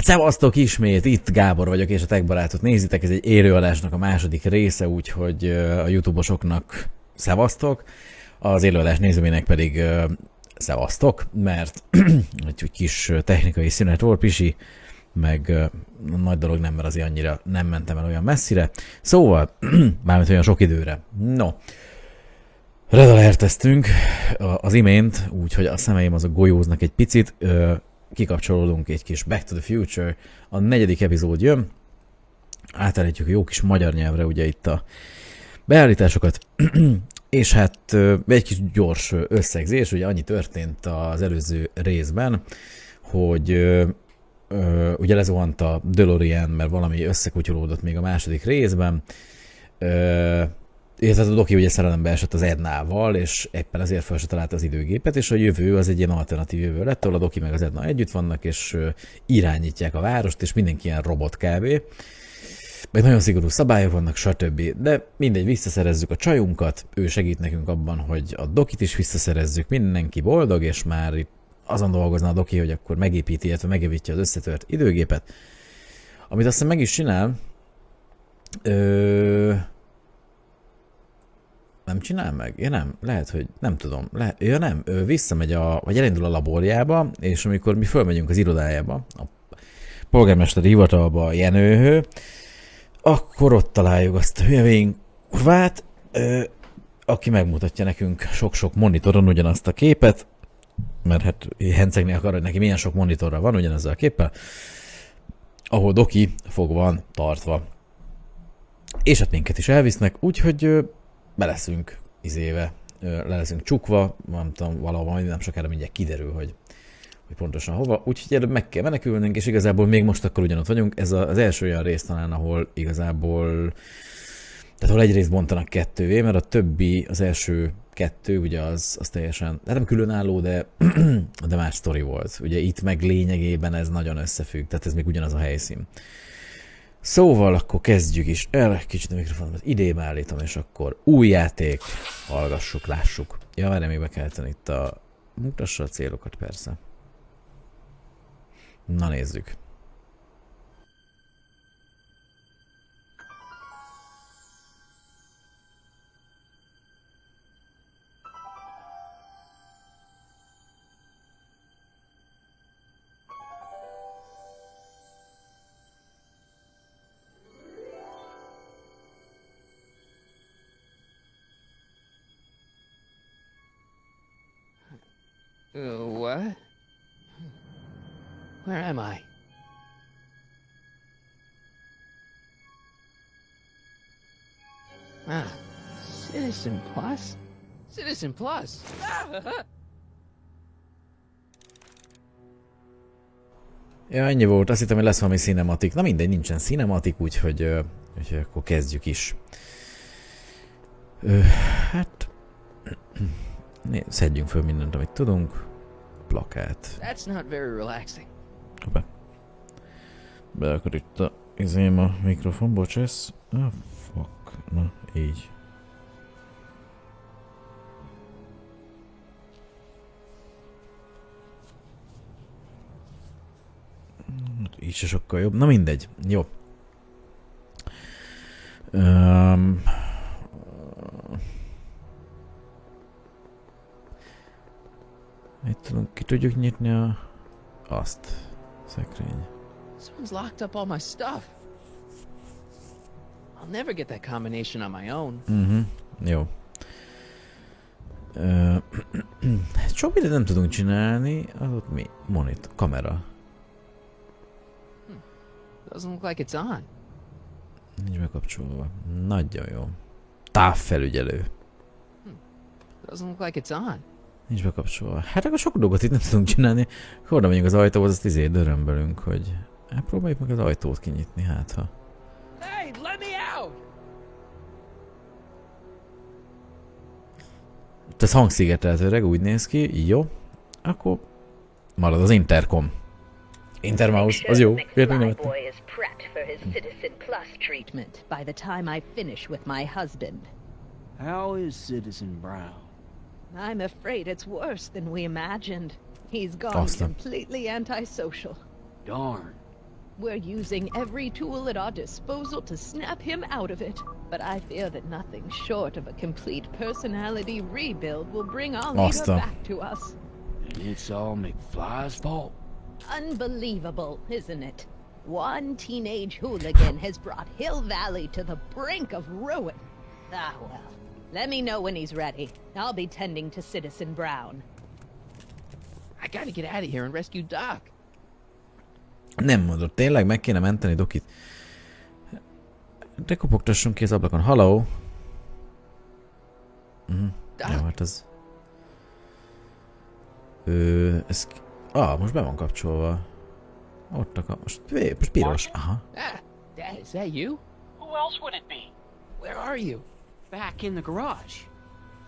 Szevasztok ismét, itt Gábor vagyok, és a TechBaratot nézitek, ez egy élőadásnak a második része, úgyhogy a YouTube-osoknak szevasztok, az élőadás nézőinek pedig szevasztok, mert egy kis technikai szünet volt, pisi, meg nagy dolog nem, mert azért annyira nem mentem el olyan messzire. Szóval, mármint olyan sok időre. No, red alerteztünk az imént, úgyhogy a szemeim azok golyóznak egy picit, kikapcsolódunk egy kis Back to the Future, a 4. epizód jön, átállítjuk a jó kis magyar nyelvre ugye itt a beállításokat, és hát egy kis gyors összegzés, ugye annyi történt az előző részben, hogy ugye lezuhant a DeLorean, mert valami összekutyolódott még a második részben, illetve a Doki ugye szerelembe esett az Ednával, és éppen ezért fel se találta az időgépet, és a jövő az egy ilyen alternatív jövő lett, ahol a Doki meg az Edna együtt vannak, és irányítják a várost, és mindenki ilyen robot kb. Meg nagyon szigorú szabályok vannak, stb. De mindegy, visszaszerezzük a csajunkat, ő segít nekünk abban, hogy a Dokit is visszaszerezzük, mindenki boldog, és már itt azon dolgozna a Doki, hogy akkor megépíti, illetve megjavítja az összetört időgépet, amit aztán meg is csinál. Nem csinál meg? Ja nem, lehet, hogy nem tudom. Ja nem, ő visszamegy vagy elindul a laborjába, és amikor mi fölmegyünk az irodájába, a polgármesteri hivatalba a Jenőhő, akkor ott találjuk azt a hülyevény kurvát, aki megmutatja nekünk sok-sok monitoron ugyanazt a képet, mert hát hencegni akar, hogy neki milyen sok monitorra van ugyanezzel a képpel, ahol Doki fog van tartva. És hát minket is elvisznek, úgyhogy be leszünk le leszünk csukva, nem tudom, valahol nem sokára mindjárt kiderül, hogy pontosan hova. Úgyhogy előbb meg kell menekülnünk, és igazából még most akkor ugyanott vagyunk. Ez az első olyan rész talán, ahol igazából, tehát ahol egy részt bontanak kettővé, mert a többi, az első kettő, ugye az teljesen, hát nem különálló, de más sztori volt. Ugye itt meg lényegében ez nagyon összefügg, tehát ez még ugyanaz a helyszín. Szóval akkor kezdjük is el, kicsit a mikrofonomat idébe állítom, és akkor új játék, hallgassuk, lássuk. Ja, várj, még be kell tenni itt mutassa a célokat, persze. Na nézzük. What? Where am I? Ah, Citizen Plus? Citizen Plus! Ja, ennyi volt. Azt hittem, hogy lesz valami cinematik. Na mindegy, nincsen cinematik, úgyhogy akkor kezdjük is. Hát... szedjünk föl mindent, amit tudunk. Plakát. That's not very relaxing. Hoppá. Be akkor itt a mikrofon, bocsász. Ah, fuck. Na, így. Így se sokkal jobb. Na mindegy. Jó. Itt ki tudjuk nyitni azt. Szekrény. Someone's locked up all my stuff. I'll never get that combination on my own. Jó. Sok mindent nem tudunk csinálni. Az ott mi? Monitor, kamera. Doesn't look like it's on. Nincs bekapcsolva. Nagyon jó. Távfelügyelő. Doesn't look like it's on. Nincs bekapcsolva. Hát akkor sok dolgot itt nem tudunk csinálni. Akkor oda megyünk az ajtóhoz, azt dörömbölünk, hogy próbáljuk meg az ajtót kinyitni, hát ha. Hey, let me out! Ez hangszigetelt öreg, úgy néz ki. Jó. Akkor marad az intercom. Intermouse, az jó. boy is prepped for his Citizen Plus treatment by the time I finish with my husband. How is Citizen Brown? I'm afraid it's worse than we imagined. He's gone completely antisocial. Darn. We're using every tool at our disposal to snap him out of it. But I fear that nothing short of a complete personality rebuild will bring our leader Asta. back to us. And it's all McFly's fault. Unbelievable, isn't it? One teenage hooligan has brought Hill Valley to the brink of ruin. Ah, well. Let me know when he's ready. I'll be tending to Citizen Brown. I gotta get out of here and rescue Doc. Nem mondod, tényleg meg kéne menteni Dokit. De kopogtassunk ki az ablakon. Hello? Doc. Jó, hát ez... Ez... most be van kapcsolva. Ott most piros. Aha. Ah, Dad, is that you? Who else would it be? Where are you? Back in the garage.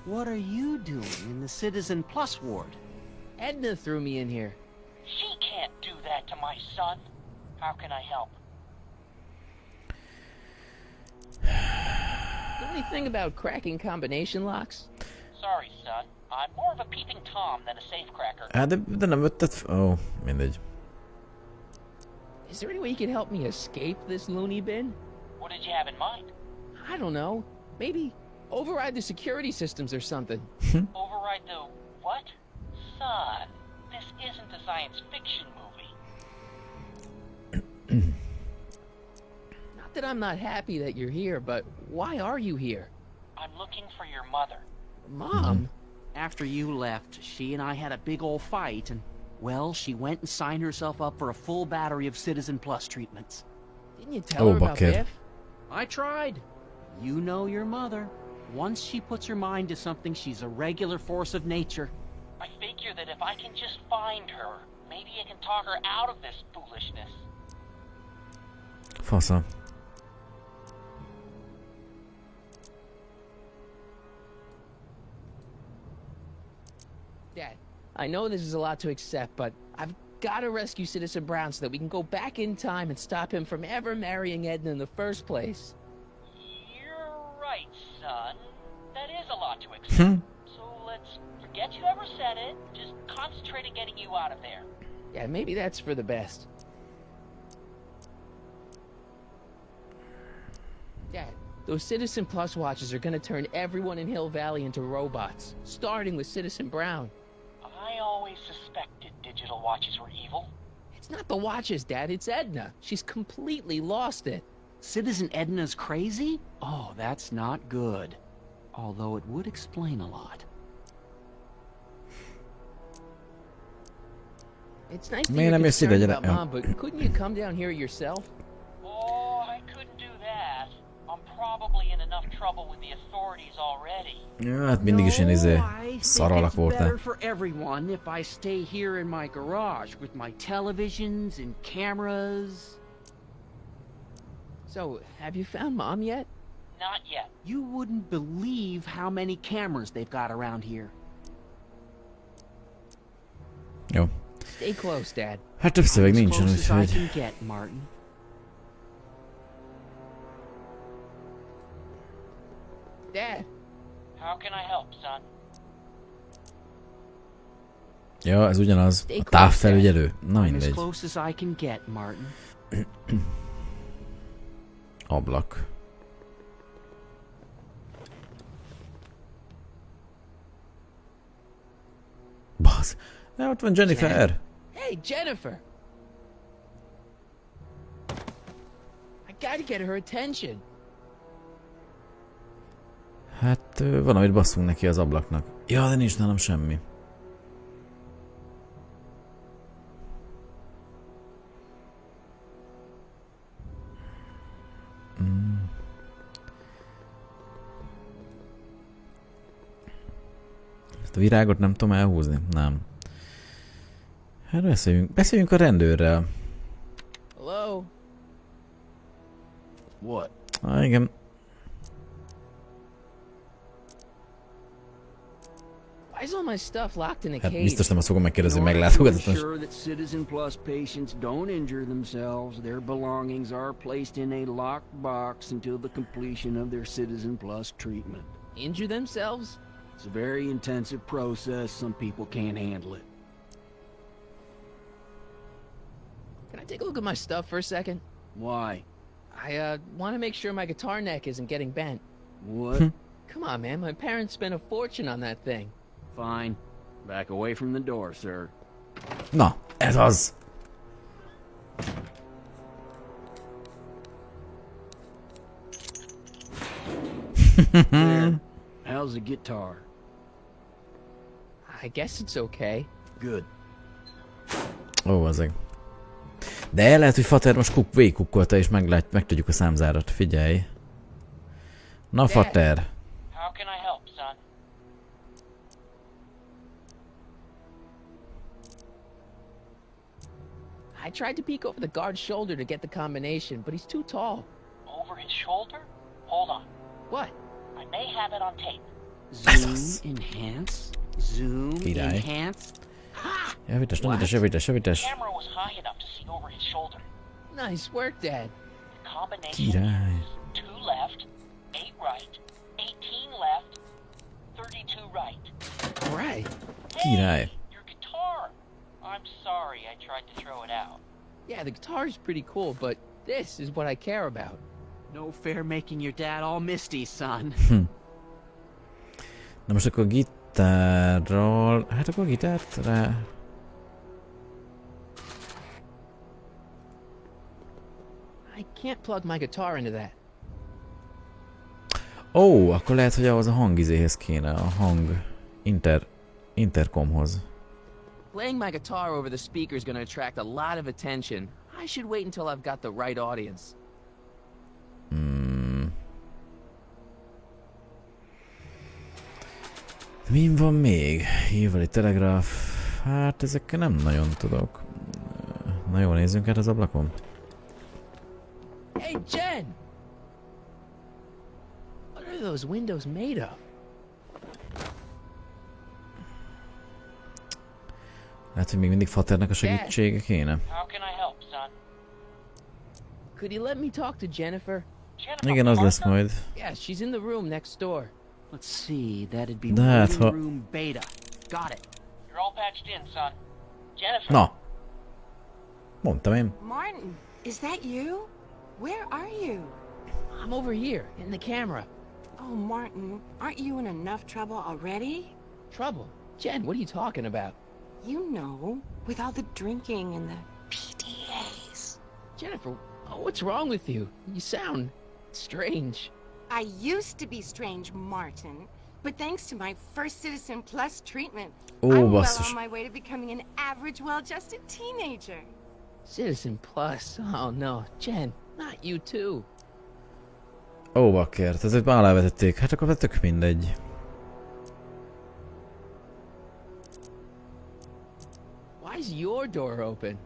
What are you doing in the Citizen Plus ward? Edna threw me in here. She can't do that to my son. How can I help? The only thing about cracking combination locks? Sorry, son. I'm more of a peeping Tom than a safecracker. Hát de nem öttet... mindegy. Is there any way you can help me escape this loony bin? What did you have in mind? I don't know. Maybe override the security systems or something. Override the what? Son, this isn't a science fiction movie. Not that I'm not happy that you're here, but why are you here? I'm looking for your mother. Mom? After you left, she and I had a big old fight, and, well, she went and signed herself up for a full battery of Citizen Plus treatments. Didn't you tell her about Bakker. Biff? I tried. You know your mother. Once she puts her mind to something, she's a regular force of nature. I figure that if I can just find her, maybe I can talk her out of this foolishness. Fasza. Dad, I know this is a lot to accept, but I've got to rescue Citizen Brown so that we can go back in time and stop him from ever marrying Edna in the first place. You're right, son. That is a lot to accept. So let's forget you ever said it. Just concentrate on getting you out of there. Yeah, maybe that's for the best. Dad, those Citizen Plus watches are gonna turn everyone in Hill Valley into robots, starting with Citizen Brown. I always suspected digital watches were evil. It's not the watches, Dad, it's Edna. She's completely lost it. Citizen Edna's crazy? Oh, that's not good. Although it would explain a lot. It's nice that Man, you're I miss it, concerned I about didn't- Mom, but couldn't you come down here yourself? Oh, I couldn't do that. I'm probably in enough trouble with the authorities already. Ja, hát mindig is ilyen szar alak it's better voltál. for everyone if I stay here in my garage with my televisions and cameras. So, have you found Mom yet? Not yet. You wouldn't believe how many cameras they've got around here. Jó. Stay close, Dad. Hát több szöveg As nincsen, close as I úgyhogy... can get, Martin. Dad! How can I help, son? Ja, ez ugyanaz. A távfelügyelő. Na I'm as mindegy. close as I can get, Martin. Ablak. Basz. Ja, ott van Jennifer. Hey, Jennifer! I gotta get her attention. Hát valamit basszunk neki az ablaknak. Ja, de nincs nálam semmi. Ezt a virágot nem tudom elhúzni? Nem. Hát beszéljünk a rendőrrel. Hello? What? Igen. Why is all my stuff locked in a Hát cage? biztos nem azt fogom megkérdezni, hogy In order to meglátogatott. ensure that Citizen Plus patients don't injure themselves, their belongings are placed in a locked box until the completion of their Citizen Plus treatment. Injure themselves? It's a very intensive process. Some people can't handle it. Can I take a look at my stuff for a second? Why? I want to make sure my guitar neck isn't getting bent. What? Come on, man. My parents spent a fortune on that thing. Fine. Back away from the door, sir. Na, ez az. There. How's the guitar? I guess it's okay. Good. Ó, azeg. De lehet, hogy Fater most végigkukkolta, és megtudjuk a számzárat. Figyelj. Na, Fater. How can I help, son? I tried to peek over the guard's shoulder to get the combination, but he's too tall. Over his shoulder? Hold on. What? I may have it on tape. Zoom, enhance. Zoom, Király. enhance. Javítás, What? javítás. The camera was high enough to see over his shoulder. Nice work, Dad. The combination Király. is 2 left, 8 right, 18 left, 32 right. All right. Király. Your guitar! I'm sorry I tried to throw it out. Yeah, the guitar's pretty cool, but this is what I care about. No fair making your dad all misty, son. Na most akkor gitárral... Hát akkor gitárt rá... I can't plug my guitar into that. Ó, akkor lehet, hogy ahhoz a hangizéhez kéne, a hang... interkomhoz. Playing my guitar over the speaker is going to attract a lot of attention. I should wait until I've got the right audience. Mi van még? Hívali telegráf... Hát ezekkel nem nagyon tudok. Na jó, nézzünk át az ablakon. Hey, Jen! What are those windows made of? Lehet, hogy még mindig Faternek a segítsége kéne. How can I help, son? Could you let me talk to Jennifer? Jennifer Igen, az lesz Parker? majd. Yeah, she's in the room next door. Let's see, that'd be De hát, waiting ha... room beta. Got it. You're all patched in, son. Jennifer. Na! Mondtam én. Martin, is that you? Where are you? I'm over here, in the camera. Oh, Martin, aren't you in enough trouble already? Trouble? Jen, what are you talking about? You know, with all the drinking and the PDAs. Jennifer, what's wrong with you? You sound strange. I used to be strange, Martin, but thanks to my first Citizen Plus treatment, Ó, I'm well basszus. on my way to becoming an average, well-adjusted teenager. Citizen Plus? Oh no, Jen, not you too. Ó, bakker, tehát már alávetették. Hát akkor tök mindegy. Why is your door open?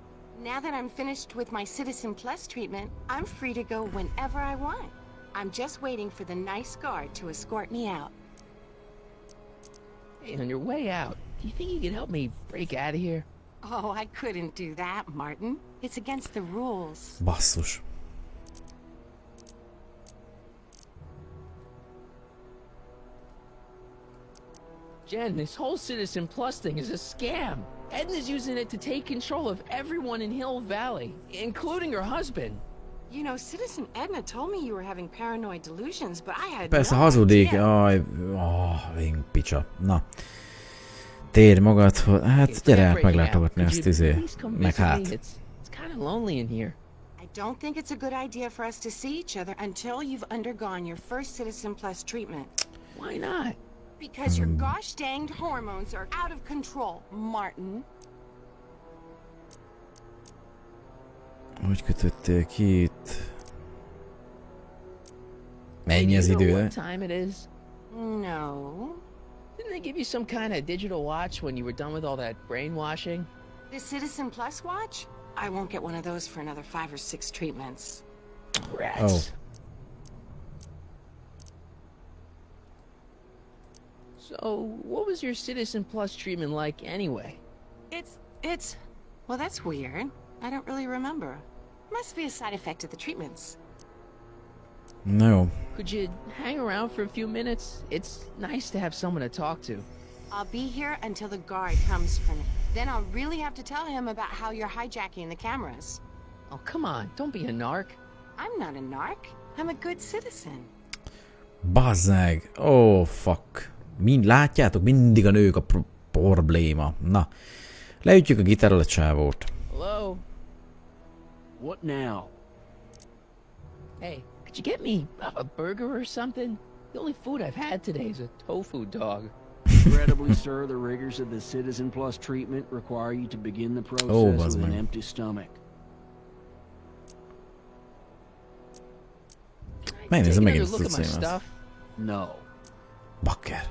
Now that I'm finished with my Citizen Plus treatment, I'm free to go whenever I want. I'm just waiting for the nice guard to escort me out. Hey, on your way out, do you think you could help me break out of here? Oh, I couldn't do that, Martin. It's against the rules. Basszus. Jen, this whole Citizen Plus thing is a scam. Edna's using it to take control of everyone in Hill Valley, including her husband. You know, Citizen Edna told me you were having paranoid delusions, but I had Persze no hazudik. idea. Aj, én picsa. Na. Térj magadhoz. Hát gyere át meglátogatni ezt meg hát. It's kind of lonely in here. I don't think it's a good idea for us to see each other until you've undergone your first Citizen Plus treatment. Why not? Because your gosh danged hormones are out of control, Martin. Hogy kötöttél ki itt? Hey, Mennyi do az you know idő? what time it is? No. Didn't they give you some kind of digital watch when you were done with all that brainwashing? The Citizen Plus watch? I won't get one of those for another 5 or 6 treatments. Rats. Oh. So, what was your Citizen Plus treatment like anyway? It's... Well, that's weird. I don't really remember. Must be a side effect of the treatments. Na jó. Could you hang around for a few minutes? It's nice to have someone to talk to. I'll be here until the guard comes for me. Then I'll really have to tell him about how you're hijacking the cameras. Oh, come on, don't be a narc. I'm not a narc. I'm a good citizen. Bazd meg! Oh, fuck. Látjátok, mindig a nők a probléma. Na, leütjük a gitárral a csávót. Hello? What now? Hey, could you get me a burger or something? The only food I've had today is a tofu dog. Regrettably, sir, the rigors of the Citizen Plus treatment require you to begin the process with an empty stomach. Megnézem Take megint another ezt look a at my címet. stuff. No. Bakker.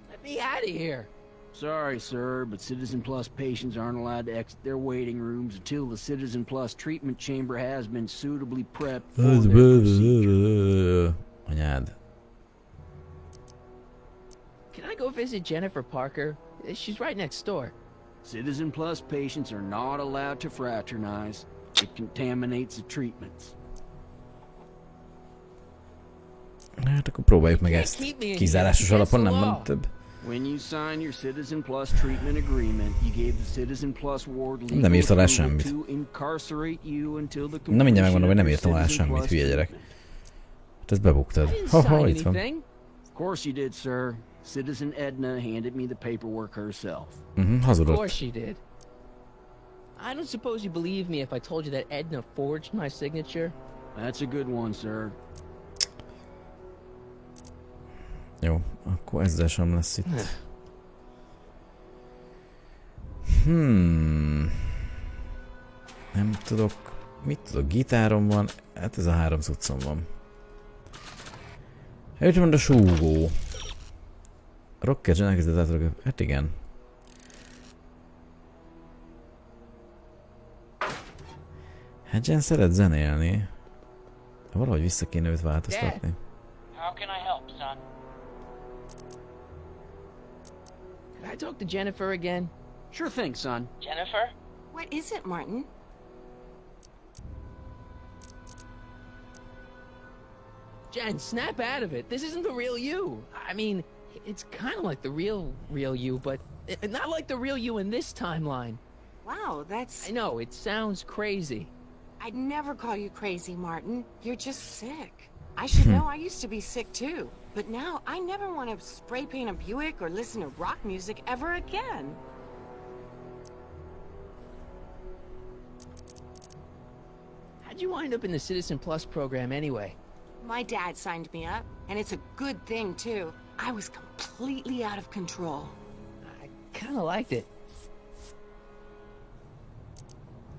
Let me out of here. Sorry, sir, but Citizen Plus patients aren't allowed to exit their waiting rooms until the Citizen Plus treatment chamber has been suitably prepped for their procedure. Anyád. Can I go visit Jennifer Parker? She's right next door. Citizen Plus patients are not allowed to fraternize. It contaminates the treatments. Hát akkor próbáljuk meg ezt. Kizárásos alapon nem van több. When you sign your Citizen Plus treatment agreement, you gave the Citizen Plus ward legal Nem írtam el approval semmit. to incarcerate you until the Na mindjárt megmondom, hogy nem completion írtam el of your semmit, Citizen hülye Plus gyerek. treatment. Hát ezt bebuktad. I didn't Ha, sign itt van. anything. Of course you did, sir. Citizen Edna handed me the paperwork herself. Of Hazudott. course she did. I don't suppose you believe me if I told you that Edna forged my signature? That's a good one, sir. Jó, akkor ezzel sem lesz itt. Nem tudok... Mit tudok? Gitárom van. Hát ez a 3 cuccom van. Itt van a súgó. Rocker Jen elkezdett átadok. Hát igen. Hát Jen szeret zenélni. Valahogy vissza kéne őt változtatni. How can I help, son? Could I talk to Jennifer again? Sure thing, son. Jennifer? What is it, Martin? Jen, snap out of it. This isn't the real you. I mean, it's kind of like the real you, but not like the real you in this timeline. Wow, that's... I know, it sounds crazy. I'd never call you crazy, Martin. You're just sick. I should know, I used to be sick too. But now, I never want to spray paint a Buick or listen to rock music ever again. How'd you wind up in the Citizen Plus program anyway? My dad signed me up, and it's a good thing too. I was completely out of control. I kind of liked it.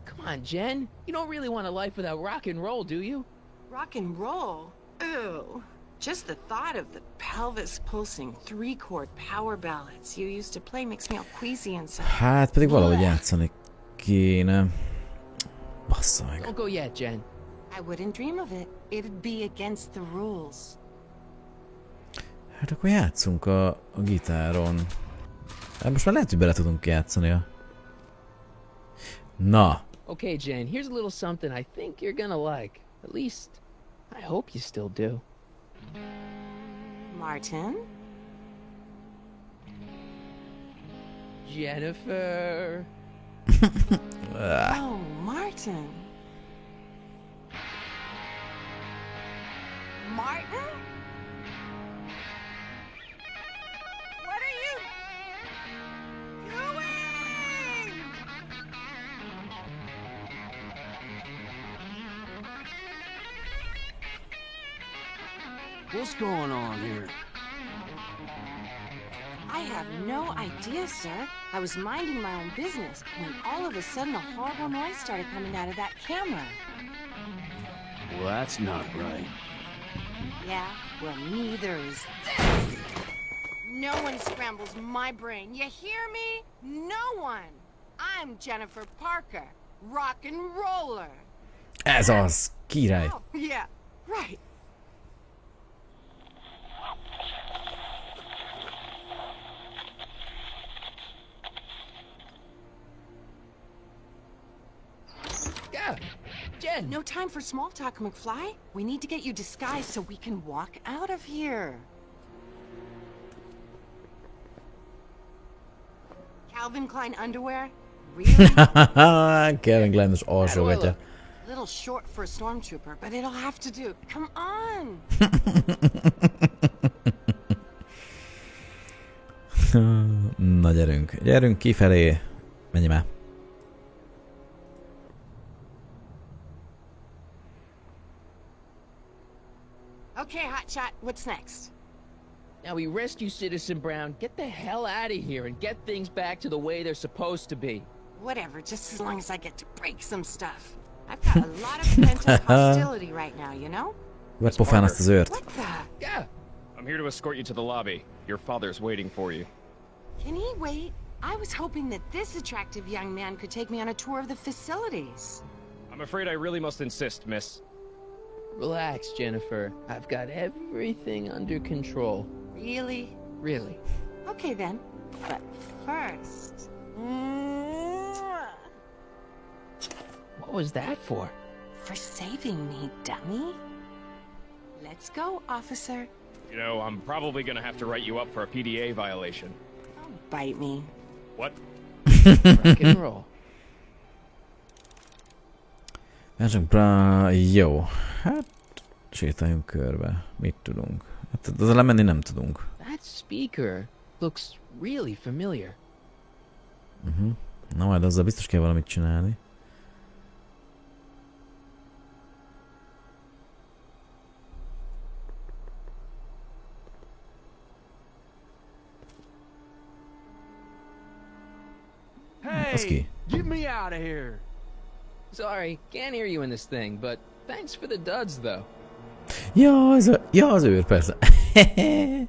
Come on, Jen. You don't really want a life without rock and roll, do you? Rock and roll? Ew. Just the thought of the pelvis-pulsing 3-chord power ballads you used to play makes me all queasy inside. Hát pedig valahogy játszani kéne. Bassza meg. Don't go yet, Jen. I wouldn't dream of it. It'd be against the rules. Hát akkor játszunk a gitáron. Hát most már lehet, hogy bele tudunk játszani. Na. Okay, Jen, here's a little something I think you're gonna like. At least, I hope you still do. Martin? Jennifer. Oh, Martin. Martin? What are you doing? What's going on here? I have no idea, sir. I was minding my own business when all of a sudden a horrible noise started coming out of that camera. Well, that's not right. Yeah, well, neither is this. No one scrambles my brain. You hear me? No one. I'm Jennifer Parker, rock and roller. Ez az, király. Oh, yeah, right. Yeah, Jen. No time for small talk, McFly. We need to get you disguised so we can walk out of here. Calvin Klein underwear? Really? Kevin Glenn-os alsógatja. Little short for a stormtrooper, but it'll have to do. Come on. Na gyerünk. Gyerünk kifelé. Menj már. Okay, hotshot, what's next? Now we rescue Citizen Brown, get the hell out of here, and get things back to the way they're supposed to be. Whatever, just as long as I get to break some stuff. I've got a lot of pent-up hostility right now, you know? Vedd pofán azt az őrt. What the? Yeah. I'm here to escort you to the lobby. Your father's waiting for you. Can he wait? I was hoping that this attractive young man could take me on a tour of the facilities. I'm afraid I really must insist, miss. Relax, Jennifer. I've got everything under control. Really? Really. Okay then. But first... What was that for? For saving me, dummy. Let's go, officer. You know, I'm probably gonna have to write you up for a PDA violation. Don't bite me. What? Rock and roll. Jó. Hát, sétáljunk körbe. Mit tudunk? Hát, az lemenni nem tudunk. That speaker looks really familiar. Na majd azzal biztos kell valamit csinálni. Hey, get me out of here. Sorry, can't hear you in this thing, but thanks for the duds, though. Ja, az őr, persze. Can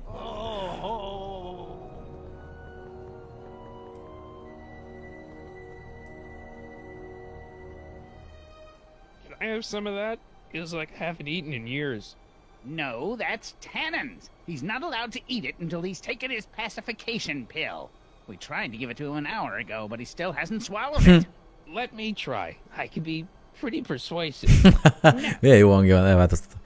I have some of that? Feels like I haven't eaten in years. No, that's Tannen's. He's not allowed to eat it until he's taken his pacification pill. We tried to give it to him an hour ago, but he still hasn't swallowed it. Let me try. I can be pretty persuasive. Milyen jó hangja van, elváltoztat.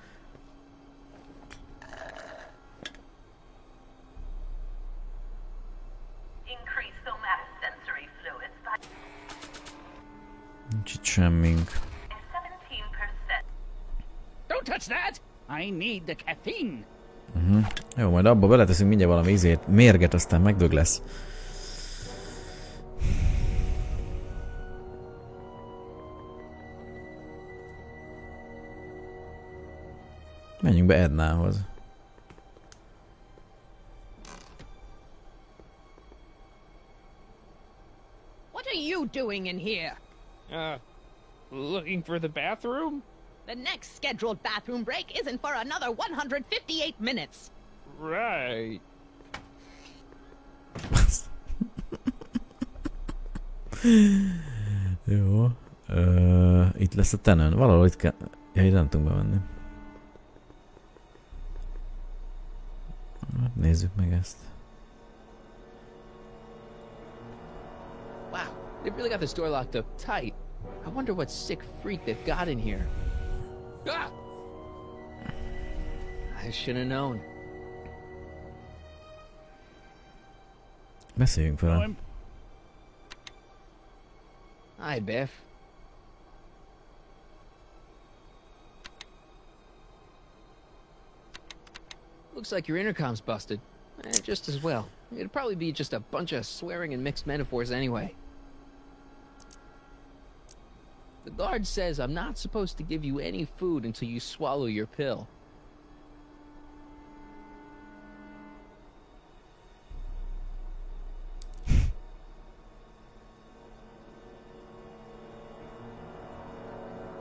Increase somatosensory fluids by Nincs itt semmink. 17%. Don't touch that! I need the caffeine. Jó, majd abba beleteszünk mindjárt valami izét, mérget, aztán megdög lesz. Menjünk be Ednához. What are you doing in here? Looking for the bathroom? The next scheduled bathroom break isn't for another 158 minutes. Right. Jó. Itt lesz a tenen. Valahol itt kell... Ja, itt nem tudunk bemenni. Nézzük meg ezt. Wow, they really got this door locked up tight. I wonder what sick freak they've got in here. Ah! I should have known. Beszéljünk vele. Hi, Biff. Looks like your intercom's busted. Just as well. It'd probably be just a bunch of swearing and mixed metaphors anyway. The guard says I'm not supposed to give you any food until you swallow your pill.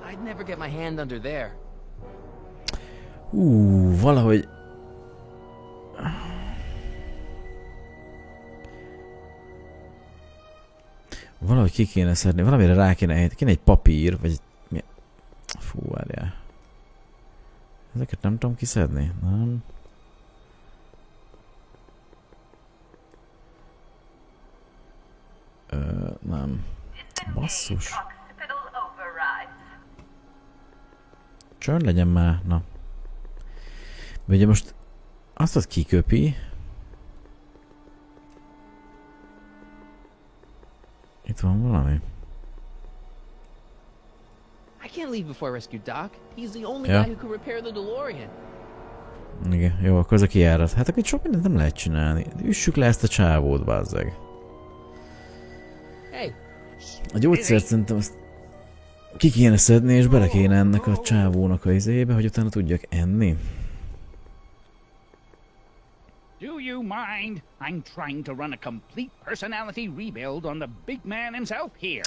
I'd never get my hand under there. Valahogy... Valahogy ki kéne szedni, valamire rá kéne egy papír, vagy... Fú, várjál. Ezeket nem tudom kiszedni, nem? Nem. Basszus. Csörd legyen már, na. De ugye most azt az kiköpi. Itt van valami. I can't leave before I rescue Doc. He's the only Ja. guy who can repair the DeLorean. Igen, jó, akkor ez a kijárat. Hát akkor itt sok mindent nem lehet csinálni. Üssük le ezt a csávót, bázzeg. Hey, A gyógyszert szerintem azt ki kéne szedni, és bele kéne ennek a csávónak a izébe, hogy utána tudjak enni. Do you mind? I'm trying to run a complete personality rebuild on the big man himself here.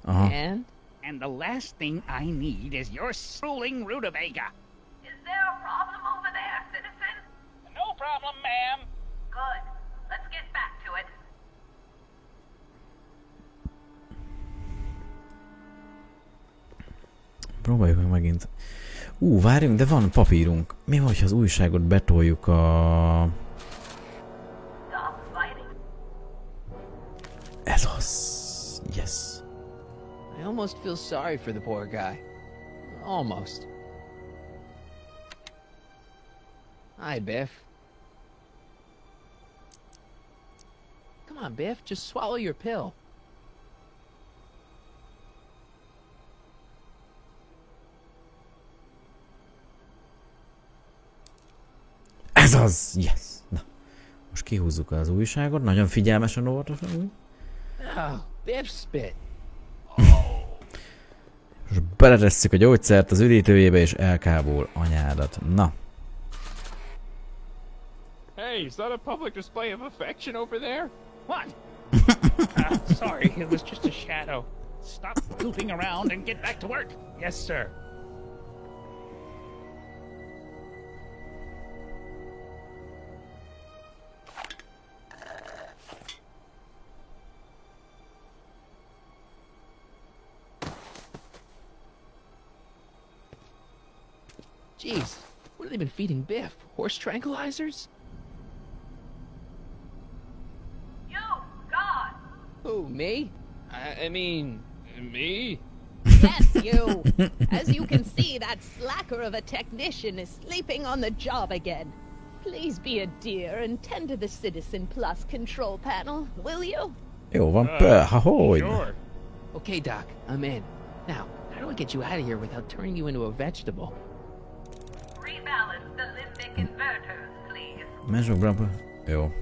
Aha. And the last thing I need is your drooling rutabaga. Is there a problem over there, citizen? No problem, ma'am. Good. Let's get back to it. Próbáljuk meg megint. Várjunk, de van papírunk. Mi van, ha az újságot betoljuk a... Ez az. Yes. I almost feel sorry for the poor guy. Almost. Hi, Biff. Come on, Biff, just swallow your pill. Ez az! Yes! Na, most kihúzzuk az újságot, nagyon figyelmesen óvatosan. Oh, Biff spit. Most beletesszük a gyógyszert az üdítőjébe, és elkábul anyádat. Na. Hey, is that a public display of affection over there? What? Sorry, it was just a shadow. Stop goofing around and get back to work. Yes, sir. Jeez, what have they been feeding Biff? Horse tranquilizers? You, God! Who, me? I mean, me? Yes, you. As you can see, that slacker of a technician is sleeping on the job again. Please be a dear and tend to the Citizen Plus control panel, will you? Jó van, hogy? Sure. Okay, Doc, I'm in. Now, how do I get you out of here without turning you into a vegetable? Rebalance the limbic inverters, please. Menj meg, Brampa. Jó.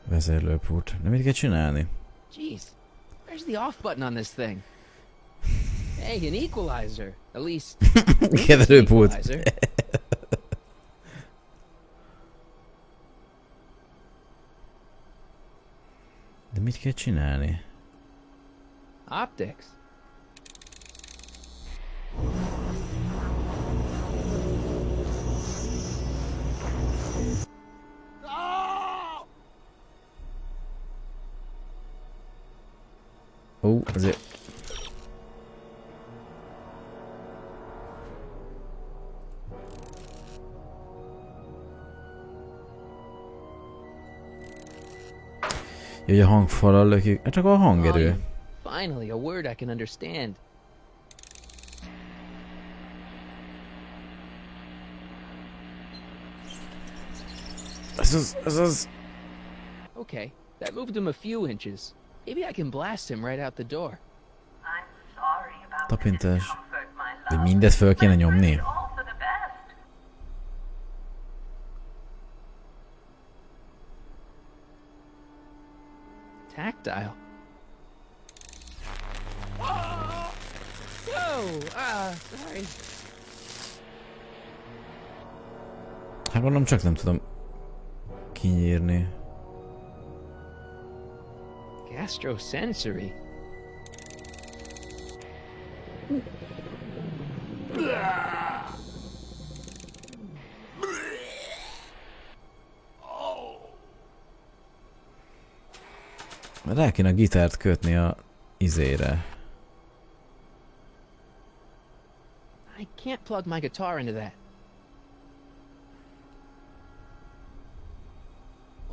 Vezérlőpult. De mit kell csinálni? Jeez, where's the off button on this thing? Hey, an equalizer. At least. Keverőpult. equalizer. De mit kell csinálni? Optics. Azért... Hogy a hangfalal lökjük. Hát csak a hangerő. Finally, a word I can understand. Ez az... Okay, that moved him a few inches. Maybe I can blast him right out the door. I'm sorry about the Tapintás. discomfort, my De love. mindet föl kéne But nyomni. it's all for the best. Tactile. Oh, sorry. Hát gondolom csak nem tudom kinyírni. Gastrosensory. Rá kéne a gitárt kötni a izére. I can't plug my guitar into that.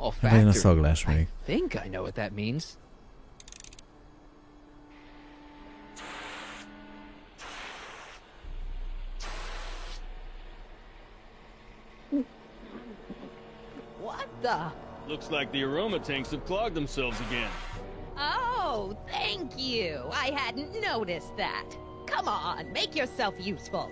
Legyen a Olfactory. szaglás I még. think I know what that means. What the? Looks like the aroma tanks have clogged themselves again. Oh, thank you. I hadn't noticed that. Come on, make yourself useful.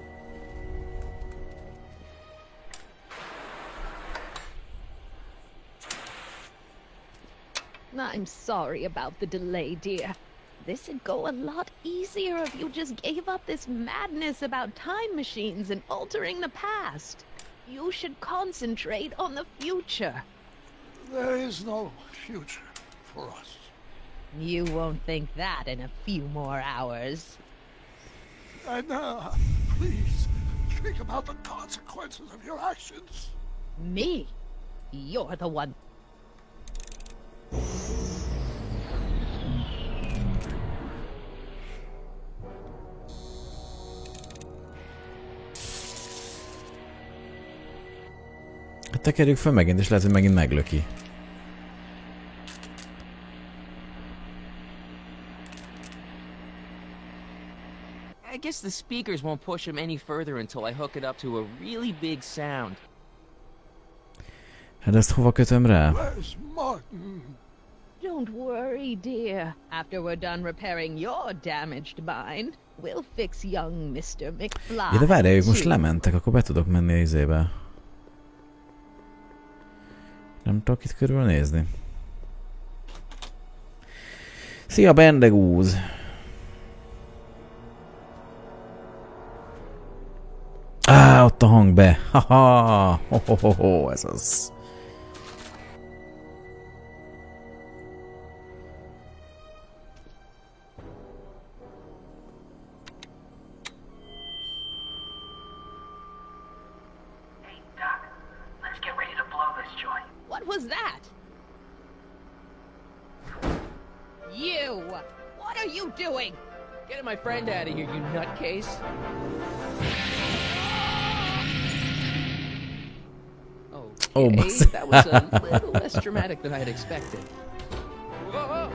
I'm sorry about the delay, dear. This'd go a lot easier if you just gave up this madness about time machines and altering the past. You should concentrate on the future. There is no future for us. You won't think that in a few more hours. And please, think about the consequences of your actions. Me? You're the one. Tekerjük fel megint, és lehet, hogy megint meglöki. I guess the speakers won't push him any further until I hook it up to a really big sound. Hát ezt hova kötöm rá? Where's Martin? Don't worry, dear. After we're done repairing your damaged mind, we'll fix young Mr. McFly. Ja, de várjál, ők most too. lementek, akkor be tudok menni a izébe. Nem tudok itt körülnézni. Szia, Bendegúz! Ott a hang be! Haha! Ho, ez az. Hey, Doc, let's get ready to blow this joint. What was that? You! What are you doing? Getting my friend out of here, you nutcase. Oh, Okay, that was a little less dramatic than I had expected. Whoa.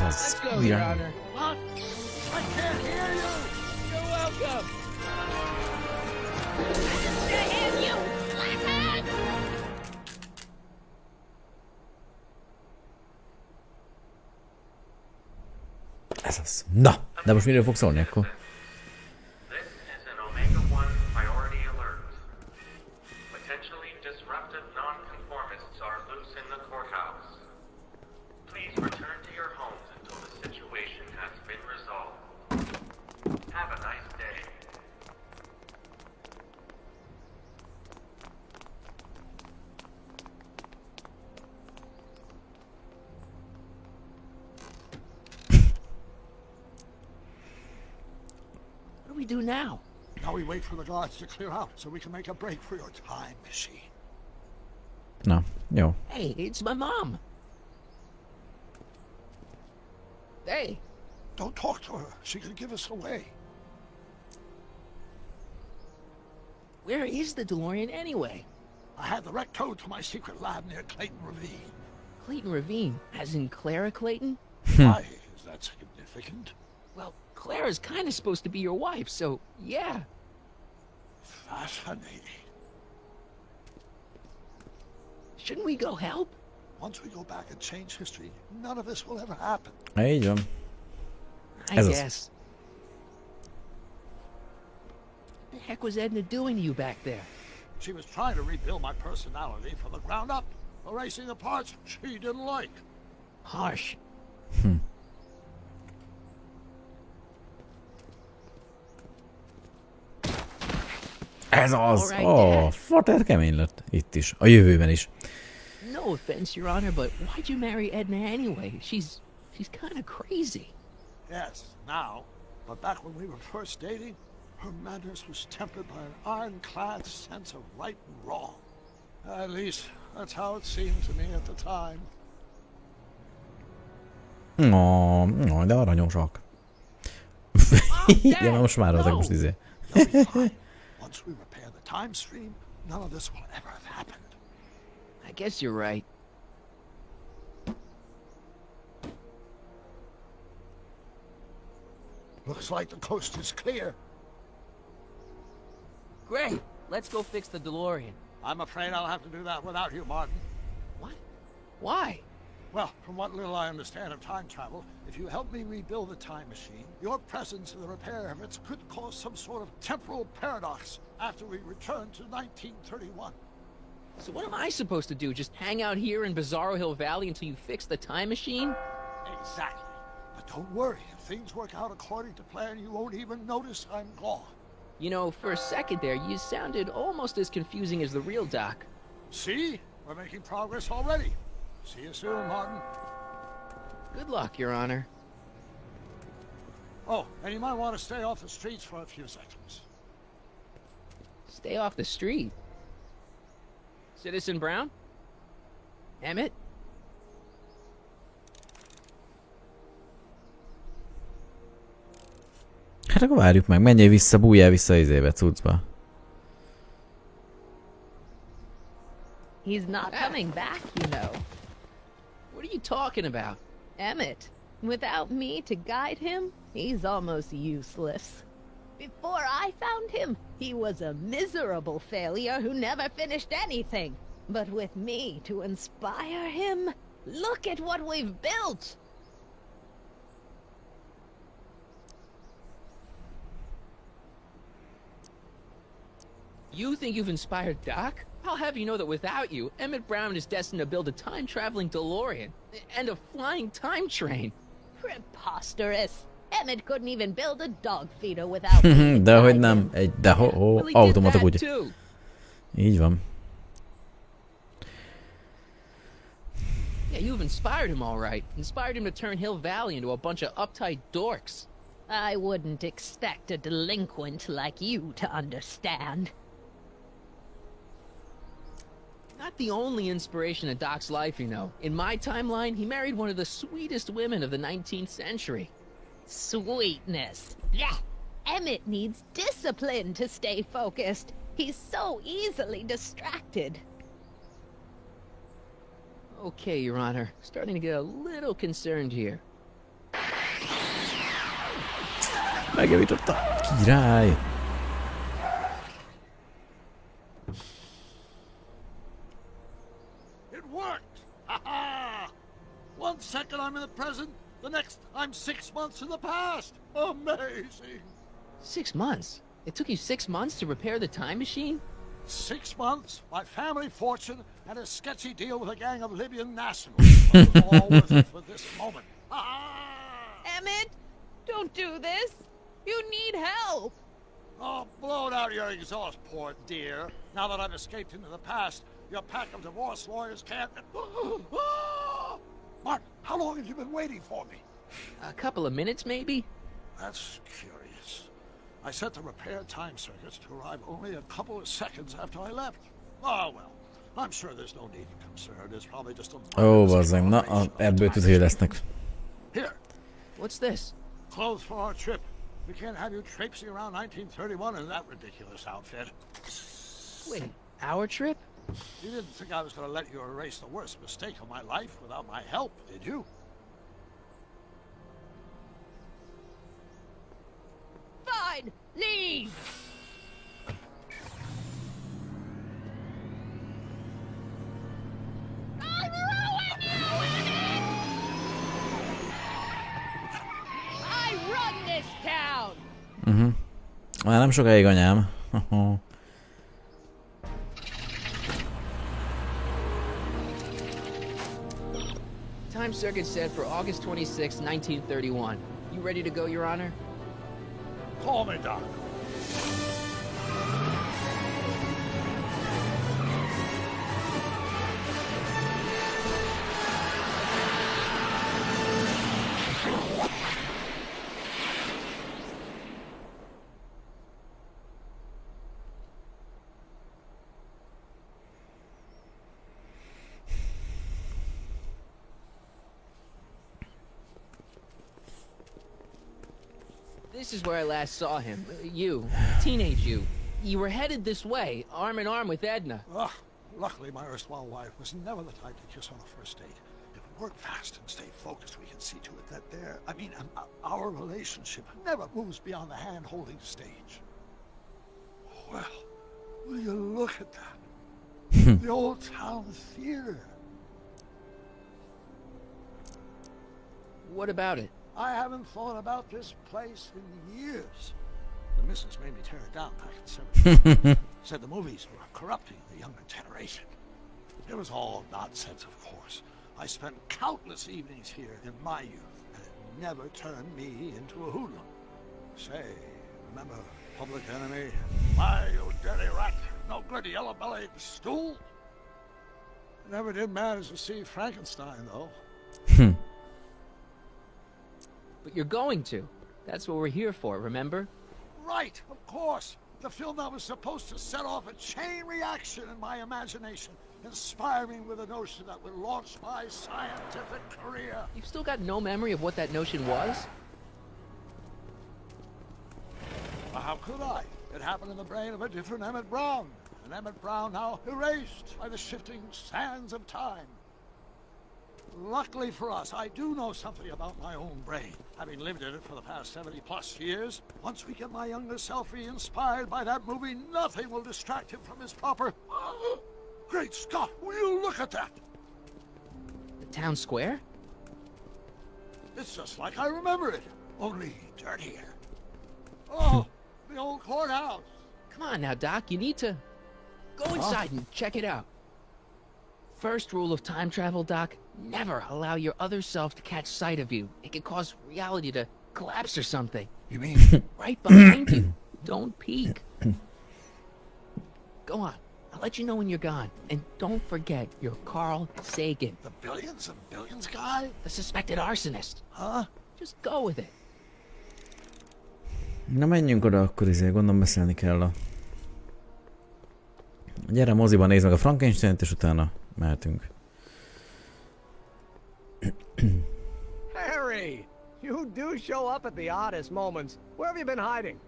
Let's go, Your Honor. What? I can't hear you! You're welcome. Ez az. Na, de most miről fog szólni akkor? This is an Omega-1 priority alert. Potentially disruptive non-conformists are loose in the courthouse. Please return to your homes until the situation has been resolved. Have a nice day. What do we do now? Now we wait for the guards to clear out so we can make a break for your time machine. Na, jó. Hey, it's my mom. Hey. Don't talk to her. She could give us away. Where is the DeLorean anyway? I had the wreck towed to my secret lab near Clayton Ravine. Clayton Ravine, as in Clara Clayton? Why is that significant? Well, Clara's kind of supposed to be your wife, so yeah. Fascinating. Shouldn't we go help? Once we go back and change history, none of this will ever happen. Így van. I Ez az. guess. What the heck was Edna doing to you back there? She was trying to rebuild my personality from the ground up, erasing the parts she didn't like. Harsh. Ez az! Alright, Ó, Dad. fater kemény lett. Itt is. A jövőben is. No offense, Your Honor, but why'd you marry Edna anyway? She's kind of crazy. Yes, now. But back when we were first dating, her manners was tempered by an ironclad sense of right and wrong. At least, that's how it seemed to me at the time. De aranyosak. Ja, most már voltak most izé. They'll be fine. Once we repair the time stream, none of this will ever have happened. I guess you're right. Looks like the coast is clear. Great. Let's go fix the DeLorean. I'm afraid I'll have to do that without you, Martin. What? Why? Well, from what little I understand of time travel, if you help me rebuild the time machine, your presence in the repair efforts could cause some sort of temporal paradox after we return to 1931. So what am I supposed to do? Just hang out here in Bizarro Hill Valley until you fix the time machine? Exactly. But don't worry, if things work out according to plan, you won't even notice I'm gone. You know, for a second there, you sounded almost as confusing as the real Doc. See? We're making progress already. See you soon, Martin. Good luck, Your Honor. Oh, and you might want to stay off the streets for a few seconds. Stay off the street. Citizen Brown? Emmett? Hát akkor várjuk meg, menjél vissza, bújjál vissza izébe, cuccba. He's not coming back, you know. What are you talking about? Emmett. Without me to guide him, he's almost useless. Before I found him, he was a miserable failure who never finished anything. But with me to inspire him, look at what we've built! You think you've inspired Doc? I'll have you know that without you, Emmett Brown is destined to build a time-traveling DeLorean and a flying time train. Preposterous. Emmett couldn't even build a dog feeder without me. De hogy nem, de automata kutya. Too. Így van. Yeah, you've inspired him all right. Inspired him to turn Hill Valley into a bunch of uptight dorks. I wouldn't expect a delinquent like you to understand. Not the only inspiration in Doc's life, you know. In my timeline, he married one of the sweetest women of the 19th century. Sweetness. Yeah. Emmett needs discipline to stay focused. He's so easily distracted. Okay, Your Honor. Starting to get a little concerned here. Megjavította. Király. It worked! Ha-ha! 1 second I'm in the present, the next I'm 6 months in the past. Amazing! 6 months? It took you 6 months to repair the time machine? 6 months, my family fortune, and a sketchy deal with a gang of Libyan nationals. But it was all worth it for this moment. Emmett, don't do this. You need help. Oh, blow it out your exhaust port, dear. Now that I've escaped into the past, your pack of divorce lawyers can't... Martin, how long have you been waiting for me? A couple of minutes, maybe? That's curious. I set the repair time circuits to arrive only a couple of seconds after I left. Oh, well. I'm sure there's no need for concern. It's probably just a... Ó, bazzeg, na, ebből tüzé lesznek. Here. What's this? Clothes for our trip. We can't have you traipsing around 1931 in that ridiculous outfit. Wait, our trip? You didn't think I was going to let you erase the worst mistake of my life without my help, did you? Fine, leave. I'll ruin you, Emmett! I run this town. Már nem sokáig, anyám. Time circuit set for August 26, 1931. You ready to go, Your Honor? Call me, Doc. This is where I last saw him. You. Teenage you. You were headed this way, arm in arm with Edna. Ugh, luckily my erstwhile wife was never the type to kiss on a first date. If we work fast and stay focused, we can see to it that our relationship never moves beyond the hand-holding stage. Well, will you look at that? The old town theater. What about it? I haven't thought about this place in years. The missus made me tear it down back in '70. Said the movies were corrupting the younger generation. It was all nonsense, of course. I spent countless evenings here in my youth, and it never turned me into a hoodlum. Say, remember Public Enemy? Why, you dirty rat, no good yellow-bellied stool? Never did manage to see Frankenstein, though. But you're going to. That's what we're here for, remember? Right, of course. The film that was supposed to set off a chain reaction in my imagination, inspiring with a notion that would launch my scientific career. You've still got no memory of what that notion was? Well, how could I? It happened in the brain of a different Emmett Brown. An Emmett Brown now erased by the shifting sands of time. Luckily for us, I do know something about my own brain, having lived in it for the past 70+ years. Once we get my younger self re-inspired by that movie, nothing will distract him from his proper... Great Scott, will you look at that? The town square? It's just like I remember it, only dirtier. Oh, the old courthouse. Come on now, Doc, you need to... Go inside and check it out. First rule of time travel, Doc, never allow your other self to catch sight of you. It could cause reality to collapse or something. You mean? Right behind you. Don't peek. Go on. I'll let you know when you're gone. And don't forget, you're Carl Sagan. The billions and billions guy? The suspected arsonist. Huh? Just go with it. Na menjünk oda, akkor gondolom beszélni kell a... Gyere, moziban nézd meg a Frankenstein-t, és utána mehetünk. Harry! You do show up at the oddest moments. Where have you been hiding?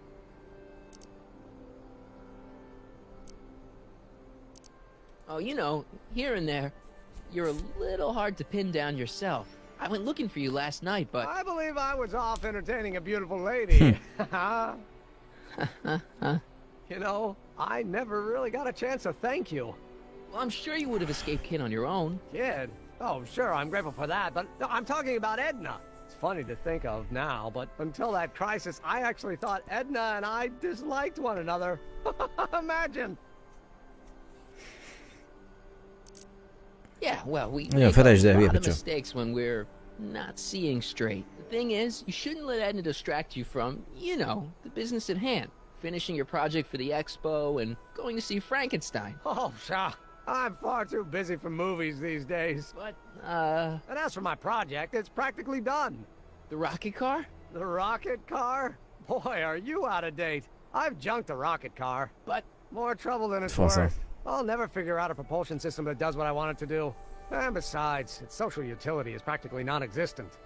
Oh, you know, here and there, you're a little hard to pin down yourself. I went looking for you last night, but... I believe I was off entertaining a beautiful lady. You know, I never really got a chance to thank you. Well, I'm sure you would have escaped Kid on your own. Kid? Oh, sure, I'm grateful for that, but no, I'm talking about Edna. It's funny to think of now, but until that crisis, I actually thought Edna and I disliked one another. Imagine! Yeah, well, we make a lot of mistakes when we're not seeing straight. The thing is, you shouldn't let Edna distract you from, you know, the business at hand. Finishing your project for the expo and going to see Frankenstein. Oh, sure. I'm far too busy for movies these days. But, And as for my project, it's practically done. The rocket car? The rocket car? Boy, are you out of date. I've junked the rocket car. But... More trouble than it's worth. I'll never figure out a propulsion system that does what I want it to do. And besides, its social utility is practically non-existent.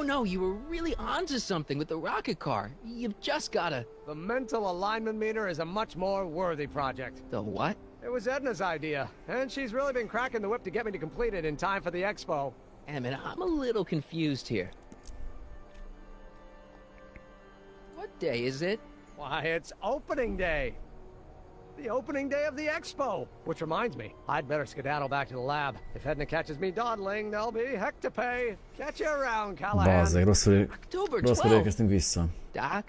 No, you were really onto something with the rocket car. You've just gotta... The mental alignment meter is a much more worthy project. The what? It was Edna's idea, and she's really been cracking the whip to get me to complete it in time for the expo. Emmett, I'm a little confused here. What day is it? Why, it's opening day. The opening day of the expo. Which reminds me, I'd better skedaddle back to the lab. If Edna catches me dawdling, there'll be heck to pay. Catch you around, Callahan. Bazzeg, rosszul érkeztünk vissza. Doc?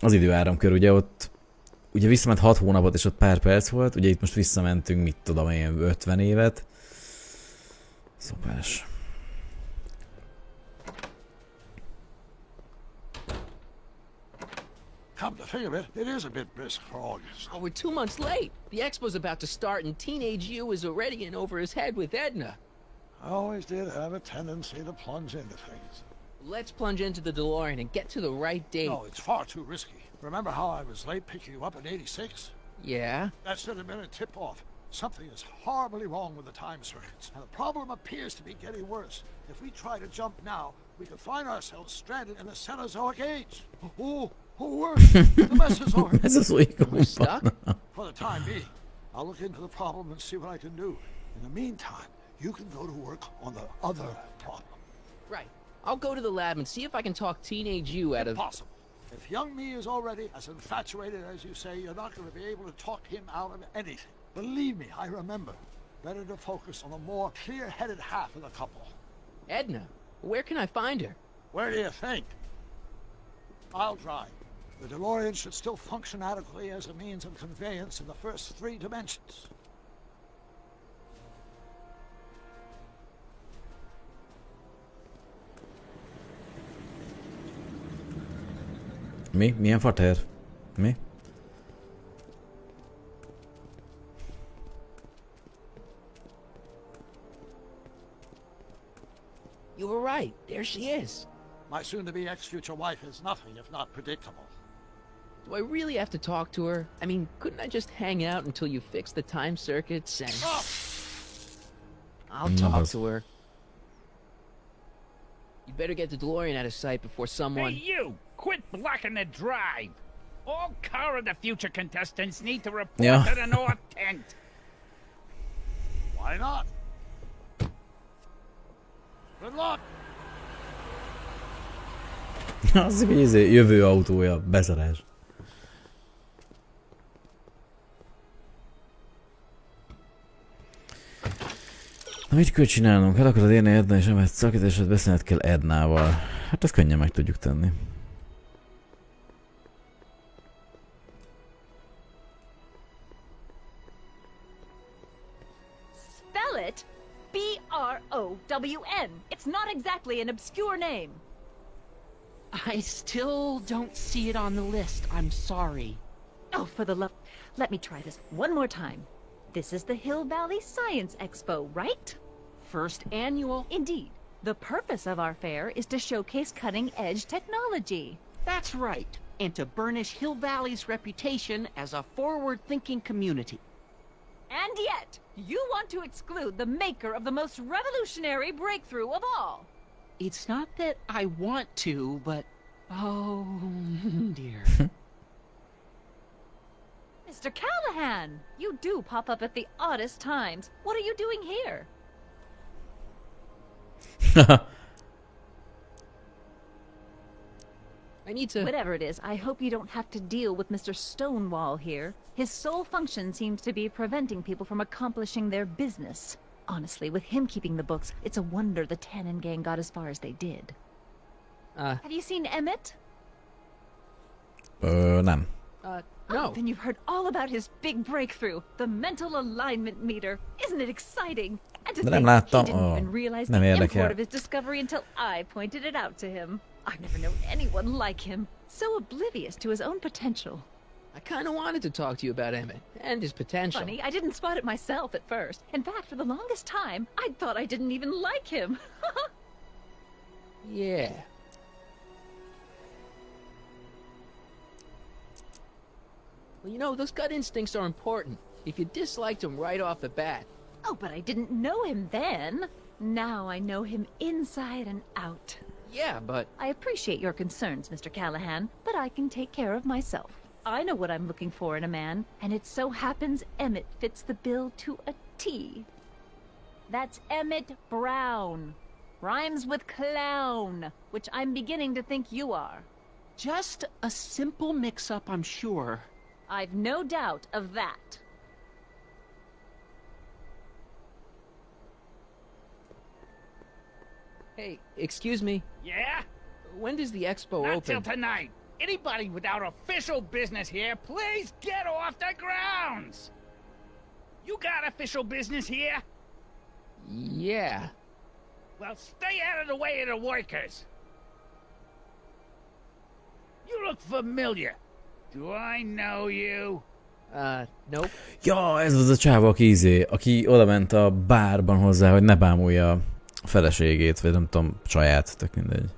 Az időáramkör, ugye ott ugye visszament 6 hónapot, és ott pár perc volt, ugye itt most visszamentünk, mit tudom én, 50 évet. Szopás. Come to think of it, it is a bit brisk for August. Oh, we're 2 months late. The expo's about to start and teenage you is already in over his head with Edna. I always did have a tendency to plunge into things. Let's plunge into the DeLorean and get to the right date. No, it's far too risky. Remember how I was late picking you up in '86? Yeah? That should have been a tip-off. Something is horribly wrong with the time circuits, and the problem appears to be getting worse. If we try to jump now, we could find ourselves stranded in the Cenozoic age. Or worse, the Mesozoic. Mesozoic. Stuck? For the time being, I'll look into the problem and see what I can do. In the meantime, you can go to work on the other problem. Right. I'll go to the lab and see if I can talk teenage you out of... Impossible. If young me is already as infatuated as you say, you're not going to be able to talk him out of anything. Believe me, I remember. Better to focus on the more clear-headed half of the couple. Edna? Where can I find her? Where do you think? I'll drive. The DeLorean should still function adequately as a means of conveyance in the first 3 dimensions. Mi? Milyen fater? Mi? You were right. There she is. My soon-to-be ex-future wife is nothing if not predictable. Do I really have to talk to her? I mean, couldn't I just hang out until you fix the time circuits and... Oh! I'll talk to her. You better get the DeLorean out of sight before someone... Hey, you! Quit blocking the drive! All car of the future contestants need to report to the North Tent. Why not? Good luck! Az mi jövő autója, beszarás. Na mit kell csinálnunk? El akarod érni Edna és Emmet szakítását, beszélned kell Ednával. Hát ezt könnyen meg tudjuk tenni. Spell it B-R-O-W-N. It's not exactly an obscure name. I still don't see it on the list. I'm sorry. Oh, for the love... Let me try this one more time. This is the Hill Valley Science Expo, right? First annual. Indeed. The purpose of our fair is to showcase cutting-edge technology. That's right. And to burnish Hill Valley's reputation as a forward-thinking community. And yet, you want to exclude the maker of the most revolutionary breakthrough of all. It's not that I want to, but... Oh, dear. Mr. Callahan! You do pop up at the oddest times. What are you doing here? I need to... Whatever it is, I hope you don't have to deal with Mr. Stonewall here. His sole function seems to be preventing people from accomplishing their business. Honestly, with him keeping the books, it's a wonder the Tannen gang got as far as they did. Have you seen Emmett? Nem. No. Oh, then you've heard all about his big breakthrough, the mental alignment meter. Isn't it exciting? And to De think nem láttam. he didn't even realize Nem the import érdekel. of his discovery until I pointed it out to him. I've never known anyone like him. So oblivious to his own potential. I kind of wanted to talk to you about Emmett and his potential. Funny, I didn't spot it myself at first. In fact, for the longest time, I thought I didn't even like him. Yeah. Well, you know, those gut instincts are important. If you disliked him right off the bat... Oh, but I didn't know him then. Now I know him inside and out. Yeah, but... I appreciate your concerns, Mr. Callahan, but I can take care of myself. I know what I'm looking for in a man, and it so happens Emmett fits the bill to a T. That's Emmett Brown. Rhymes with clown, which I'm beginning to think you are. Just a simple mix-up, I'm sure. I've no doubt of that. Hey, excuse me. Yeah? When does the expo Not open? till tonight. Anybody without official business here, please get off the grounds! You got official business here? Yeah. Well, stay out of the way of the workers. You look familiar. Do I know you? Nope. Ja, ez az a csáva, aki oda ment a bárban hozzá, hogy ne bámulja a feleségét, vagy nem tudom, csaját, tök mindegy.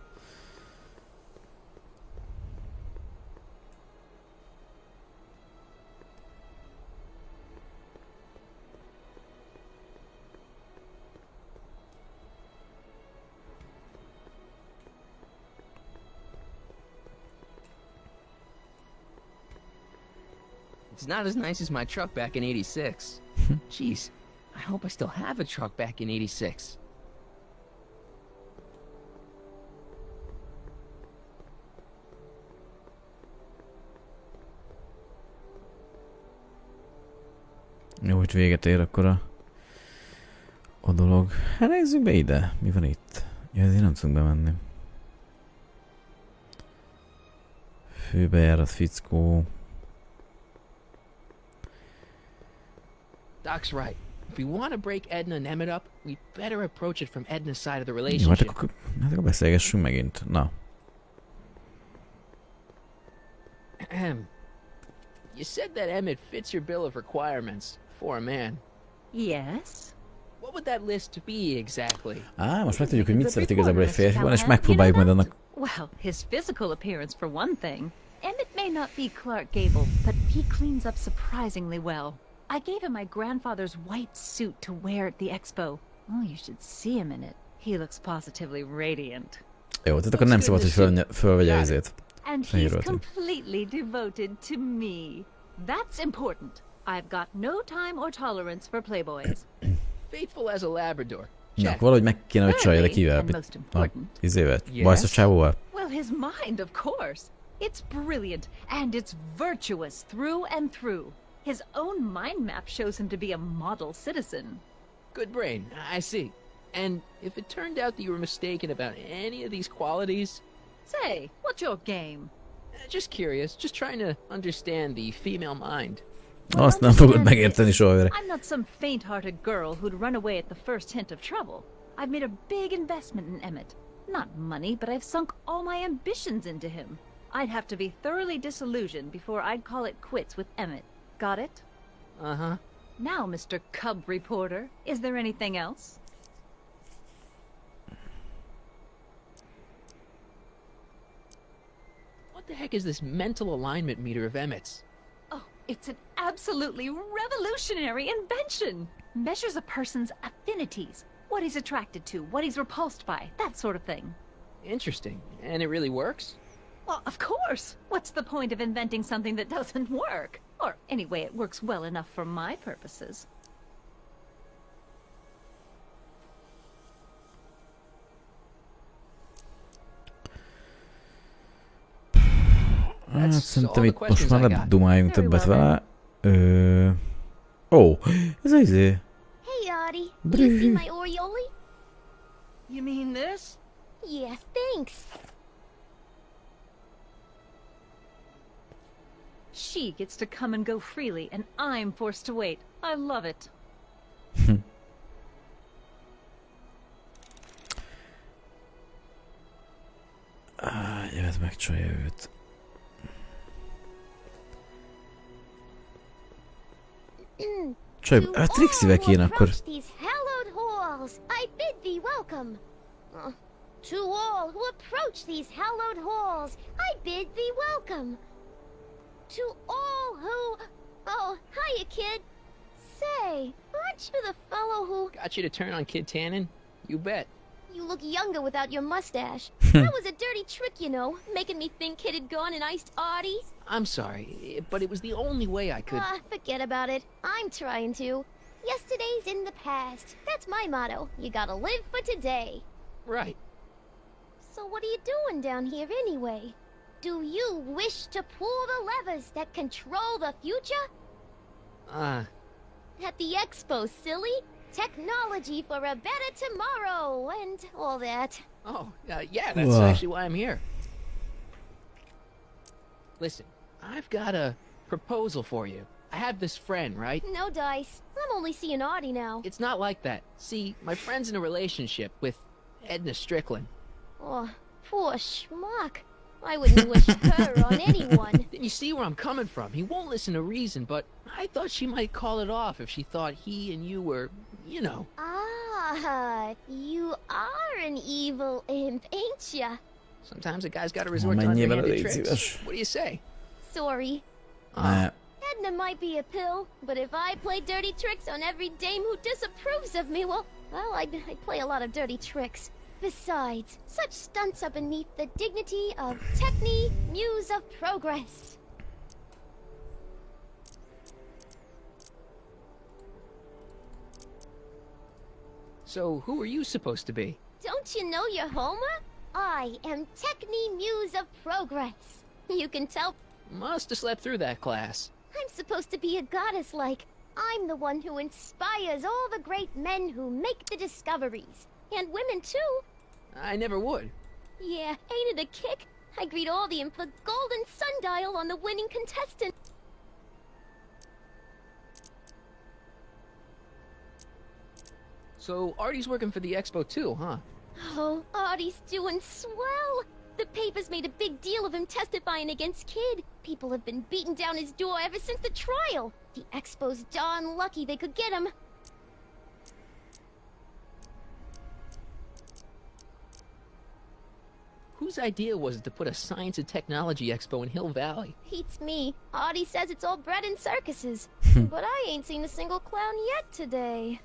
It's not as nice as my truck back in 86. Jeez, I hope I still have a truck back in 86. Jó, hogy véget ér akkor a dolog. Hát nézzük be ide. Mi van itt? Ja, ezért nem tudunk bemenni. Főbejárat, fickó. Doc's right. If we want to break Edna and Emmett up, we better approach it from Edna's side of the Jó, relationship. hát akkor beszélgessünk megint. Na. You said that Emmett fits your bill of requirements for a man. Yes? What would that list be exactly? Most megtudjuk, hogy mit szeret igazából egy férfiban, és megpróbáljuk majd annak... Well, his physical appearance for one thing. Emmett may not be Clark Gable, but he cleans up surprisingly well. I gave him my grandfather's white suit to wear at the expo. Oh, you should see him in it. He looks positively radiant. Jó, tehát akkor nem szabad, hogy fölvegye ezért. And he's completely devoted to me. That's important. I've got no time or tolerance for playboys. Faithful as a Labrador. Na, valahogy meg kéne, hogy csalja, de kivel? Izével? Bajszos csávóval? Well, his mind, of course. It's brilliant, and it's virtuous through and through. His own mind map shows him to be a model citizen. Good brain, I see. And if it turned out that you were mistaken about any of these qualities... Say, what's your game? Just curious, just trying to understand the female mind. Azt nem fogod megérteni soha. I'm not some faint-hearted girl who'd run away at the first hint of trouble. I've made a big investment in Emmett. Not money, but I've sunk all my ambitions into him. I'd have to be thoroughly disillusioned before I'd call it quits with Emmett. Got it? Uh-huh. Now, Mr. Cub Reporter, is there anything else? What the heck is this mental alignment meter of Emmett's? Oh, it's an absolutely revolutionary invention! Measures a person's affinities, what he's attracted to, what he's repulsed by, that sort of thing. Interesting. And it really works? Well, of course! What's the point of inventing something that doesn't work? Or, anyway, it works well enough for my purposes. Szerintem itt most már nem dumáljunk többet vele. Ez az izé. Hey, Audie. You see my Oriole? You mean this? Yeah, thanks. She gets to come and go freely, and I'm forced to wait. I love it. Ez megcsalja őt. Csak, Trixivel kéne akkor. These hallowed halls, I bid thee welcome. To all who approach these hallowed halls, I bid thee welcome. To all who... Oh, hiya, kid. Say, aren't you the fellow who... Got you to turn on Kid Tannen? You bet. You look younger without your mustache. That was a dirty trick, you know, making me think Kid had gone and iced Audie. I'm sorry, but it was the only way I could... Forget about it. I'm trying to. Yesterday's in the past. That's my motto. You gotta live for today. Right. So what are you doing down here anyway? Do you wish to pull the levers that control the future? At the expo, silly. Technology for a better tomorrow, and all that. Oh, yeah, that's actually why I'm here. Listen, I've got a proposal for you. I have this friend, right? No dice. I'm only seeing Audie now. It's not like that. See, my friend's in a relationship with Edna Strickland. Oh, poor schmuck. I wouldn't wish her on anyone. You see where I'm coming from. He won't listen to reason, but I thought she might call it off if she thought he and you were, you know. You are an evil imp, ain't ya? Sometimes a guy's got to resort to underhanded tricks. What do you say? Sorry. Edna might be a pill, but if I play dirty tricks on every dame who disapproves of me, well, I'd play a lot of dirty tricks. Besides, such stunts are beneath the dignity of Techne, Muse of Progress. So who are you supposed to be? Don't you know your Homer? I am Techni Muse of Progress. You can tell Must have slept through that class. I'm supposed to be a goddess like. I'm the one who inspires all the great men who make the discoveries. And women too. I never would. Yeah, ain't it a kick? I greet all the the golden sundial on the winning contestant. So Artie's working for the expo too, huh? Oh, Artie's doing swell. The papers made a big deal of him testifying against Kid. People have been beating down his door ever since the trial. The expo's darn lucky they could get him. Whose idea was it to put a science and technology expo in Hill Valley? Beats me. Artie says it's all bred in circuses. But I ain't seen a single clown yet today.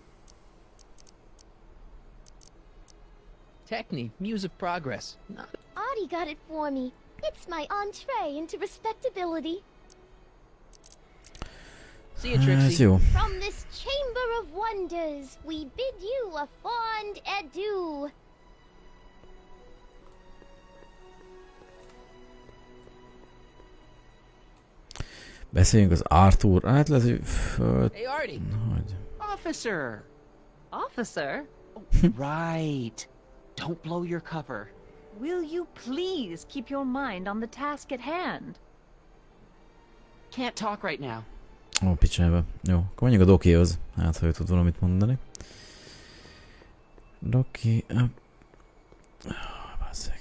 Techni, Muse of Progress. Not Artie got it for me. It's my entree into respectability. See you, Trixie. From this chamber of wonders, we bid you a fond adieu. Beszéljünk az Arthur. Hát lehet, hogy... Hey, Artie. Officer. Officer? Right. Don't blow your cover. Will you please keep your mind on the task at hand? Can't talk right now. Ó, picsába. Jó, akkor menjünk a Dokihoz. Hát, ha ő tud valamit mondani. Doki... Basszeg.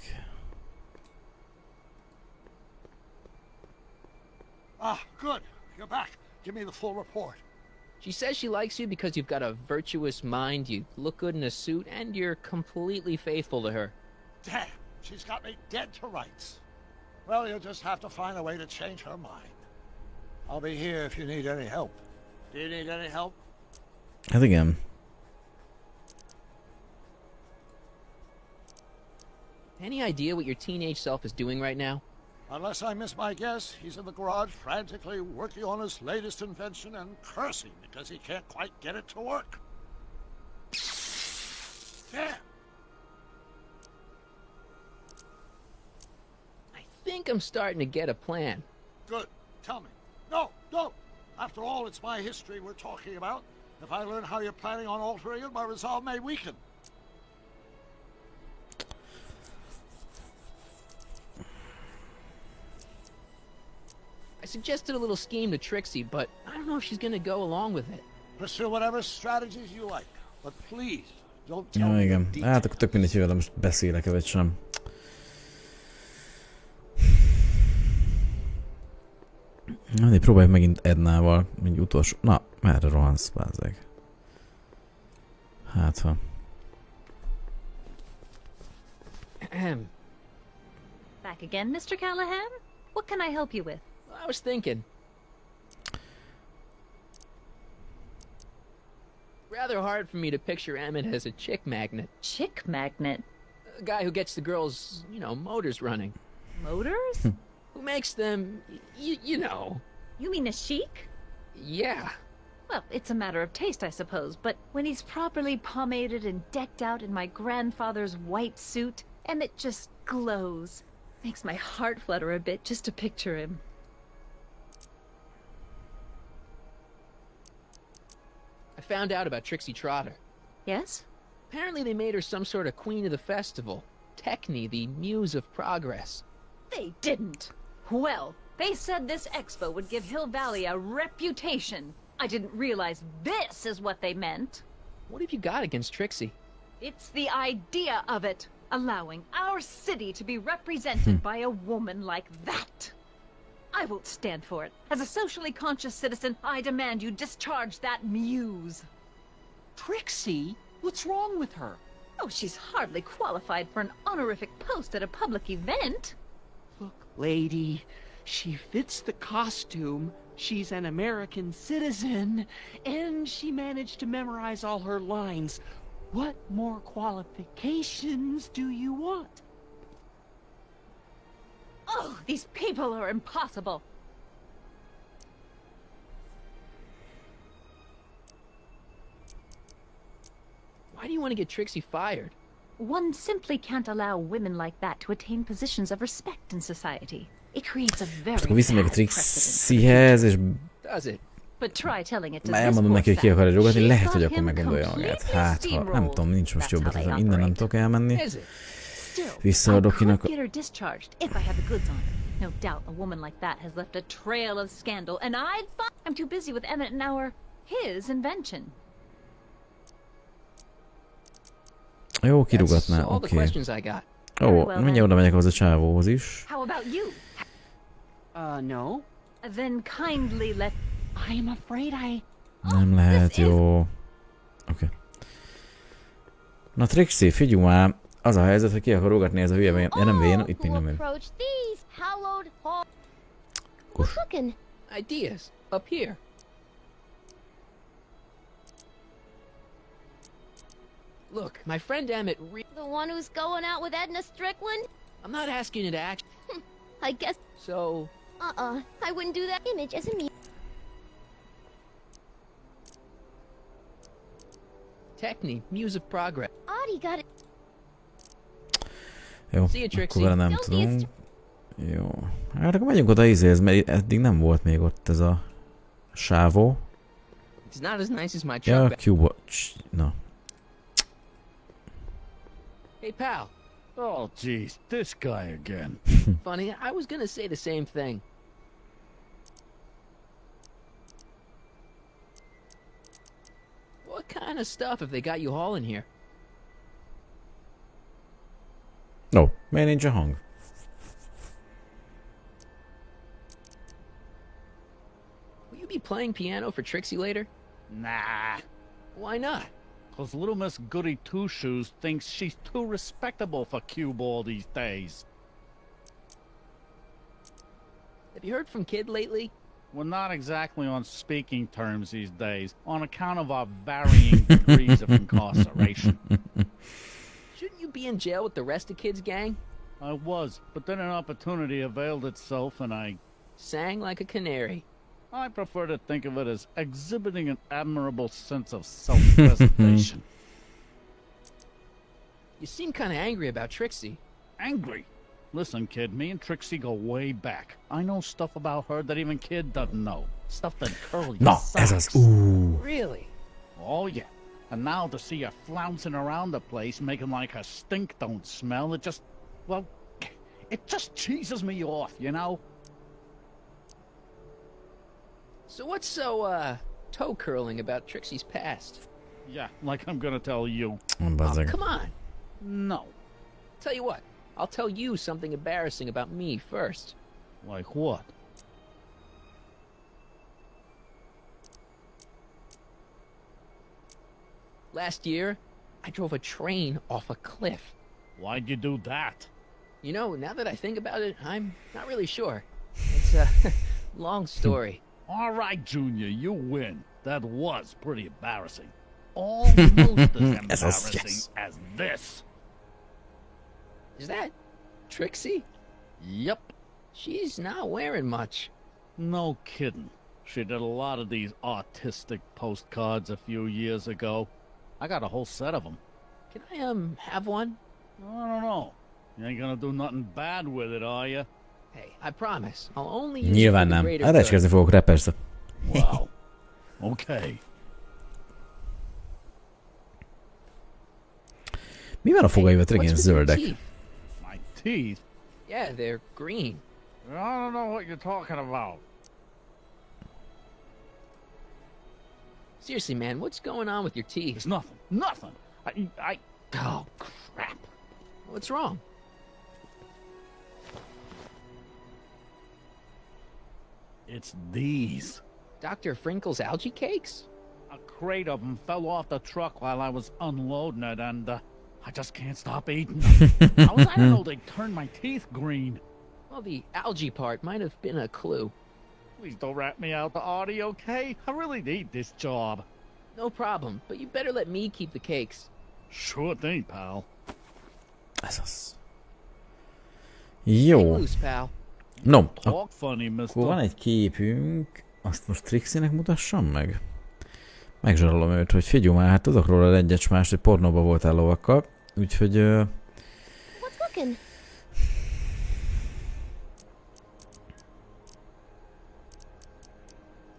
Ah, good. You're back. Give me the full report. She says she likes you because you've got a virtuous mind, you look good in a suit, and you're completely faithful to her. Damn, she's got me dead to rights. Well, you'll just have to find a way to change her mind. I'll be here if you need any help. Do you need any help? Hát igen. Any idea what your teenage self is doing right now? Unless I miss my guess, he's in the garage frantically working on his latest invention and cursing because he can't quite get it to work. Damn! I think I'm starting to get a plan. Good. Tell me. No, don't! After all, it's my history we're talking about. If I learn how you're planning on altering it, my resolve may weaken. I suggested a little scheme to Trixie, but I don't know if she's gonna go along with it. Pursue whatever strategies you like, but please don't tell Ja, me igen. the Hát akkor tök mindegy, hogy vele most beszélek-e vagy sem. Na, próbáljuk megint Ednával, egy utolsó... Na, merre rohansz, bázzeg. Hát, ha... Back again, Mr. Callahan? What can I help you with? I was thinking. Rather hard for me to picture Emmett as a chick magnet. Chick magnet? A guy who gets the girls, you know, motors running. Motors? Who makes them, you know. You mean a chic? Yeah. Well, it's a matter of taste, I suppose, but when he's properly pomaded and decked out in my grandfather's white suit, Emmett just glows. Makes my heart flutter a bit just to picture him. I found out about Trixie Trotter. Yes? Apparently they made her some sort of queen of the festival. Techni, the Muse of Progress. They didn't. Well, they said this expo would give Hill Valley a reputation. I didn't realize this is what they meant. What have you got against Trixie? It's the idea of it. Allowing our city to be represented by a woman like that. I won't stand for it. As a socially conscious citizen, I demand you discharge that muse. Trixie? What's wrong with her? Oh, she's hardly qualified for an honorific post at a public event. Look, lady, she fits the costume. She's an American citizen, and she managed to memorize all her lines. What more qualifications do you want? Oh, these people are impossible. Why Why do you want to get Trixie fired? One simply can't allow women like that to attain positions of respect in society. It creates a very Akkor visszamegyek a bad Trixiehez, és Does it? But try telling it to már this elmondom neki, hogy ki poor akarja sap. rúgatni, She's lehet, got hogy akkor him meggondolja magát. completely Hát, ha nem steamrolled. tudom, nincs most That's jobb how they ötletem, innen nem operate. tudok elmenni. Is it? Still, Vissza a I could Dokinak. get her discharged if I had the goods on her. No doubt a woman like that has left a trail of scandal, and I'm too busy with Emmett and his invention. Jó, That's kirúgatná, all the oké. questions I got. Ó, mindjárt oda megyek ahhoz a csávóhoz is. How about you? No. Then kindly let... I'm afraid I... Nem lehet, jó. Oké. Na Trixie, figyelj már, az a helyzet, hogy ki akar rúgatni ez a hülye, ja nem vén, itt még nem vén. Approach these hallowed halls. Kus. Cooking. Ideas. Up here. Look, my friend Emmett The one who's going out with Edna Strickland? I'm not asking you to act. I guess. So... I wouldn't do that image as a me. Technique, muse of progress. Audie got it. Jó, See you, akkor Trixie. vele nem tudunk. Jó. Hát akkor megyünk oda izéhez, mert eddig nem volt még ott ez a sávó. It's not as nice as my truck. Ja, Cuba. Na. Hey, pal. Oh, jeez, this guy again. Funny, I was gonna say the same thing. What kind of stuff have they got you hauling here? Ó, miért nincs a hang? Will you be playing piano for Trixie later? Nah. Why not? 'Cause little Miss Goody Two-Shoes thinks she's too respectable for cue ball these days. Have you heard from Kid lately? We're not exactly on speaking terms these days, on account of our varying degrees of incarceration. Shouldn't you be in jail with the rest of Kid's gang? I was, but then an opportunity availed itself and I... Sang like a canary. I prefer to think of it as exhibiting an admirable sense of self-preservation. You seem kind of angry about Trixie. Angry? Listen, kid, me and Trixie go way back. I know stuff about her that even Kid doesn't know. Stuff that Curly Na, ez az. Really? Oh, yeah. And now to see her flouncing around the place, making like her stink don't smell, it just... Well, it just cheeses me off, you know? So what's so, toe-curling about Trixie's past? Yeah, like I'm gonna tell you. Oh, come on. No. Tell you what, I'll tell you something embarrassing about me first. Like what? Last year, I drove a train off a cliff. Why'd you do that? You know, now that I think about it, I'm not really sure. It's a long story. All right, Junior, you win. That was pretty embarrassing. Almost as embarrassing as this. Is that Trixie? Yep. She's not wearing much. No kidding. She did a lot of these artistic postcards a few years ago. I got a whole set of them. Can I, have one? I don't know. You ain't gonna do nothing bad with it, are you? Hey, I promise. I'll only use Nyilván it for the nem. greater Erre is fogok rá, persze. Wow. Okay. Mi van a fogaival, What's ilyen with your zöldek? teeth? My teeth? Yeah, they're green. I don't know what you're talking about. Seriously, man, what's going on with your teeth? It's nothing. Nothing. Oh, crap. What's wrong? It's these. Dr. Frinkle's algae cakes? A crate of them fell off the truck while I was unloading it, and I just can't stop eating them. How was I to know they turned my teeth green? Well, the algae part might have been a clue. Please don't rat me out to Audie, okay? I really need this job. No problem, but you better let me keep the cakes. Sure thing, pal. Ez az. Jó. Hang loose, pal. No, Talk funny, akkor van egy képünk. Azt most Trixie-nek mutassam meg? Megzsarolom őt, hogy figyelj már, hát tudok róla egyet mást, hogy pornóba voltál lovakkal, úgyhogy... What's cooking?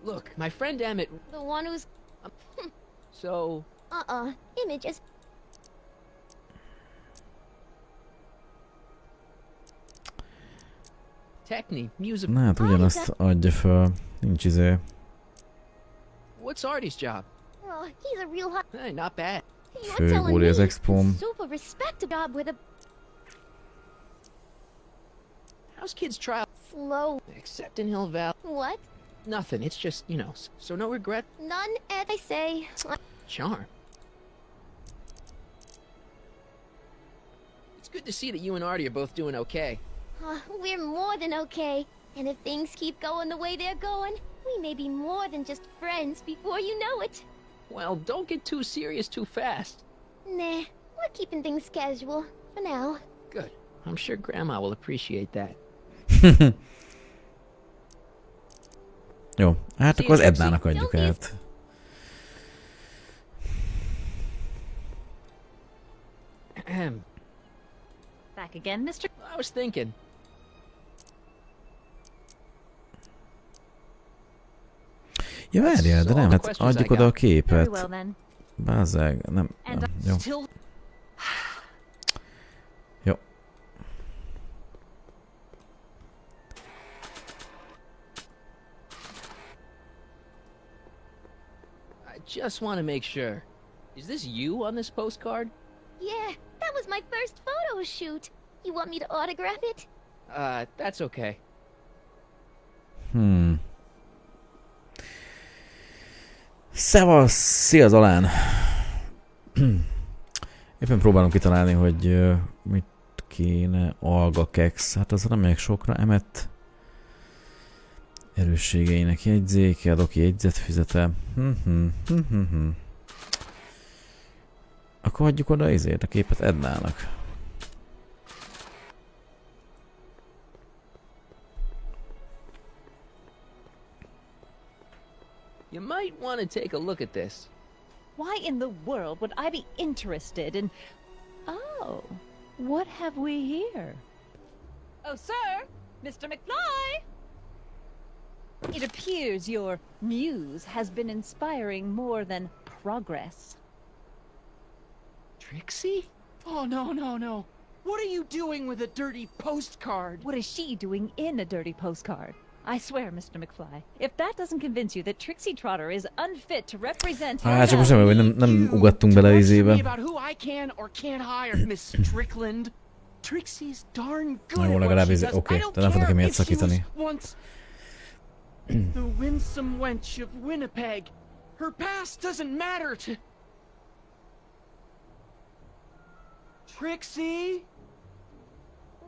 Look, my friend Emmett... The one who's... So... Images. Techni, music... Na hát ugyanazt adja fel, nincs izé. What's Artie's job? Oh, he's a real hot... Hey, not bad. Főgúri az expóm. Super respectable job with a... How's kids' trial? Slow. Except in Hill Valley. What? Nothing, it's just, you know, so no regret? None, as I say. Charm. It's good to see that you and Artie are both doing okay. We're more than okay. And if things keep going the way they're going, we may be more than just friends before you know it. Well, don't get too serious too fast. Nah, we're keeping things casual, for now. Good. I'm sure Grandma will appreciate that. Jó, hát akkor az Ednának adjuk át. Back again, Mr. I was thinking. Ja, várjál, de nem, hát adjuk oda a képet. Very well, then. Bázzeg, nem, jó. Jó. I just want to make sure. Is this you on this postcard? Yeah, that was my first photo shoot. You want me to autograph it? That's okay. Szevasz! Szia Zolán! Éppen próbálom kitalálni, hogy mit kéne. Alga kex. Hát az nem megyek sokra. Emett erősségeinek jegyzéke, adok jegyzetfüzete. Akkor adjuk oda ezért a képet Ednának. You might want to take a look at this. Why in the world would I be interested in... Oh, what have we here? Oh, sir! Mr. McFly! It appears your muse has been inspiring more than progress. Trixie? Oh, no, no, no. What are you doing with a dirty postcard? What is she doing in a dirty postcard? I swear, Mr. McFly, if that doesn't convince you that Trixie Trotter is unfit to represent... Hát csak most nem ugattunk bele izébe. About who I can or can't hire, Miss Strickland. Trixie's darn good Jó, legalább izé, oké, de nem fogok emiatt szakítani. The winsome wench of Winnipeg. Her past doesn't matter to... Trixie?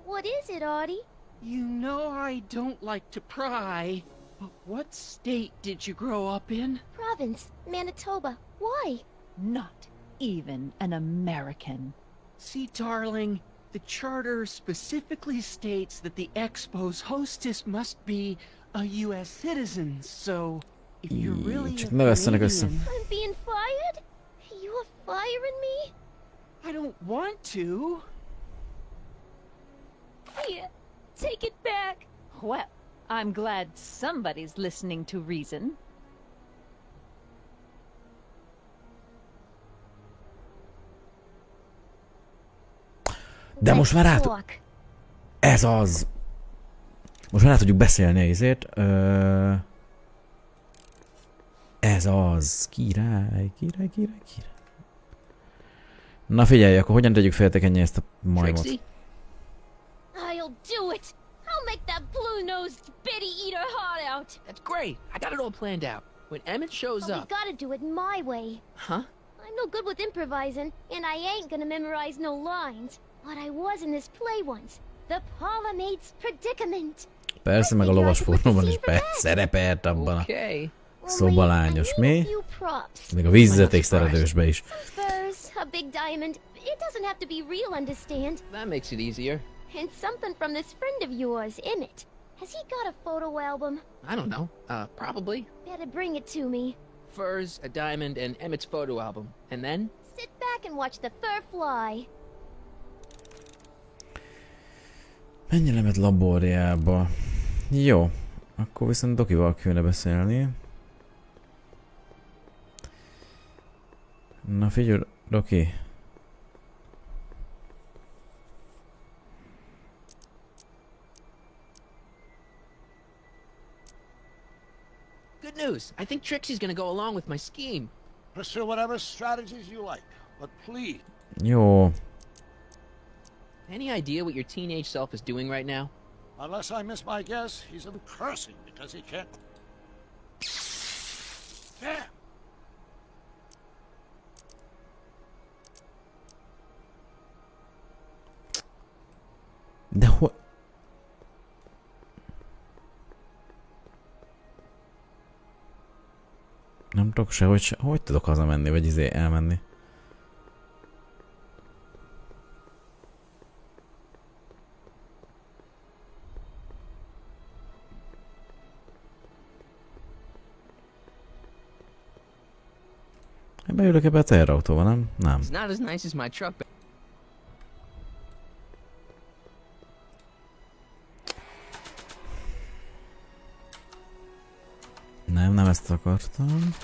What is it, Artie? You know I don't like to pry, but what state did you grow up in? Province, Manitoba. Why? Not even an American. See, darling, the charter specifically states that the Expo's hostess must be a U.S. citizen, so if you're really a Canadian... I'm being fired? You're firing me? I don't want to. Here, take it back. Well, I'm glad somebody's listening to reason. De most már ez az! Most már rá tudjuk beszélni ezért. Ez az. Király. Na figyelj, akkor hogyan tegyük féltekenye ezt a majmot? I'll do it! I'll make that blue-nosed bitty eat her heart out! That's great. I got it all planned out. When Emmett shows But up... we gotta do it my way. Huh? I'm no good with improvising, and I ain't gonna memorize no lines. But I was in this play once. The Parliamade's Predicament. Persze, meg a lovasforróban is szerepelt abban a szobalányos, mi? Még a vízvezeték szerelősbe is. A big diamond. It doesn't have to be real, understand? That makes it easier. And something from this friend of yours, Emmett. Has he got a photo album? I don't know. Probably. Better bring it to me. furs, a diamond, and Emmett's photo album. And then? Sit back and watch the fur fly. Menj el Emmet laborjába. Jó. Akkor viszont Dokival kéne beszélni. Na figyelj, Doki. Good news. I think Trixie's gonna go along with my scheme. Pursue whatever strategies you like, but please. Jó. Any idea what your teenage self is doing right now? Unless I miss my guess, he's cursing because he can't. Damn! De hogy... Nem tudok sehogy se... Hogy tudok hazamenni, vagy elmenni? Beülök ebbe a teherautóba, nem? Nem. It's not as nice as my truck. Nem ezt akartam.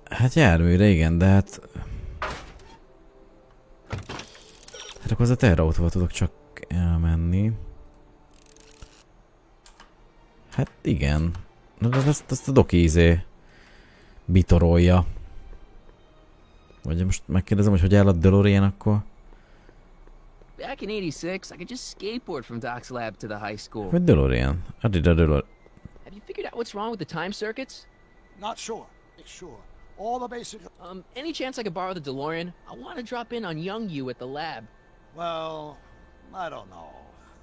Hát járműre igen, de hát... Hát akkor az a teherautóval tudok csak elmenni. Hát igen. De azt a Doki bitorolja. Vagy most megkérdezem, hogy áll a DeLorean akkor? Back in '86, I could just skateboard from Doc's lab to the high school. Vagy DeLorean? Addig a DeLorean. Have you figured out what's wrong with the time circuits? Not sure. Sure. All the basic... Any chance I could borrow the DeLorean? I want to drop in on young you at the lab. Well, I don't know.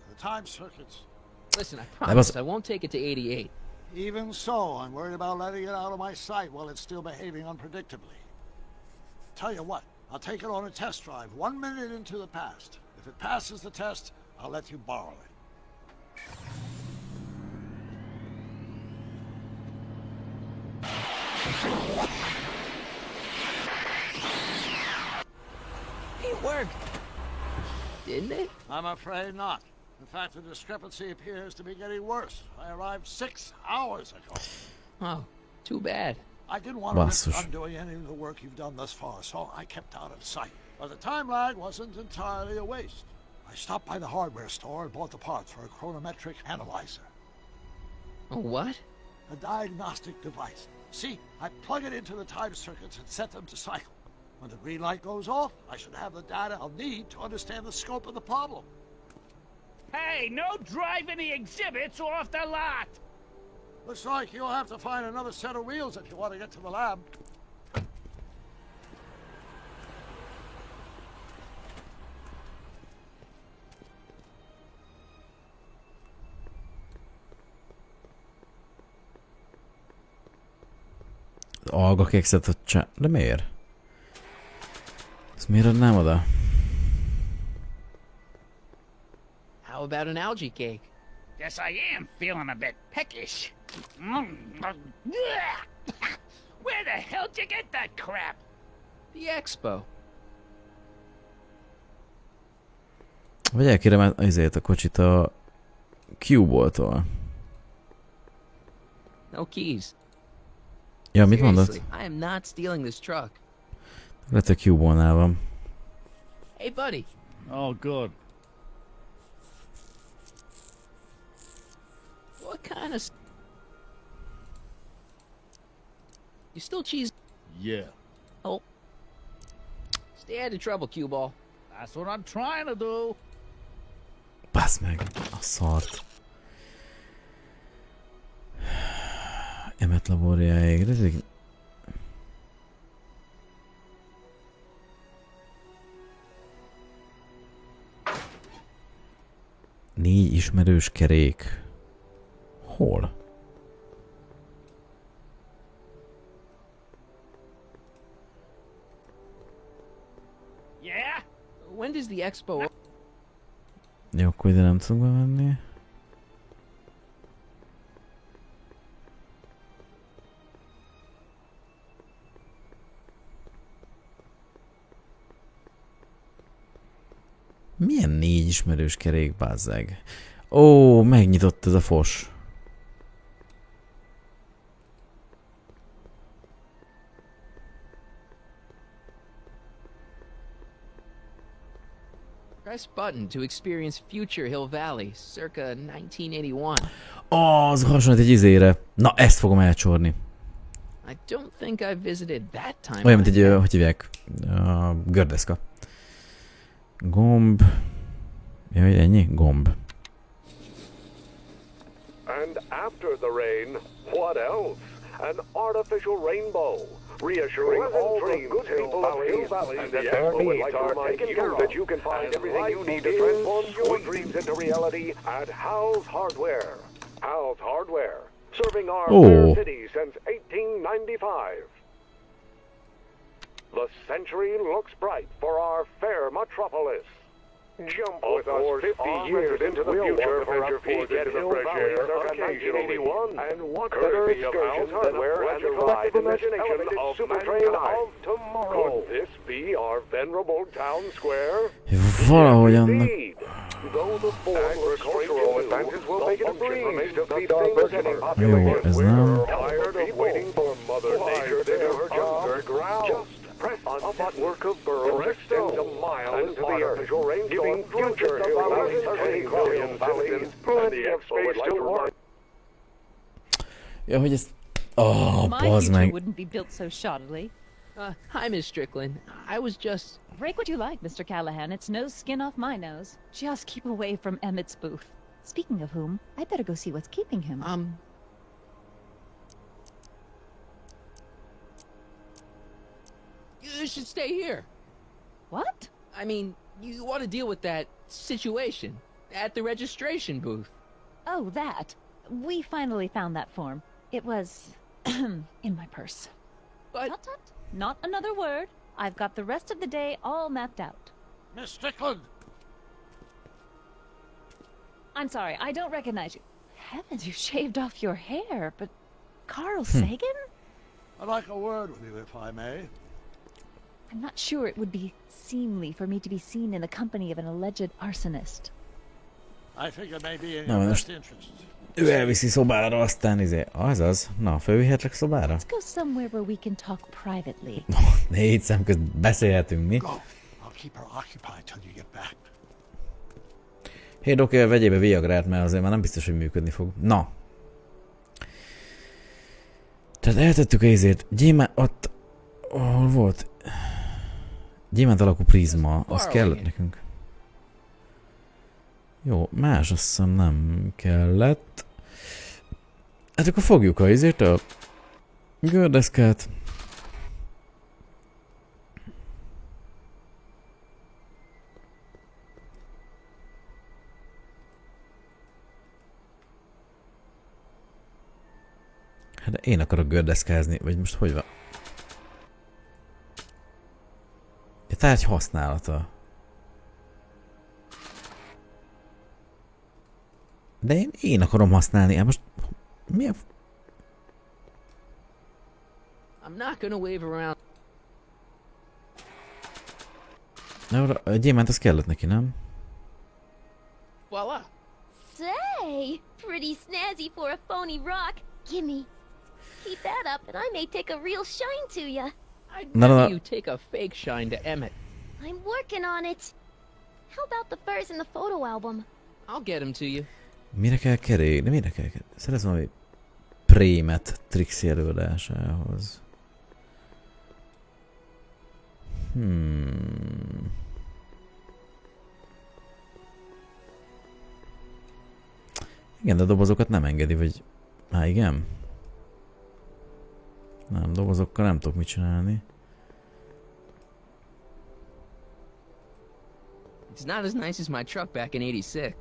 The time circuits... Listen, I promise I won't take it to 88. Even so, I'm worried about letting it out of my sight while it's still behaving unpredictably. Tell you what, I'll take it on a test drive 1 minute into the past. If it passes the test, I'll let you borrow it. It worked! Didn't it? I'm afraid not. In fact, the discrepancy appears to be getting worse. I arrived 6 hours ago. Oh, too bad. I didn't want to risk undoing any of the work you've done thus far, so I kept out of sight. But the time lag wasn't entirely a waste. I stopped by the hardware store and bought the parts for a chronometric analyzer. A what? A diagnostic device. See, I plug it into the time circuits and set them to cycle. When the green light goes off, I should have the data I'll need to understand the scope of the problem. Hey, no driving the exhibits off the lot! Looks like you'll have to find another set of wheels if you want to get to the lab. Algakekszet a csá... De miért? Ezt miért adnám oda? How about an algae cake? Yes, I am feeling a bit peckish. Where the hell did you get that crap? The expo. Vagy elkérem ezért a kocsit a Q-boltól. No keys. Ja, mit mondod? I am not stealing this truck. Lehet, a Q-boltnál van. Hey, buddy. Oh, good. What kind of... You still cheese? Yeah. Oh. Stay out of trouble, cue ball. That's what I'm trying to do. Basz meg a szart. Emmet laborjáig. Ezek... Négy ismerős kerék. Hol? Yeah? When does the expo... Jó, akkor ide nem tudunk bemenni. Milyen 4 ismerős kerék, bázzeg. Ó, megnyitott ez a fos. Press button to experience Future Hill Valley, circa 1981. Az hasonlít egy izére. Na, ezt fogom elcsorni. I don't think I've visited that time. Olyan, mint egy, hogy hívják, gördeszka. Gomb. Jaj, ennyi? Gomb. And after the rain, what else? An artificial rainbow, reassuring all the good people of Hill Valley and that their needs are taken care of, that you can find everything you need to transform your dreams into reality at Hal's Hardware. Hal's Hardware, serving our fair city since 1895. The century looks bright for our fair metropolis. Jump with us 50 years into the future for a peek at Hill Valley circa 1981, and what better excursions than a pleasure ride in this elevated super train of tomorrow? Could this be our venerable town square? Valahogy annak... Though the agricultural advances will make it a breeze to feed our burgeoning population, we're tired of waiting for Mother Nature to do her job underground. Press a network of burrows extends a mile into the artificial rainstorm, giving future Hill Valley 30 million valleys plenty of space to work. Ja, hogy ezt... Oh, My bazd future meg. wouldn't be built so shoddily. Hi, Miss Strickland. I was just... Break what you like, Mr. Callahan. It's no skin off my nose. Just keep away from Emmett's booth. Speaking of whom, I better go see what's keeping him. You should stay here. What? I mean, you want to deal with that situation at the registration booth. Oh, that. We finally found that form. It was... in my purse. But... Tut, tut. Not another word. I've got the rest of the day all mapped out. Miss Strickland! I'm sorry, I don't recognize you. Heavens, you shaved off your hair, but... Carl Sagan? I'd like a word with you, if I may. I'm not sure it would be seemly for me to be seen in the company of an alleged arsonist. I think it may be in Na, your most best interest. ő elviszi szobára, aztán izé... Azaz? Na, fölvihetlek szobára? Let's go somewhere where we can talk privately. 4 szem közt beszélhetünk mi. Go. I'll keep her occupied till you get back. Hé, Doki, vegyél be Viagrát, mert azért már nem biztos, hogy működni fog. Na. Tehát eltettük a izét. Gyémánt... Ott... Hol volt? Gyémánt alakú prizma. Az kellett nekünk. Jó, más azt hiszem nem kellett. Hát akkor fogjuk a izét, a gördeszkát. Hát de én akarok gördeszkázni, vagy most hogy van? A tárgy használata. De én akarom használni, hát most mi a... I'm not gonna wave around. Na, a gyémánt az kellett neki, nem? Voila! Say, pretty snazzy for a phony rock. Gimme. Keep that up and I may take a real shine to ya. I'd rather you take a fake shine to Emmett. I'm working on it. How about the furs in the photo album? I'll get him to you. Mire kell kerülni? Mire kell kerülni? Szeretném valami prémet Trixie előadásához. Igen, de a dobozokat nem engedi, vagy... igen? Nem, dobozokkal nem tudok mit csinálni. It's not as nice as my truck back in '86.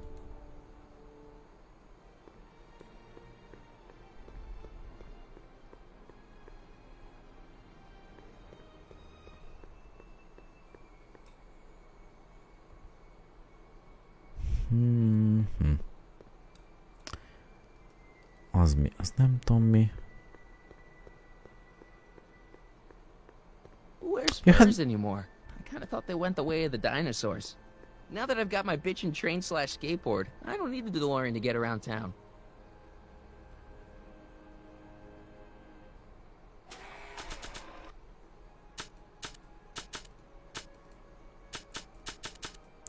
Az mi? Azt nem tudom mi. Where's furs anymore? I kind of thought they went the way of the dinosaurs. Now that I've got my bitchin' train/skateboard, I don't need the DeLorean to get around town.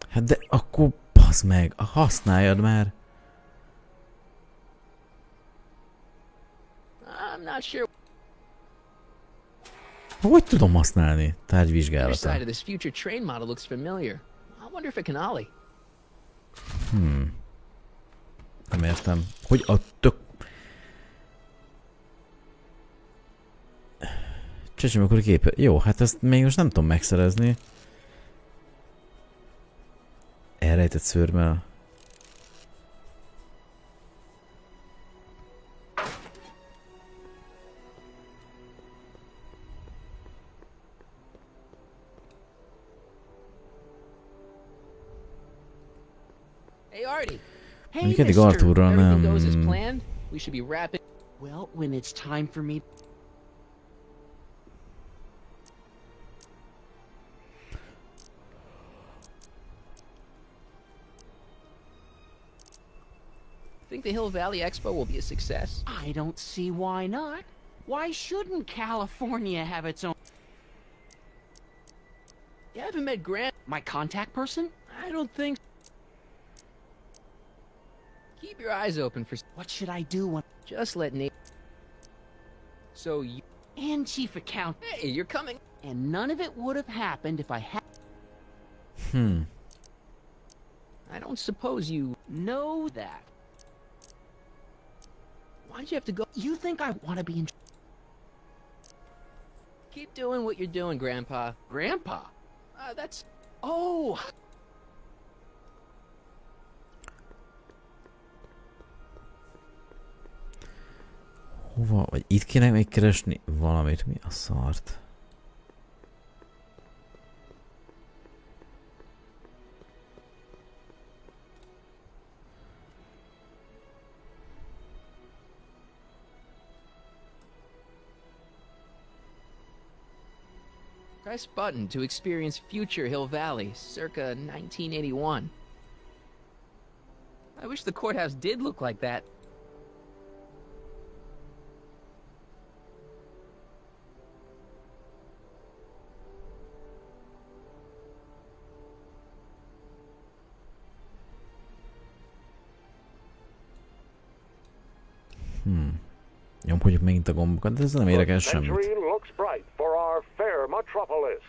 Hát de akkor bassz meg, használjad már. I'm not sure. Hogy tudom használni? Tárgyvizsgálata. The side of this future train model looks familiar. I wonder if it can ollie. Nem értem. Hogy a tök... Csecsim, akkor képe... Jó, hát ezt még most nem tudom megszerezni. Elrejtett szőrmel. Hey, Artie. Mondjuk eddig Arthurral nem... We should be wrapping. Well, when it's time for me... Think the Hill Valley Expo will be a success? I don't see why not. Why shouldn't California have its own... You haven't met Grant? My contact person? I don't think... Keep your eyes open for... What should I do when... Just let Nate... So you... And Chief Account... Hey, you're coming... And none of it would have happened if I had... I don't suppose you... Know that. Why'd you have to go... You think I want to be in... Keep doing what you're doing, Grandpa. Grandpa? That's... Oh! Hova? Vagy itt kéne még keresni valamit? Mi a szart? Press button to experience future Hill Valley, circa 1981. I wish the courthouse did look like that. Nyomkodjuk megint a gombokat, de ez nem érek el semmit. Looks bright for our fair metropolis.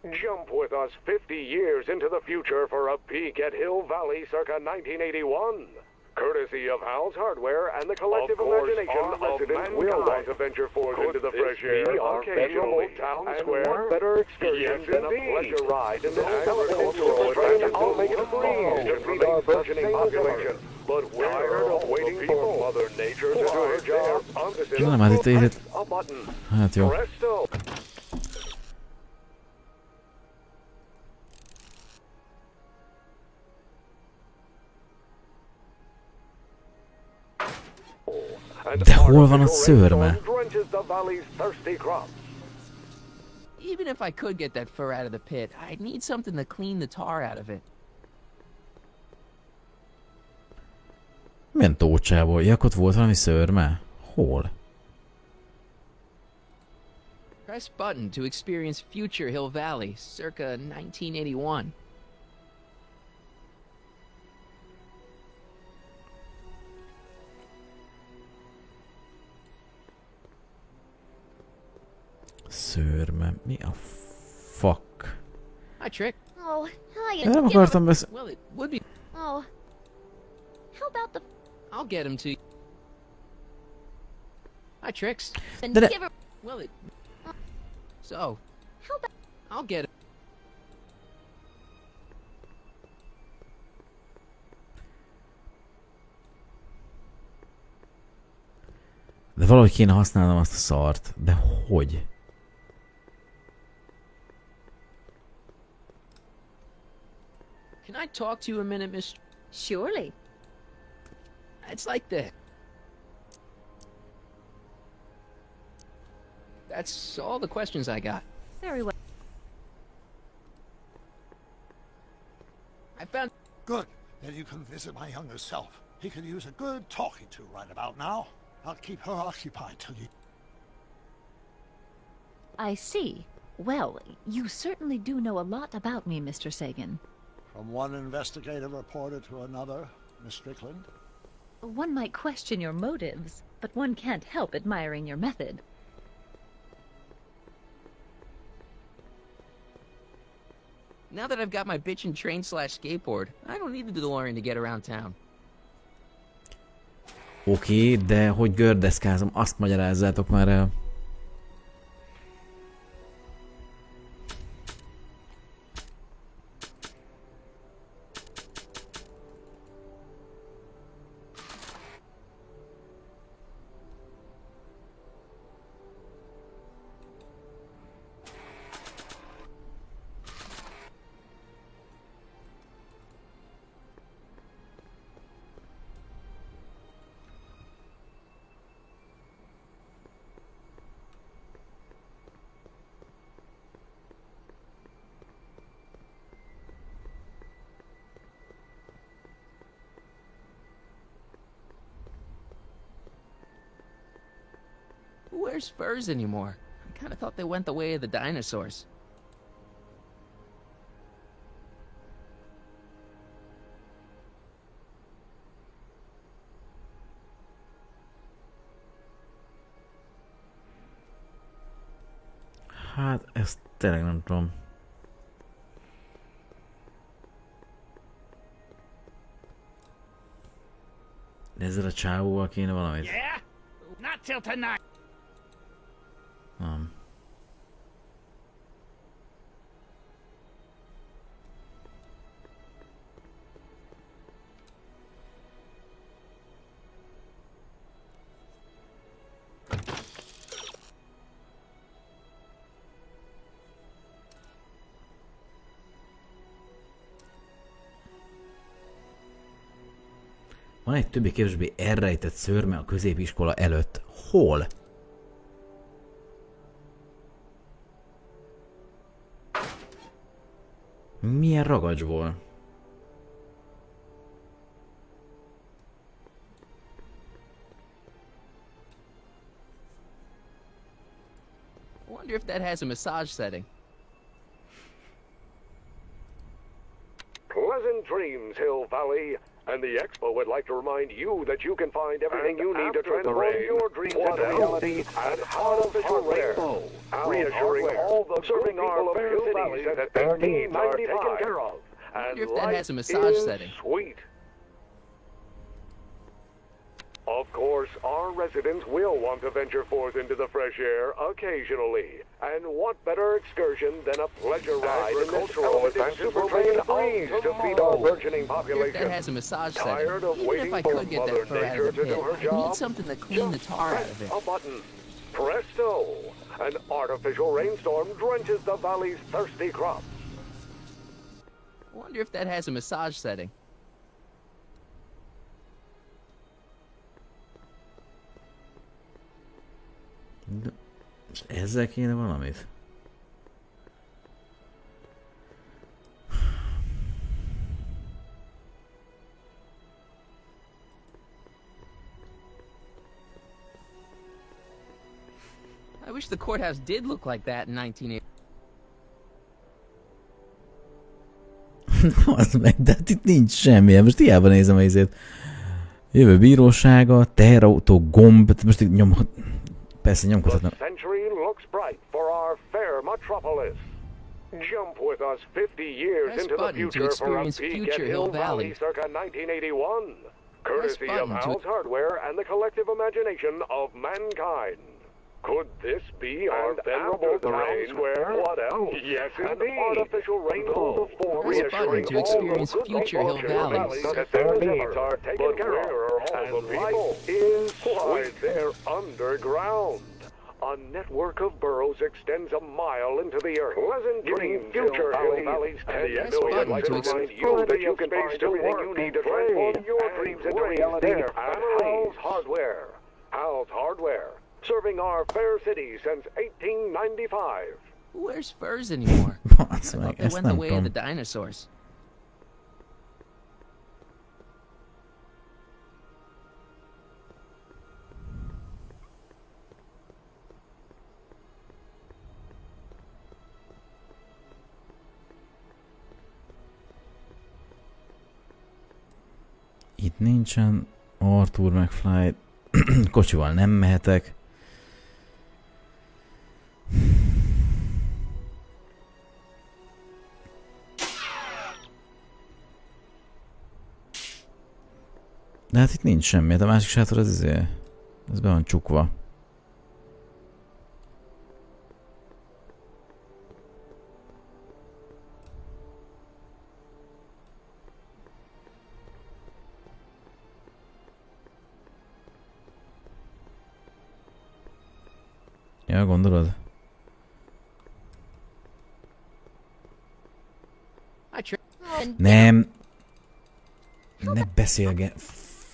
Jump with us 50 years into the future for a peek at Hill Valley circa 1981. Courtesy of Hal's Hardware and the collective imagination of residents will want to venture forth into the fresh air occasionally. Town Square. What better experience than a pleasure ride in this agricultural attraction? I'll make it a breeze to feed our burgeoning population. But we're tired of waiting for Mother Nature to do her job. Nem, hát itt érett... A button. Hát jó. Presto. De hol van a szőrme? Even if I could get that fur out of the pit, I'd need something to clean the tar out of it. Milyen tócsából? Jak, ott volt valami szőrme? Hol? Press button to experience future Hill Valley, circa 1981. Szőrme. Mi a fuck? Hi, Trick. Oh, hi. Nem akartam beszélni. Well, it would be... Oh. How about the... I'll get him to you. Hi, Tricks. Give her... Well, it... So... How about... I'll get him. De valahogy kéne használnom azt a szart. De hogy? Can I talk to you a minute, Miss... Surely. It's like this. That's all the questions I got. Very well. I found... Good. Then you can visit my younger self. He could use a good talking to right about now. I'll keep her occupied till you... I see. Well, you certainly do know a lot about me, Mr. Sagan. From one investigative reporter to another, Miss Strickland. One might question your motives, but one can't help admiring your method. Now that I've got my bitchin' train/skateboard, I don't need the DeLorean to get around town. Oké, de hogy gördeszkázom, azt magyarázzátok már el. Who wears furs anymore? I kinda thought they went the way of the dinosaurs. Hát, ezt tényleg nem tudom. Ezzel a csávóval kéne valamit? Yeah? Not till tonight. Nem. Van egy többé-kevésbé elrejtett szörme a középiskola előtt. Hol? Milyen ragacsból? I wonder if that has a massage setting. Pleasant dreams, Hill Valley. And the Expo would like to remind you that you can find everything you need to transform your dreams into reality at artificial rainbow. Reassuring all the serving our fair cities that their needs are taken care of. I wonder if that has a massage setting. Sweet. Of course, our residents will want to venture forth into the fresh air occasionally. And what better excursion than a pleasure ride in this elevated super train to feed our burgeoning population? That has a massage setting. Tired of Even waiting if I for could get Mother that fur out Nature of the to do pit, her I job? need something to clean the tar out of it. A button. Presto! An artificial rainstorm drenches the valley's thirsty crops. I wonder if that has a massage setting. Ezzel kéne valamit? I wish the courthouse did look like that in 1980. Az meg, de hát itt nincs semmi. Most hiába nézem a izét. Jövő bírósága, teherautó, gomb, most így nyomhat... Persze nyomkodhatnak. The century looks bright for our fair metropolis. Jump with us 50 years Press into the button to future for a experience peek at future Hill Hill Valley Valley. circa 1981. Courtesy Press of button to- Hal's Hardware and the collective imagination of mankind. Could this be our venerable town square? What else? Yes, indeed. An artificial rainbow. Press button to experience future Hill Valley. That their needs are taken care of. And life is sweet. They're underground. A network of burrows extends a mile into the earth. Pleasant dreams, future Hill Valleys, and the Expo would like to remind you that you can find everything you need to transform your dreams into reality at Hal's Hardware. Hal's Hardware, serving our fair city since 1895. Who wears furs anymore? Basz I meg, thought they ezt went the nem way of the tudom. dinosaurs. Itt nincsen Arthur meg Fly. Kocsival nem mehetek. De hát itt nincs semmi, a másik sátor az izé. Ez be van csukva. Ja, gondolod? Nem! Ne beszélge...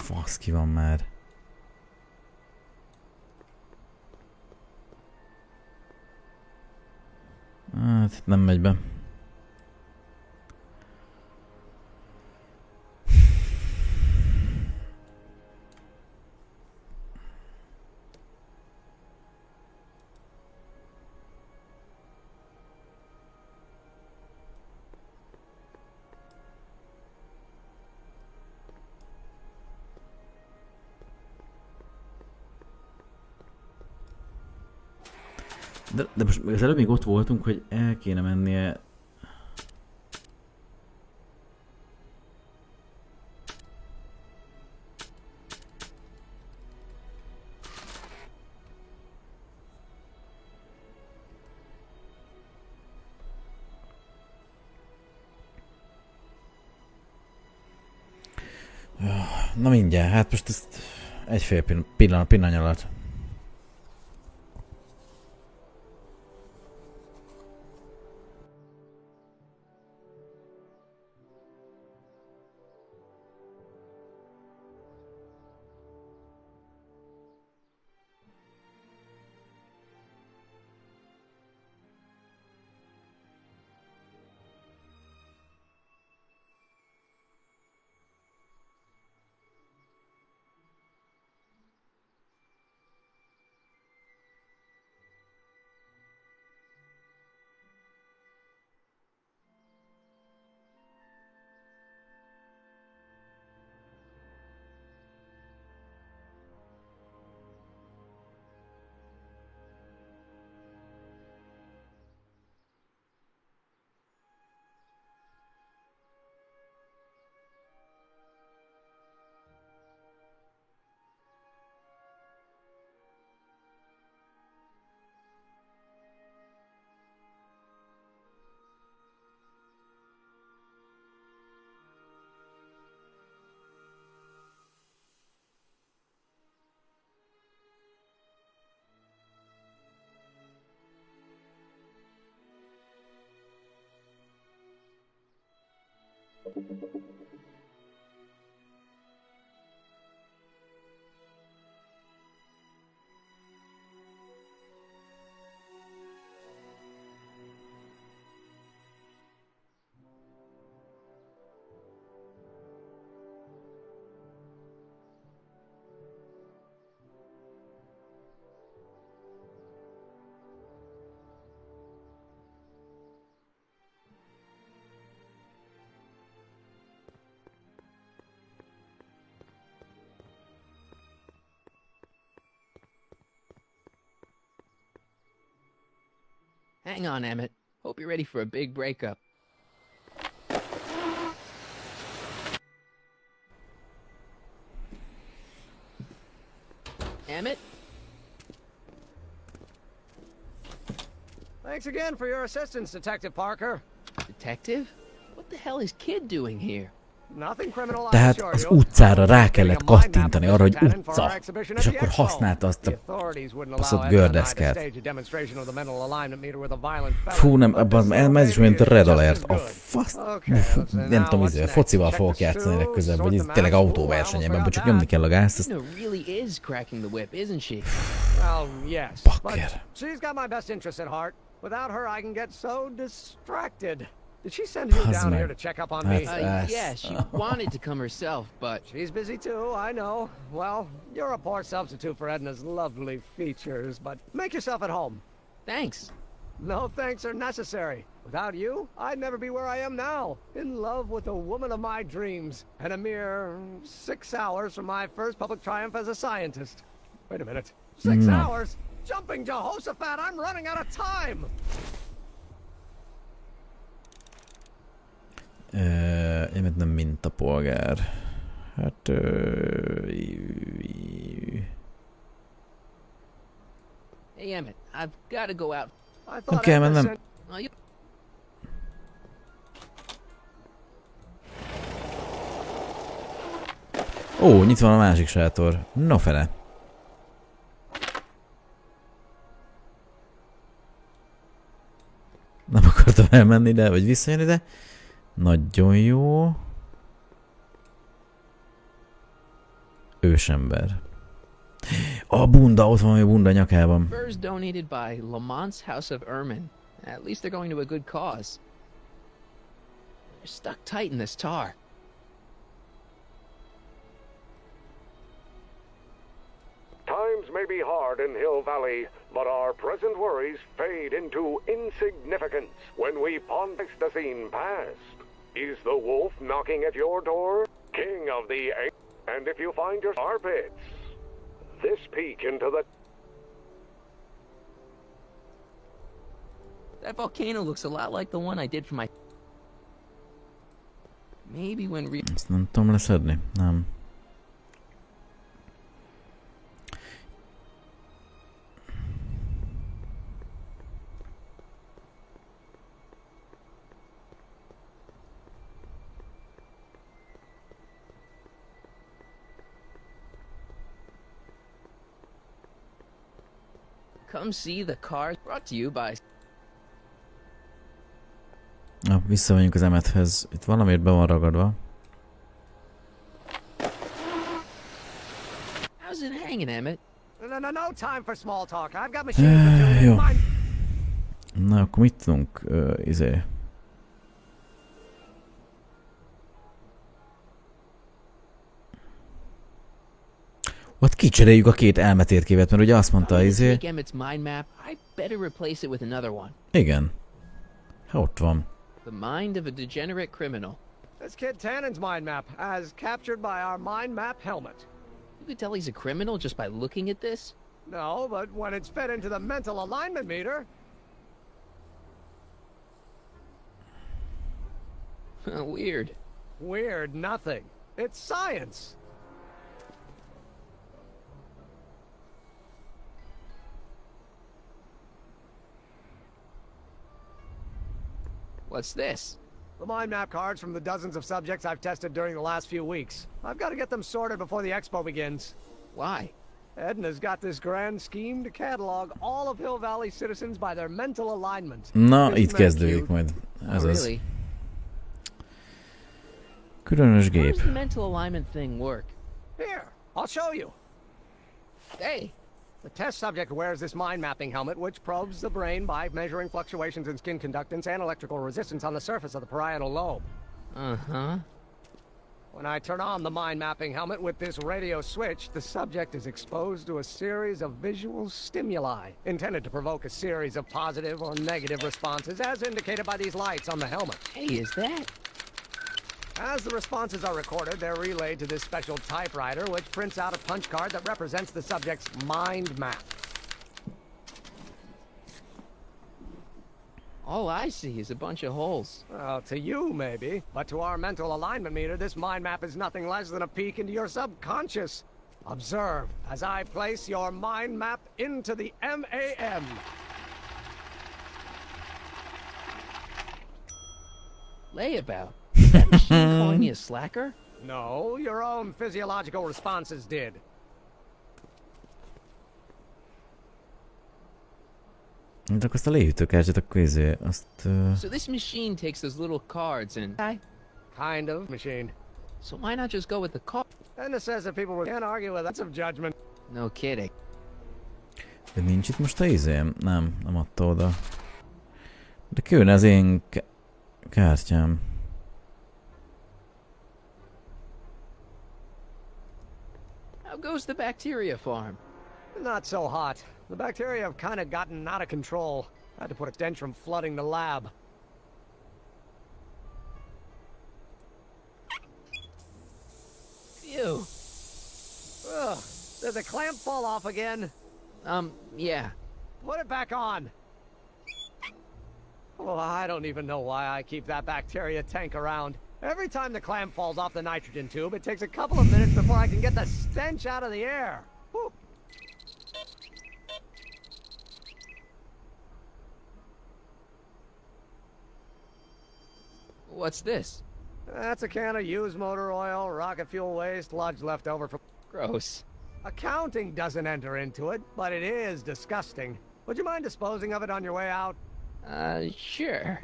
Fasz ki van már. Hát nem megy be. De most az előbb még ott voltunk, hogy el kéne mennie. Na mindjárt, hát most ezt egyfél pillanat alatt. Hang on, Emmett. Hope you're ready for a big breakup. Emmett? Thanks again for your assistance, Detective Parker. Detective? What the hell is Kid doing here? Tehát az utcára rá kellett kattintani arra, hogy utca, és akkor használta azt a baszott gördeszket. Fú, nem, abban ez is olyan Red Alert. A fasz, nem tudom, a focival fogok játszani legközelebb, vagy tényleg autóversenyben, vagy csak nyomni kell a gázt. Azt... Bakker. Did she send you down here to check up on me? Yeah, she wanted to come herself, but... She's busy too, I know. Well, you're a poor substitute for Edna's lovely features, but make yourself at home. Thanks. No thanks are necessary. Without you, I'd never be where I am now. In love with the woman of my dreams. And a mere 6 hours from my first public triumph as a scientist. Wait a minute. 6 hours? Jumping Jehoshaphat, I'm running out of time! Emmett nem mintapolgár. Hát... Hey, Emmett, I've got to go out. Oké, mennem. Ó, nyitva van a másik sátor. No fele. Nem akartam elmenni ide, vagy visszajönni ide. Nagyon jó. Ősember. A bunda, ott van a bunda nyakában. Furs donated by Lamont's House of Ermine. At least they're going to a good cause. They're stuck tight in this tar. Times may be hard in Hill Valley, but our present worries fade into insignificance when we ponder the scene past. Is the wolf knocking at your door? King of the and if you find your armpits, this peek into the... That volcano looks a lot like the one I did for my... Maybe when Ezt nem tudom leszedni, nem. Come see the cars brought to you by... Na, visszamegyünk az Emmethez. Itt valamiért be van ragadva. How's it hanging, Emmett? No time for small talk. I've got machines. Jó. Na, akkor mit tudunk, Ott kicseréljük a két elmetérkévet, mert ugye azt mondta, Igen. Hát ott van. The mind of a degenerate criminal. That's Kid Tannen's mind map, as captured by our mind map helmet. You could tell he's a criminal just by looking at this? No, but when it's fed into the mental alignment meter... Weird. Weird nothing. It's science. What's this? The mind map cards from the dozens of subjects I've tested during the last few weeks. I've got to get them sorted before the expo begins. Why? Edna's got this grand scheme to catalog all of Hill Valley citizens by their mental alignment. Na, itt kezdődik majd. Ez az. Különös gép. How does the mental alignment thing work? Here, I'll show you. Hey! The test subject wears this mind mapping helmet, which probes the brain by measuring fluctuations in skin conductance and electrical resistance on the surface of the parietal lobe. Uh-huh. When I turn on the mind mapping helmet with this radio switch, the subject is exposed to a series of visual stimuli, intended to provoke a series of positive or negative responses, as indicated by these lights on the helmet. Hey, is that? As the responses are recorded, they're relayed to this special typewriter, which prints out a punch card that represents the subject's mind map. All I see is a bunch of holes. Well, to you, maybe. But to our mental alignment meter, this mind map is nothing less than a peek into your subconscious. Observe as I place your mind map into the MAM. Layabout. Is that machine calling me a slacker? No, your own physiological responses did. De akkor azt a léhűtőkártyát, akkor azt... So this machine takes those little cards and... Kind of machine. So why not just go with the card? Edna says that people can't argue with that's of judgment. No kidding. De nincs itt most a Nem adta oda. De külön az én kártyám. How goes the bacteria farm? Not so hot. The bacteria have kind of gotten out of control. I had to put a dent from flooding the lab. the clamp fall off again? Yeah. Put it back on. Well, I don't even know why I keep that bacteria tank around. Every time the clamp falls off the nitrogen tube, it takes a couple of minutes before I can get the stench out of the air. Whew. What's this? That's a can of used motor oil, rocket fuel waste, sludge left over from... Gross. Accounting doesn't enter into it, but it is disgusting. Would you mind disposing of it on your way out? Sure.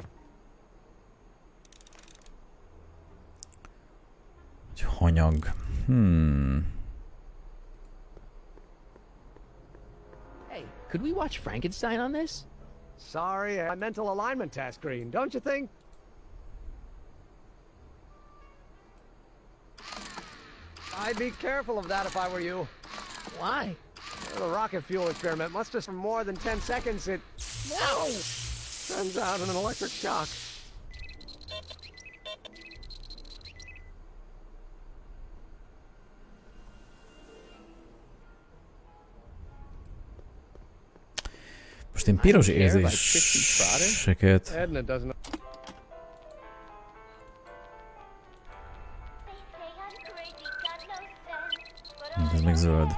Hanyag. Hey, could we watch Frankenstein on this? Sorry, my mental alignment test screen, don't you think? I'd be careful of that if I were you. Why? The rocket fuel experiment must have for more than 10 seconds. It sends out an electric shock. Most én piros érzéseket... Edna doesn't... Ez meg zöld.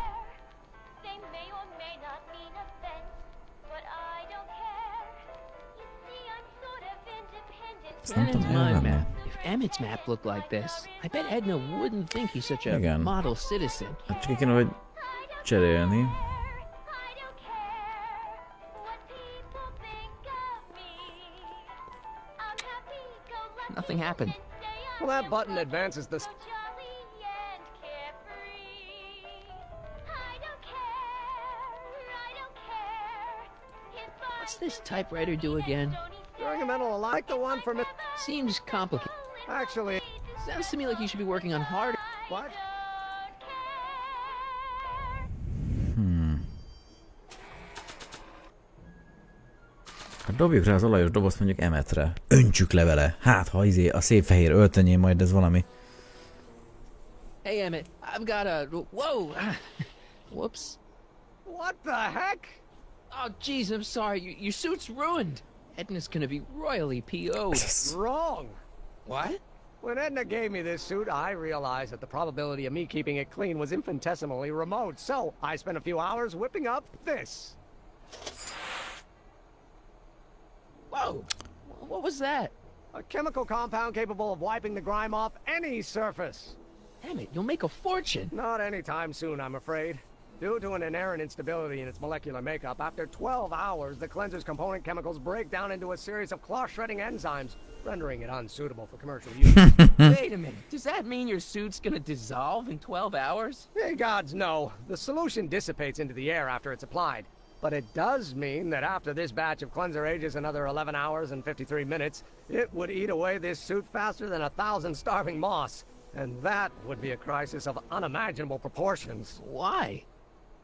If Emmett's map looked like this, I bet Edna wouldn't think he's such a model citizen. Hát csak kéne, hogy cserélni. Nothing happened. Well, that button advances the... What's this typewriter do again? During a mental like the one from it. Seems complicated. Actually, sounds to me like you should be working on harder. What? Hát dobjuk rá az olajos dobozt mondjuk Emmetre. Öntsük le vele. Hát ha a szép fehér öltönyén majd ez valami. Hey Emmett, I've got a... Whoa! Whoops. What the heck? Oh jeez, I'm sorry. Your suit's ruined. Edna's gonna be royally PO'd. Wrong. What? When Edna gave me this suit, I realized that the probability of me keeping it clean was infinitesimally remote. So I spent a few hours whipping up this. Whoa! What was that? A chemical compound capable of wiping the grime off any surface. Damn it, you'll make a fortune. Not anytime soon, I'm afraid. Due to an inherent instability in its molecular makeup, after 12 hours, the cleanser's component chemicals break down into a series of cloth-shredding enzymes, rendering it unsuitable for commercial use. Wait a minute, does that mean your suit's gonna dissolve in 12 hours? Hey, gods, no. The solution dissipates into the air after it's applied. But it does mean that after this batch of cleanser ages another 11 hours and 53 minutes, it would eat away this suit faster than 1,000 starving moths. And that would be a crisis of unimaginable proportions. Why?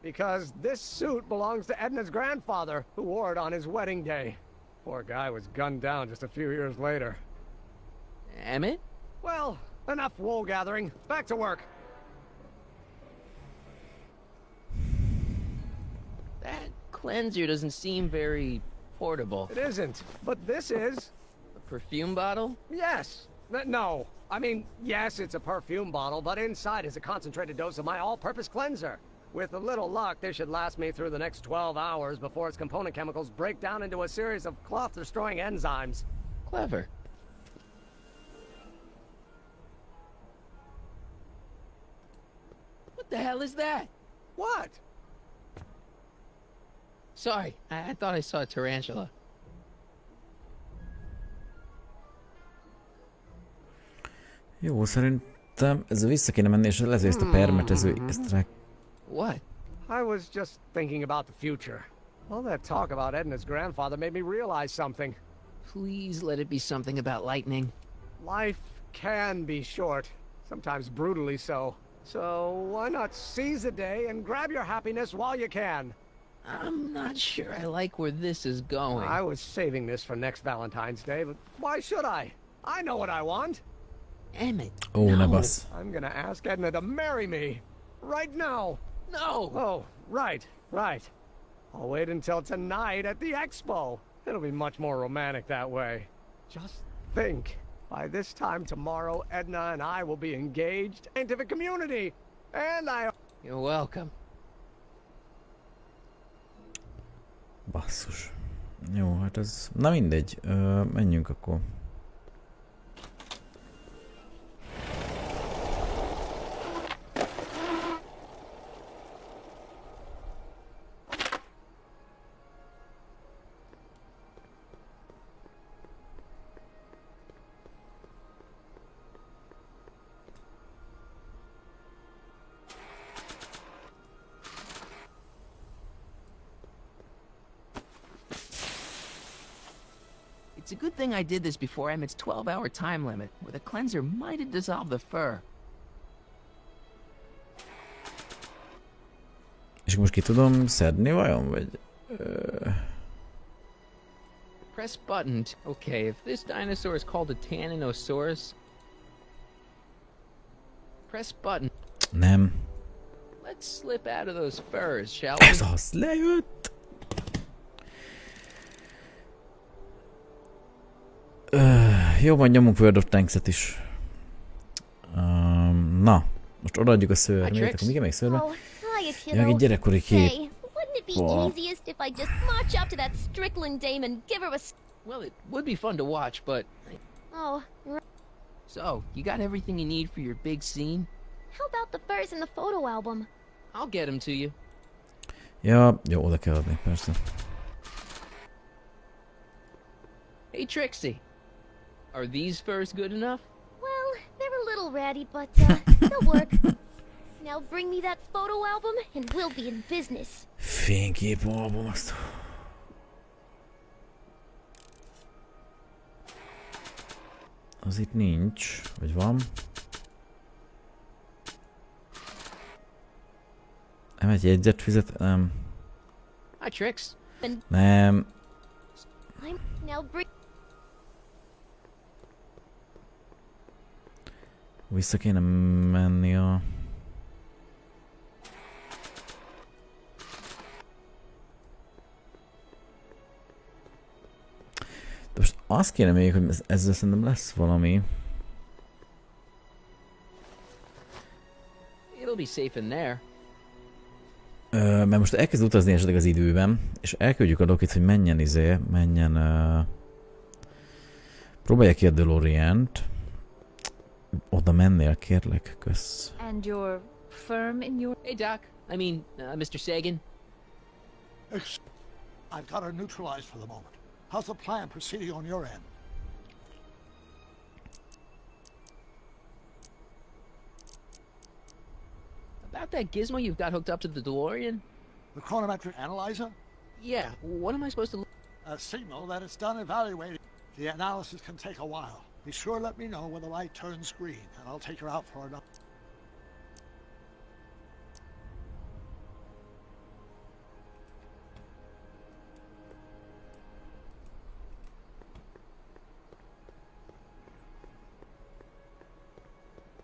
Because this suit belongs to Edna's grandfather, who wore it on his wedding day. Poor guy was gunned down just a few years later. Emmett? Well, enough wool gathering. Back to work. That cleanser doesn't seem very portable. It isn't, but this is. A perfume bottle? Yes. No. I mean, yes, it's a perfume bottle, but inside is a concentrated dose of my all-purpose cleanser. With a little luck, this should last me through the next 12 hours before its component chemicals break down into a series of cloth-destroying enzymes. Clever. What the hell is that? What? Sorry, I thought I saw a tarantula. Jó, szerintem ez vissza kéne menni, és lehet, hogy ezt a permetező... ezt rá... What? I was just thinking about the future. All that talk about Edna's grandfather made me realize something. Please let it be something about lightning. Life can be short, sometimes brutally so. So why not seize the day and grab your happiness while you can? I'm not sure I like where this is going. I was saving this for next Valentine's Day, but why should I? I know what I want. Emmett. Oh, no. Nebas. I'm gonna ask Edna to marry me. Right now. No! Oh, right. I'll wait until tonight at the expo. It'll be much more romantic that way. Just think, by this time tomorrow, Edna and I will be engaged into the community. And You're welcome. Basszus. Jó, hát ez... Na mindegy, menjünk akkor. It's a good thing I did this before Emmett's 12-hour time limit, where the cleanser might have dissolved the fur. És most ki tudom szedni vajon, vagy... Press button. Okay, if this dinosaur is called a Tanninosaurus... Press button. Nem. Let's slip out of those furs, shall we? Ez az, lejött! Jó, majd nyomunk World of Tanks-et is. Na, most odaadjuk a szőrmét, akkor még még szőrbe. Ja, egy gyerekkori kép. Well, it would be fun to watch, but... Oh. So, you got everything you need for your big scene? How about the furs in the photo album? I'll get them to you. Ja, jó, oda kell adni, persze. Hey, Trixie. Are these furs good enough? Well, they're a little ratty, but they'll work. Now bring me that photo album and we'll be in business. Fényképalbum, azt... Az itt nincs, vagy van? Emmet jegyzet fizet? Nem. Hi, Trix. Nem. Now bring... Vissza kéne menni a... De most azt kéne még, hogy ezzel szerintem lesz valami. It'll be safe in there. Mert most elkezd utazni esetleg az időben, és elküldjük a Dokit, hogy menjen... Próbálja ki a DeLorean-t. Oda mennél, kérlek, kösz. And you're firm in your... Hey, Doc. I mean, Mr. Sagan. I've got her neutralized for the moment. How's the plan proceeding on your end? About that gizmo you've got hooked up to the DeLorean? The chronometric analyzer? Yeah, what am I supposed to... A signal that it's done evaluating. The analysis can take a while. Be sure to let me know when the light turns green, and I'll take her out for another.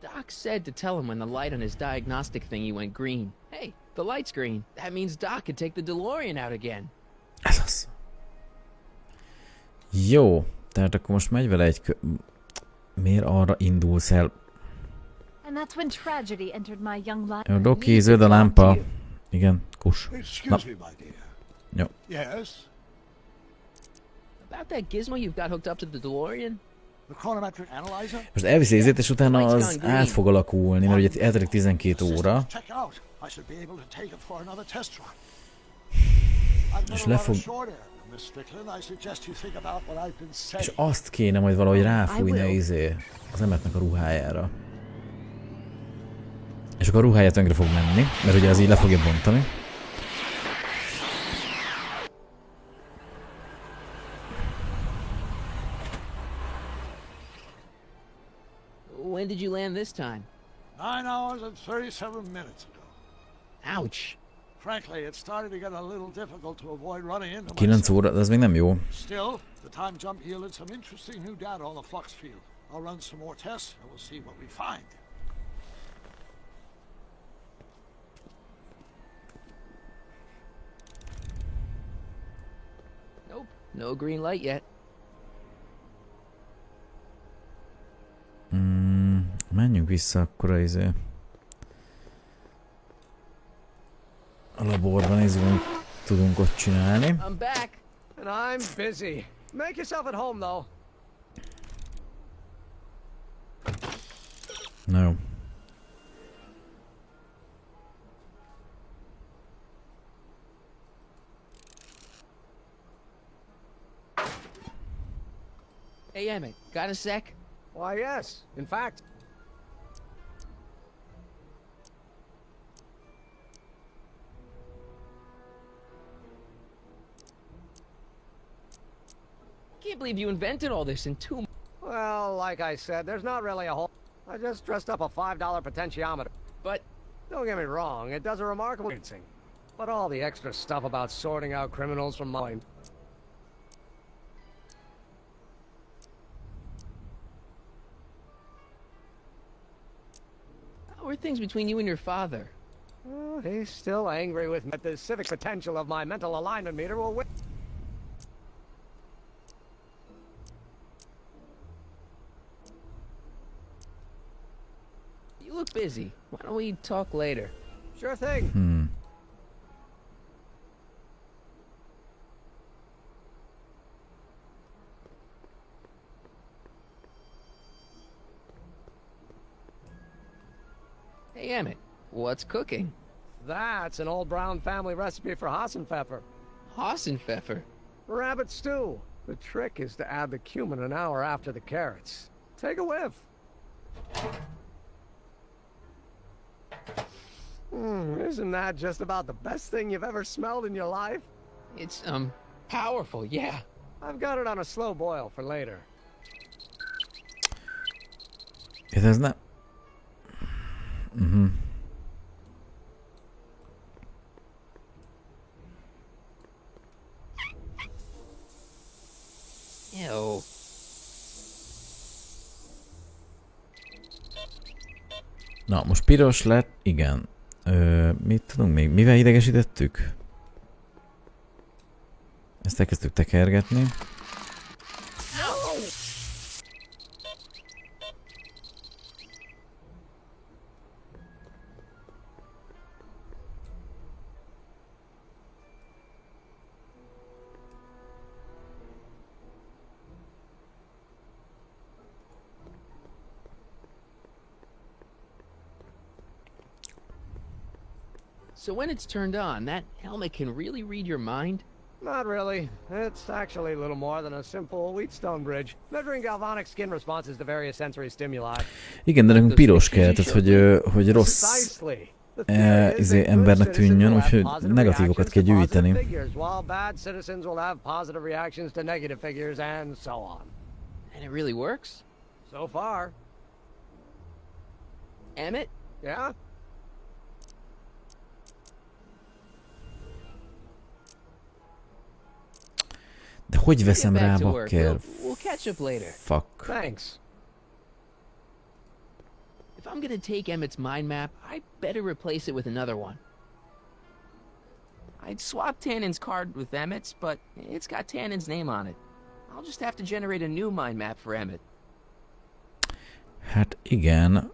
Doc said to tell him when the light on his diagnostic thingy went green. Hey, the light's green. That means Doc could take the DeLorean out again. Ez az. Jó, tehát akkor most megy vele egy Miért arra indulsz el? And that's when tragedy entered my young life. A Doki, zöld a lámpa. Igen, kus. Excuse me, my dear. Jó. Yes? About that gizmo you've got hooked up to the DeLorean? The chronometric analyzer? Most elviszi ezért, és utána az át fog alakulni, mert ugye eltelik 12 óra. És le fog... És azt kéne majd valahogy ráfújni az Emmetnek a ruhájára. És akkor a ruhája tönkre fog menni, mert ugye az így le fogja bontani. When did you land this time? 9 hours and 37 minutes ago. Ouch. Frankly, it started to get a little difficult to avoid running into 9 óra, de ez még nem jó. Still, the time jump yielded some interesting new data on the flux field. I'll run some more tests and we'll see what we find. No green light yet. Menjünk vissza akkor a laborba, nézzük, mit tudunk ott csinálni. I'm back, and I'm busy. Make yourself at home, though. Na jó. Hey, Emmett, got a sec? Why, yes. In fact... Can't believe you invented all this in 2 months. Well, like I said, there's not really a whole... I just dressed up a $5 potentiometer. But... Don't get me wrong, it does a remarkable thing. But all the extra stuff about sorting out criminals from mine... How are things between you and your father? Oh, he's still angry with me. But the civic potential of my mental alignment meter will win. You look busy. Why don't we talk later? Sure thing. Hey, Emmett, what's cooking? That's an old Brown family recipe for Hassenpfeffer. Hassenpfeffer? Rabbit stew. The trick is to add the cumin an hour after the carrots. Take a whiff. Isn't that just about the best thing you've ever smelled in your life? It's, powerful, yeah. I've got it on a slow boil for later. It is not... Ew. Na, most piros lett, igen. Mit tudunk még? Mivel idegesítettük? Ezt elkezdtük tekergetni. So when it's turned on, that helmet can really read your mind? Not really. It's actually a little more than a simple wheatstone bridge, measuring galvanic skin responses to various sensory stimuli. Igen, de nekünk piros kell, tehát hogy rossz embernek tűnjön, úgyhogy negatívokat kell gyűjteni. While bad citizens will have positive reactions to negative figures and so on. And it really works? So far. Emmett? Yeah? De hogy veszem rá, bakker? We'll catch up later. Fuck. Thanks. If I'm gonna take Emmett's mind map, I better replace it with another one. I'd swap Tannen's card with Emmett's, but it's got Tannen's name on it. I'll just have to generate a new mind map for Emmett. Hát igen.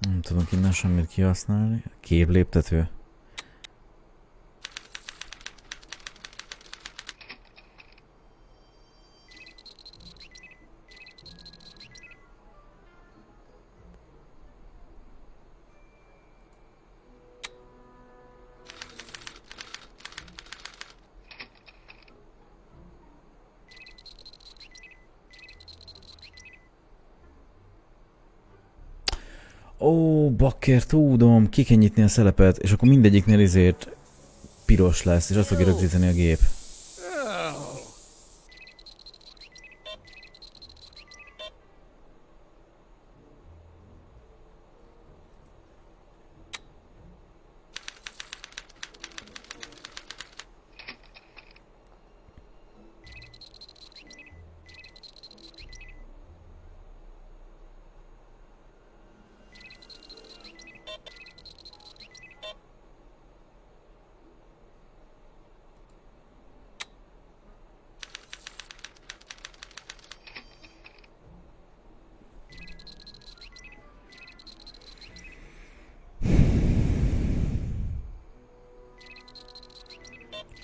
Nem tudunk innen semmit kihasználni. Képléptető. Ó, bakker, tudom, ki kell nyitni a szelepet, és akkor mindegyiknél ezért piros lesz, és azt fogja rögzíteni a gép.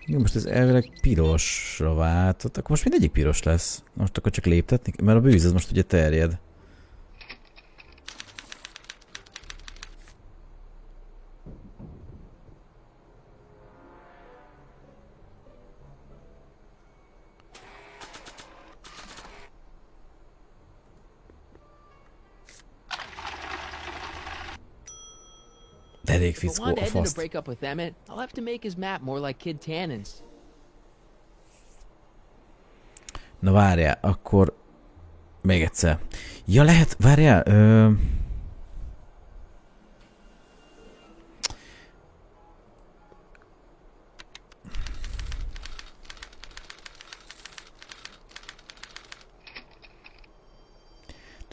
Jó, most ez elvileg pirosra váltott, akkor most mindegyik piros lesz. Most akkor csak léptetni, mert a bűz az most ugye terjed. Elég fickó a faszt. break up with Emmett, I'll have to make his map more like Kid Tannen's. Na várjál, akkor még egyszer. Ja lehet, várjál, tehát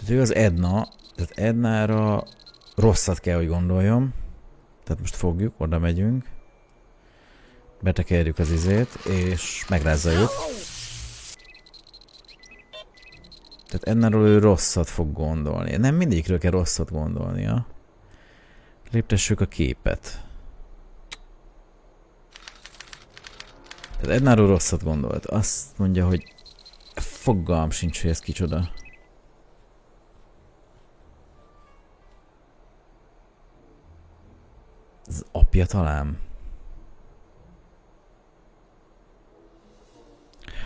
ő az Edna, tehát Ednára rosszat kell, hogy gondoljam. Tehát most fogjuk, oda megyünk. Betekerjük az izét, és megrázzaljuk. Tehát Ednáról ő rosszat fog gondolni. Nem mindegyikről kell rosszat gondolnia. Léptessük a képet. Tehát Ednáról rosszat gondolt. Azt mondja, hogy fogalmam sincs, hogy ez kicsoda. Az apja talán.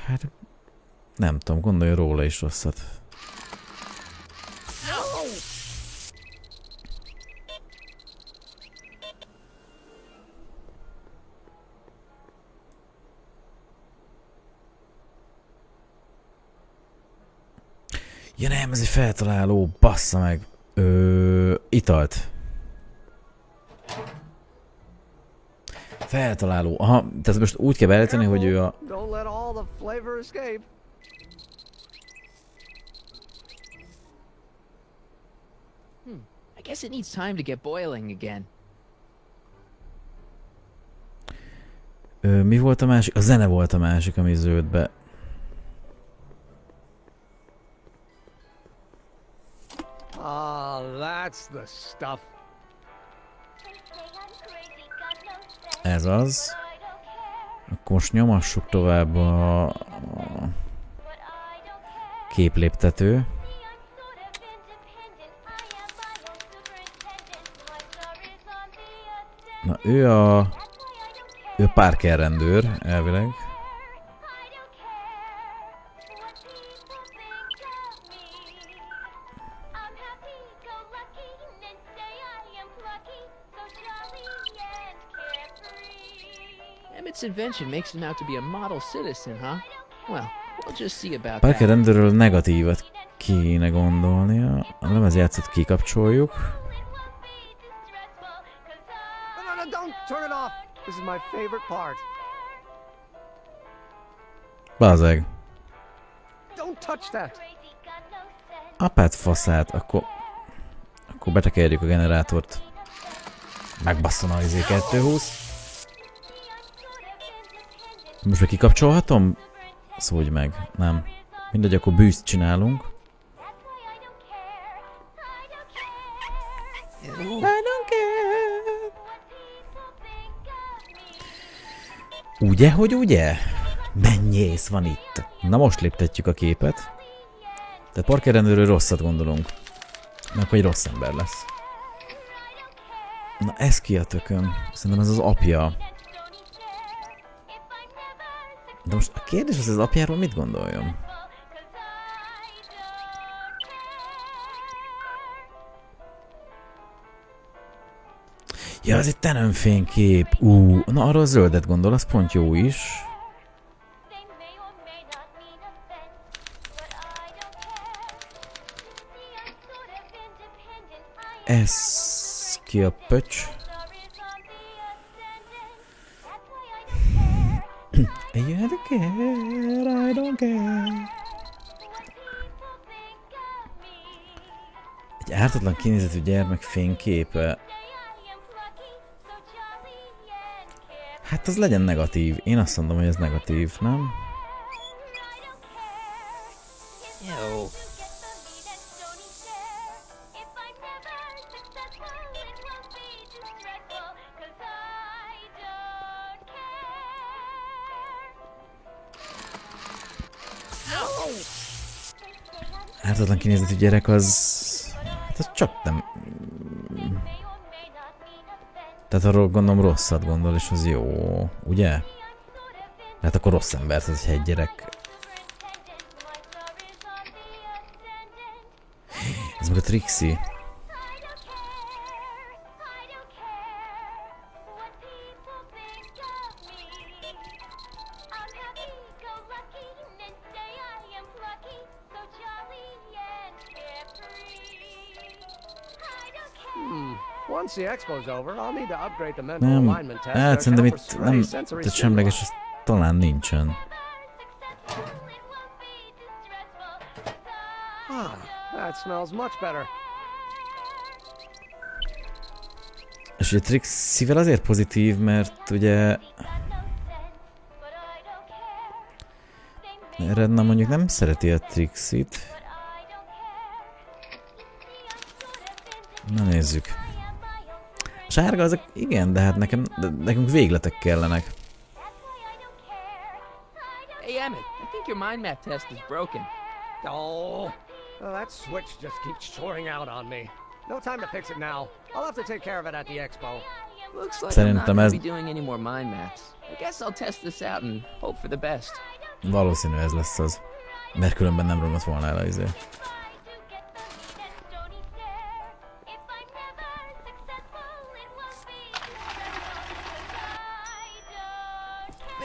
Hát nem tudom, gondolja róla is rosszat. Ja nem, ez egy feltaláló, bassza meg. Italt. Feltaláló. Aha, tehát most úgy kell beállítani, hogy ő a... I guess it needs time to get boiling again. Mi volt a másik? A zene volt a másik, ami zöldbe. Ah, that's the stuff. Ez az. Akkor most nyomassuk tovább a képléptető. Na ő a Parker rendőr, elvileg. Emmett's invention makes him out to be a model citizen, huh? Well, we'll just see about Parker that. rendőrről negatívat kéne gondolnia. A lemezjátszót kikapcsoljuk. No, don't turn it off. This is my favorite part. Bazeg. Don't touch that. Apát faszát, akkor betekerjük a generátort. Megbasszom a izé 220. Most meg kikapcsolhatom? Szólj meg. Nem. Mindegy, akkor bűzt csinálunk. I don't care. Ugye, hogy ugye? Mennyész van itt. Na most léptetjük a képet. Tehát Parker rendőrről rosszat gondolunk. Mert hogy rossz ember lesz. Na ez ki a tököm? Szerintem ez az apja. De most a kérdés az apjáról mit gondoljon? Ja, ez egy fénykép. Na arra a zöldet gondol, az pont jó is. Ez ki a pöcs? You don't care, I don't care. Egy ártatlan kinézetű gyermek fényképe. Hát az legyen negatív. Én azt mondom, hogy ez negatív, nem? Jó. Ártatlan kinézetű gyerek az... Hát az csak nem... Tehát arról gondolom rosszat gondol, és az jó, ugye? Hát akkor rossz ember, ez egy gyerek. Ez meg a Trixie. Once the expo's over, I'll need to upgrade the mental alignment test. Hát szerintem itt nem, tehát semleges, talán nincsen. That smells much better. És ugye Trixie-vel azért pozitív, mert ugye... Redna mondjuk nem szereti a Trixie-t. Na nézzük. A sárga azok igen, de hát nekünk végletek kellenek. Hey Emmett, I think your mind map test is broken. Oh, that switch just keeps shoring out on me. No time to fix it now. I'll have to take care of it at the expo. Looks like I'm not going to be doing any more mind maps. I guess I'll test this out and hope for the best. Valószínű ez lesz az. Mert különben nem romlott volna el az izé.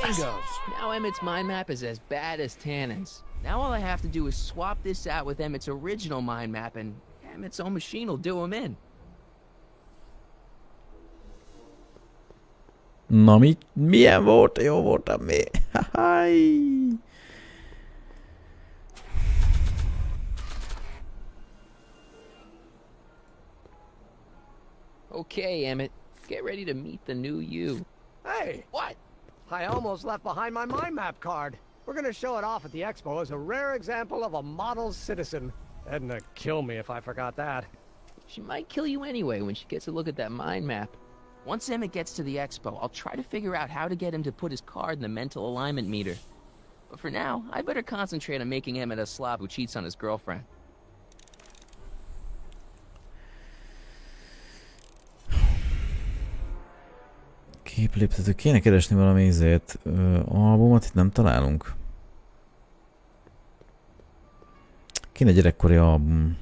Bingo! Now Emmett's mind map is as bad as Tannen's. Now all I have to do is swap this out with Emmett's original mind map and Emmett's own machine will do him in. Na milyen volt? Jó voltam mi? Okay, Emmett. Get ready to meet the new you. Hey! What? I almost left behind my mind map card. We're gonna show it off at the expo as a rare example of a model citizen. Edna kill me if I forgot that. She might kill you anyway when she gets a look at that mind map. Once Emmett gets to the expo, I'll try to figure out how to get him to put his card in the mental alignment meter. But for now, I better concentrate on making Emmett a slob who cheats on his girlfriend. Képléptető. Kéne keresni valami izét. Albumot itt nem találunk. Kéne gyerekkori album.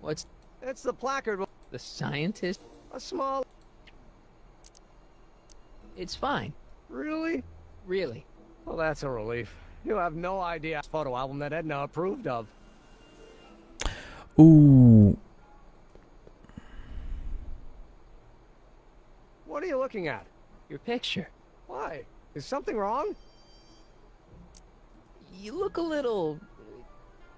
What's... It's the placard. The scientist? A small... It's fine. Really? Really. Well, that's a relief. You have no idea. Photo album that Edna approved of. Ooh. What are you looking at? Your picture. Why? Is something wrong? You look a little...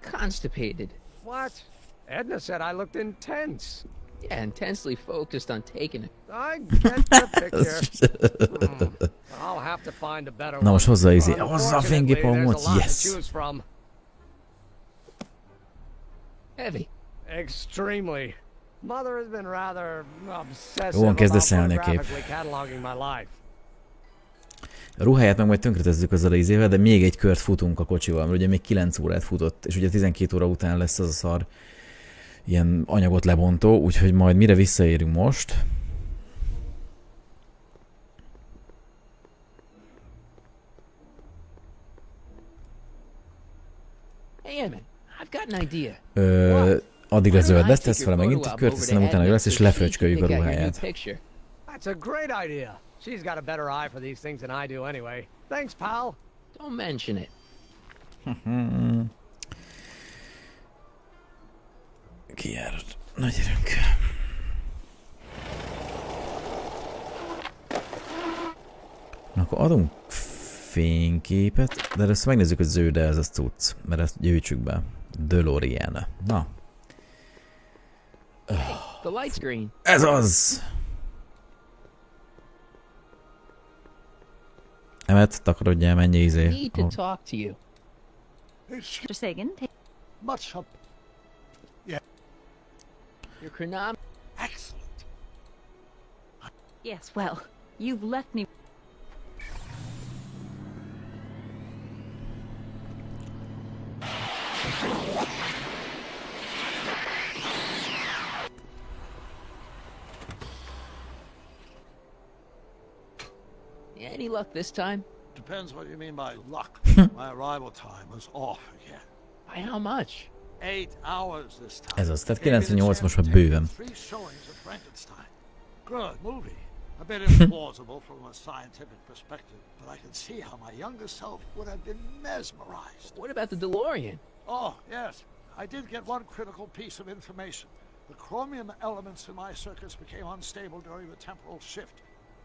constipated. What? Edna said I looked intense. Yeah, intensely focused on taking it. I get the picture. I'll have to find a better one. Na most hozzá izé. Hozzá a fényképalmot. Yes. Heavy. Extremely. Mother has been rather obsessive Jó, kezdesz about elni a kép. photographically cataloging my life. A ruháját meg majd tönkretezzük azzal a izével, de még egy kört futunk a kocsival, mert ugye még 9 órát futott, és ugye 12 óra után lesz az a szar ilyen anyagot lebontó, úgyhogy majd mire visszaérünk most. Hey, Emmett, I've got an idea. Addigra zöld lesz, tesz fel megint, körteszem utána lesz, és lefröcsköljük a ruháját. That's a great idea. She's got a better eye for these things than I do anyway. Thanks, pal. Don't mention it. Kijárod. Na gyerünk. Na akkor adunk fényképet, de először megnézzük, hogy zöld ez a cucc, mert ezt gyűjtsük be. DeLorean. Na. The light screen. Ez az! Emmet, takarodjál, menj izé. Need to talk to you. Mr. Sagan, Much up. Yeah. Your chronom. Excellent. yes, well, you've left me. Any luck this time? Depends what you mean by luck. My arrival time was off again. By how much? 8 hours this time. Ez az, tehát 98 most már bőven. 3 showings of Frankenstein. Good movie. A bit implausible from a scientific perspective, but I can see how my younger self would have been mesmerized. What about the DeLorean? Oh, yes. I did get one critical piece of information. The chromium elements in my circuits became unstable during the temporal shift.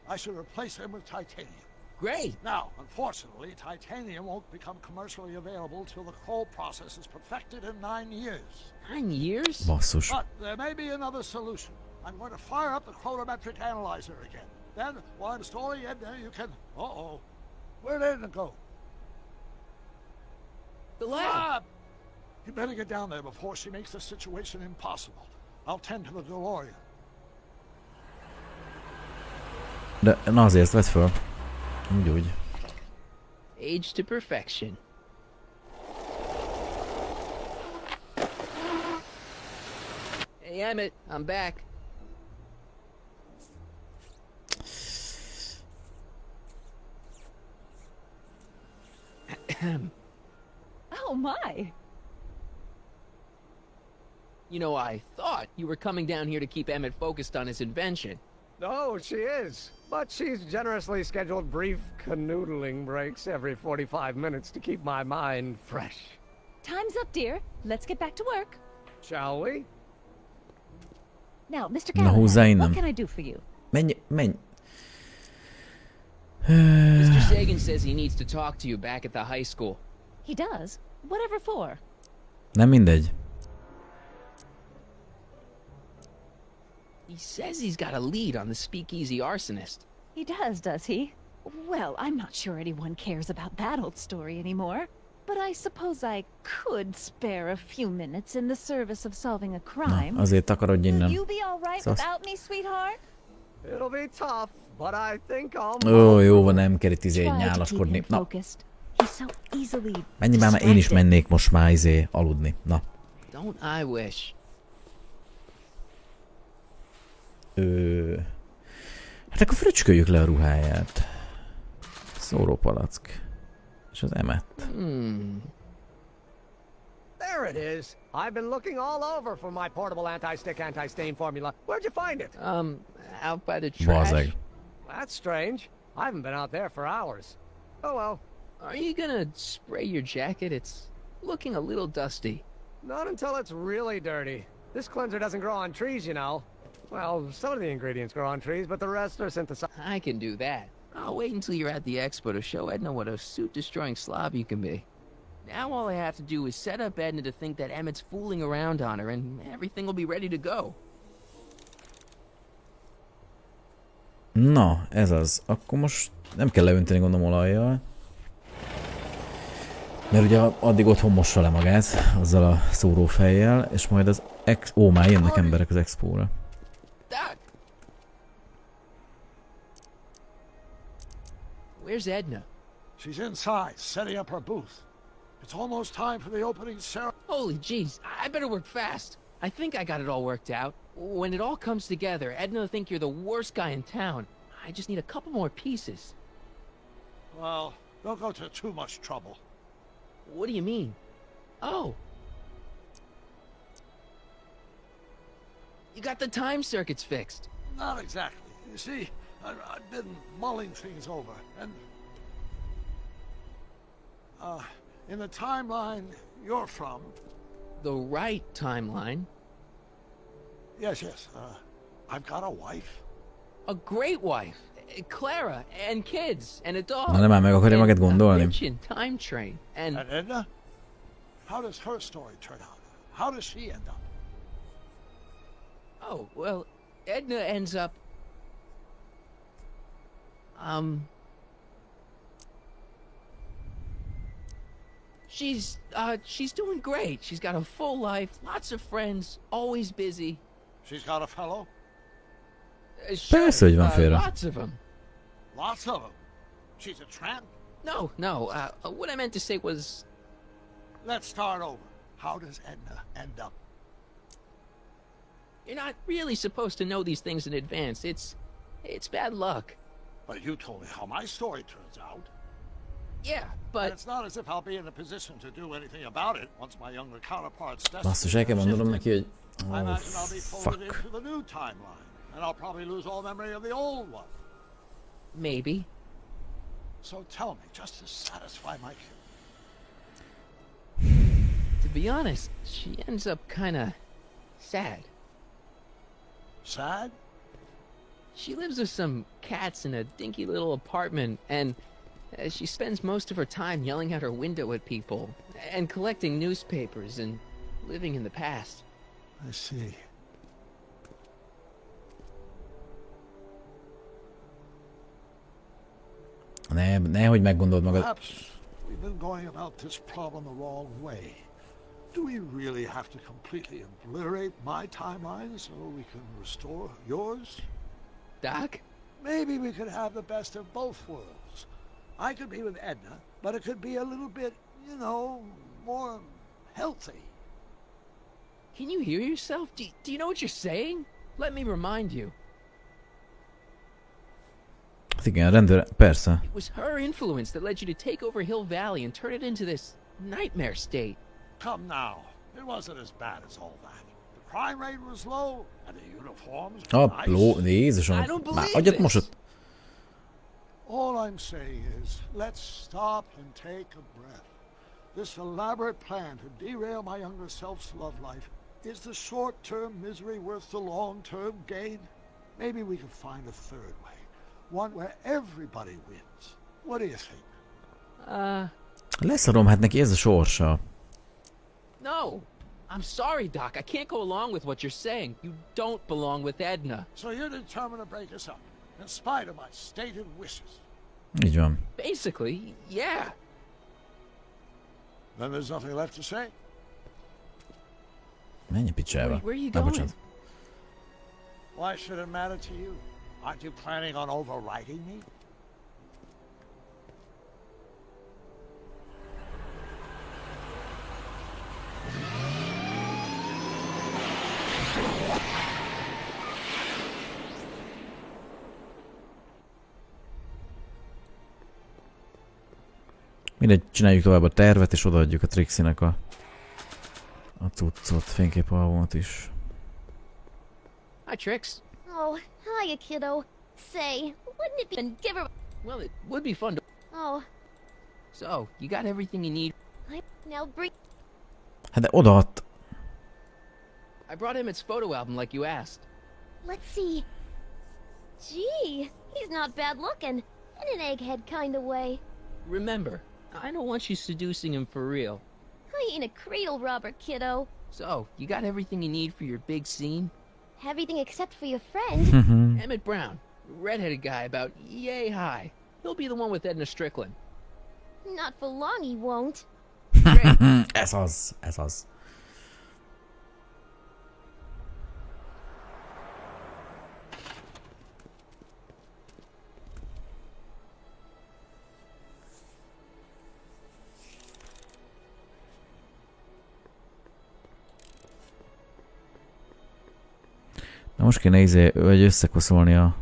I should replace them with titanium. Great. Now, unfortunately, titanium won't become commercially available till the Kroll process is perfected in 9 years. 9 years? Basszus. But there may be another solution. I'm going to fire up the chronometric analyzer again. Then, while I'm storing it there, you can... Uh-oh. Where did it go? The lab. You better get down there before she makes the situation impossible. I'll tend to the DeLorean. De na azért vedd föl. Úgy. Age to perfection. Hey Emmett, I'm back. Oh my! You know, I thought you were coming down here to keep Emmett focused on his invention. No, she is. But she's generously scheduled brief canoodling breaks every 45 minutes to keep my mind fresh. Time's up, dear. Let's get back to work. Shall we? Now, Mr. Na húzzá Callahan, innen. what can I do for you? Menj, menj. Mr. Sagan says he needs to talk to you back at the high school. He does? Whatever for? Nem mindegy. He says he's got a lead on the speakeasy arsonist. He does he? Well, I'm not sure anyone cares about that old story anymore. But I suppose I could spare a few minutes in the service of solving a crime. Na, azért takarodj innen. Will you be all right without me, sweetheart? It'll be tough, but I think I'll... Ó, jó van, nem kell itt izé nyálaskodni. Na. Menj már, én is mennék most már izé aludni. Na. Don't I wish. Hát akkor fröcsköljük le a ruháját. Szórópalack. És az Emmet. There it is. I've been looking all over for my portable anti-stick, anti-stain formula. Where'd you find it? Out by the trash. Bazeg. That's strange. I haven't been out there for hours. Oh well. Are you gonna spray your jacket? It's looking a little dusty. Not until it's really dirty. This cleanser doesn't grow on trees, you know. Well, some of the ingredients grow on trees, but the rest are synthesized. I can do that. I'll wait until you're at the expo to show Edna what a suit-destroying slob you can be. Now all I have to do is set up Edna to think that Emmett's fooling around on her, and everything will be ready to go. Na, ez az. Akkor most nem kell leönteni, gondolom, olajjal. Mert ugye addig otthon mossa le magát, azzal a szórófejjel, és majd az Ó, már jönnek emberek az expóra. Doc! Where's Edna? She's inside, setting up her booth. It's almost time for the opening ceremony. Holy jeez, I better work fast. I think I got it all worked out. When it all comes together, Edna will think you're the worst guy in town. I just need a couple more pieces. Well, don't go to too much trouble. What do you mean? Oh. You got the time circuits fixed. Not exactly. You see, I've been mulling things over, and in the timeline you're from. The right timeline? Yes. I've got a wife. A great wife. Clara, and kids, and a dog. Na nem már meg akarja magát gondolni. Time train, and Edna? How does her story turn out? How does she end up? oh, well, Edna ends up... She's doing great. She's got a full life, lots of friends, always busy. She's got a fellow? Sure, Persze, hogy van félre. lots of them. Lots of them. She's a tramp? No, what I meant to say was... Let's start over. How does Edna end up? You're not really supposed to know these things in advance. It's bad luck. But you told me how my story turns out. Yeah, but... And it's not as if I'll be in a position to do anything about it once my younger counterparts... Basszus, el kell mondanom neki, hogy... I Oh, imagine I'll be folded fuck. into the new timeline, and I'll probably lose all memory of the old one. Maybe. So tell me, just to satisfy my To be honest, she ends up kinda... sad. Sad? She lives with some cats in a dinky little apartment, and she spends most of her time yelling out her window at people, and collecting newspapers, and living in the past. I see. Nehogy meggondold magad. Perhaps we've been going about this problem the wrong way. Do we really have to completely obliterate my timeline so we can restore yours? Doc? Maybe we could have the best of both worlds. I could be with Edna, but it could be a little bit, you know, more healthy. Can you hear yourself? Do you know what you're saying? Let me remind you. Hát igen, rendőr, persze. It was her influence that led you to take over Hill Valley and turn it into this nightmare state. Come now, it wasn't as bad as all that. The crime rate was low, and the uniforms were Apró, Jézusom, már agyat mosott. All I'm saying is, let's stop and take a breath. This elaborate plan to derail my younger self's love life, is the short-term misery worth the long-term gain? Maybe we can find a third way. One where everybody wins. What do you think? Leszarom, hát neki ez a sorsa. No! I'm sorry, Doc. I can't go along with what you're saying. You don't belong with Edna. So you're determined to break us up, in spite of my stated wishes? Így van. Basically, yeah. Then there's nothing left to say? Menj a picsába. Where are you Ah, going? bocsánat. Why should it matter to you? Aren't you planning on overriding me? Mindegy, csináljuk tovább a tervet, és odaadjuk a Trixinek a cuccot, fényképalbumot is. Hi, Trix. Oh, hiya, kiddo. Say, wouldn't it be fun? Give her. Well, it would be fun to... Oh, So, you got everything you need? now bring. Hát de odaadt. I brought him its photo album like you asked. Let's see. Gee, he's not bad looking. In an egghead kind of way. Remember, I don't want you seducing him for real. I ain't a cradle robber, kiddo. So, you got everything you need for your big scene? Everything except for your friend. Emmett Brown, redheaded guy about yay high. He'll be the one with Edna Strickland. Not for long, he won't. Ez az, ez az. Na most kéne vagy összekoszolni a...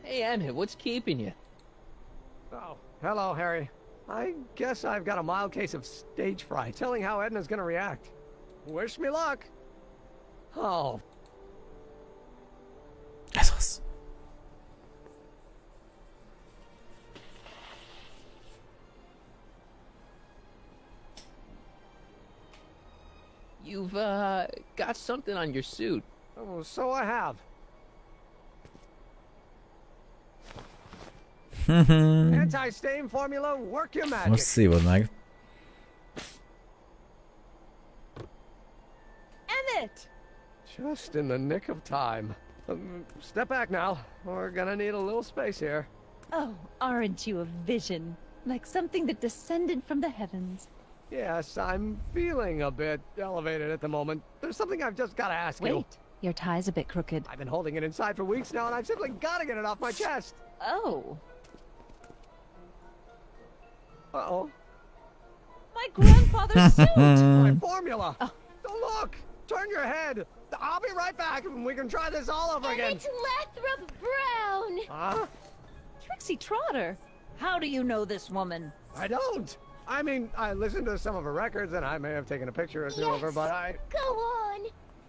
Hey, Emmett, what's keeping you? Oh, hello, Harry. I guess I've got a mild case of stage fright, telling how Edna's gonna react. Wish me luck. Oh. Ez az. You've, got something on your suit. Oh, so I have. Anti-stain formula, work your magic. Most szívod meg. Emmett! Just in the nick of time. Step back now. We're gonna need a little space here. Oh, aren't you a vision? Like something that descended from the heavens. Yes, I'm feeling a bit elevated at the moment. There's something I've just gotta ask you. Wait, your tie's a bit crooked. I've been holding it inside for weeks now, and I've simply gotta get it off my chest. Oh. Uh-oh. My grandfather's suit! My formula! Oh. Look! Turn your head! I'll be right back and we can try this all over again. It's Lathrop Brown! Huh? Trixie Trotter! How do you know this woman? I don't! I mean, I listened to some of her records and I may have taken a picture or two of her, but I... Go on!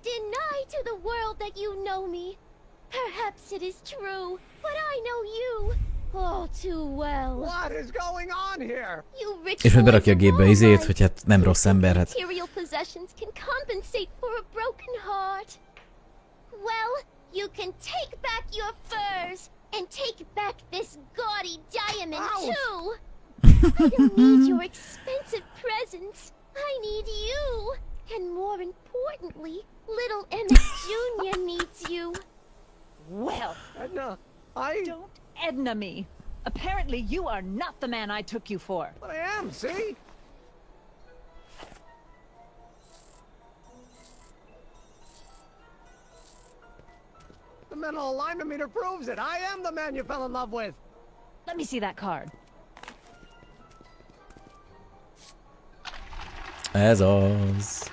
Deny to the world that you know me. Perhaps it is true, but I know you all too well. What is going on here? You rich És hogy berakja a gépbe izét, hogy hát nem rossz ember, hát... Material possessions can compensate for a broken heart. Well, you can take back your furs and take back this gaudy diamond too. I don't need your expensive presents. I need you. And more importantly, little Emmett Jr. needs you. Well, Edna, don't Edna me. Apparently you are not the man I took you for. But I am, see? The mental alignment meter proves it. I am the man you fell in love with. Let me see that card. Ez az.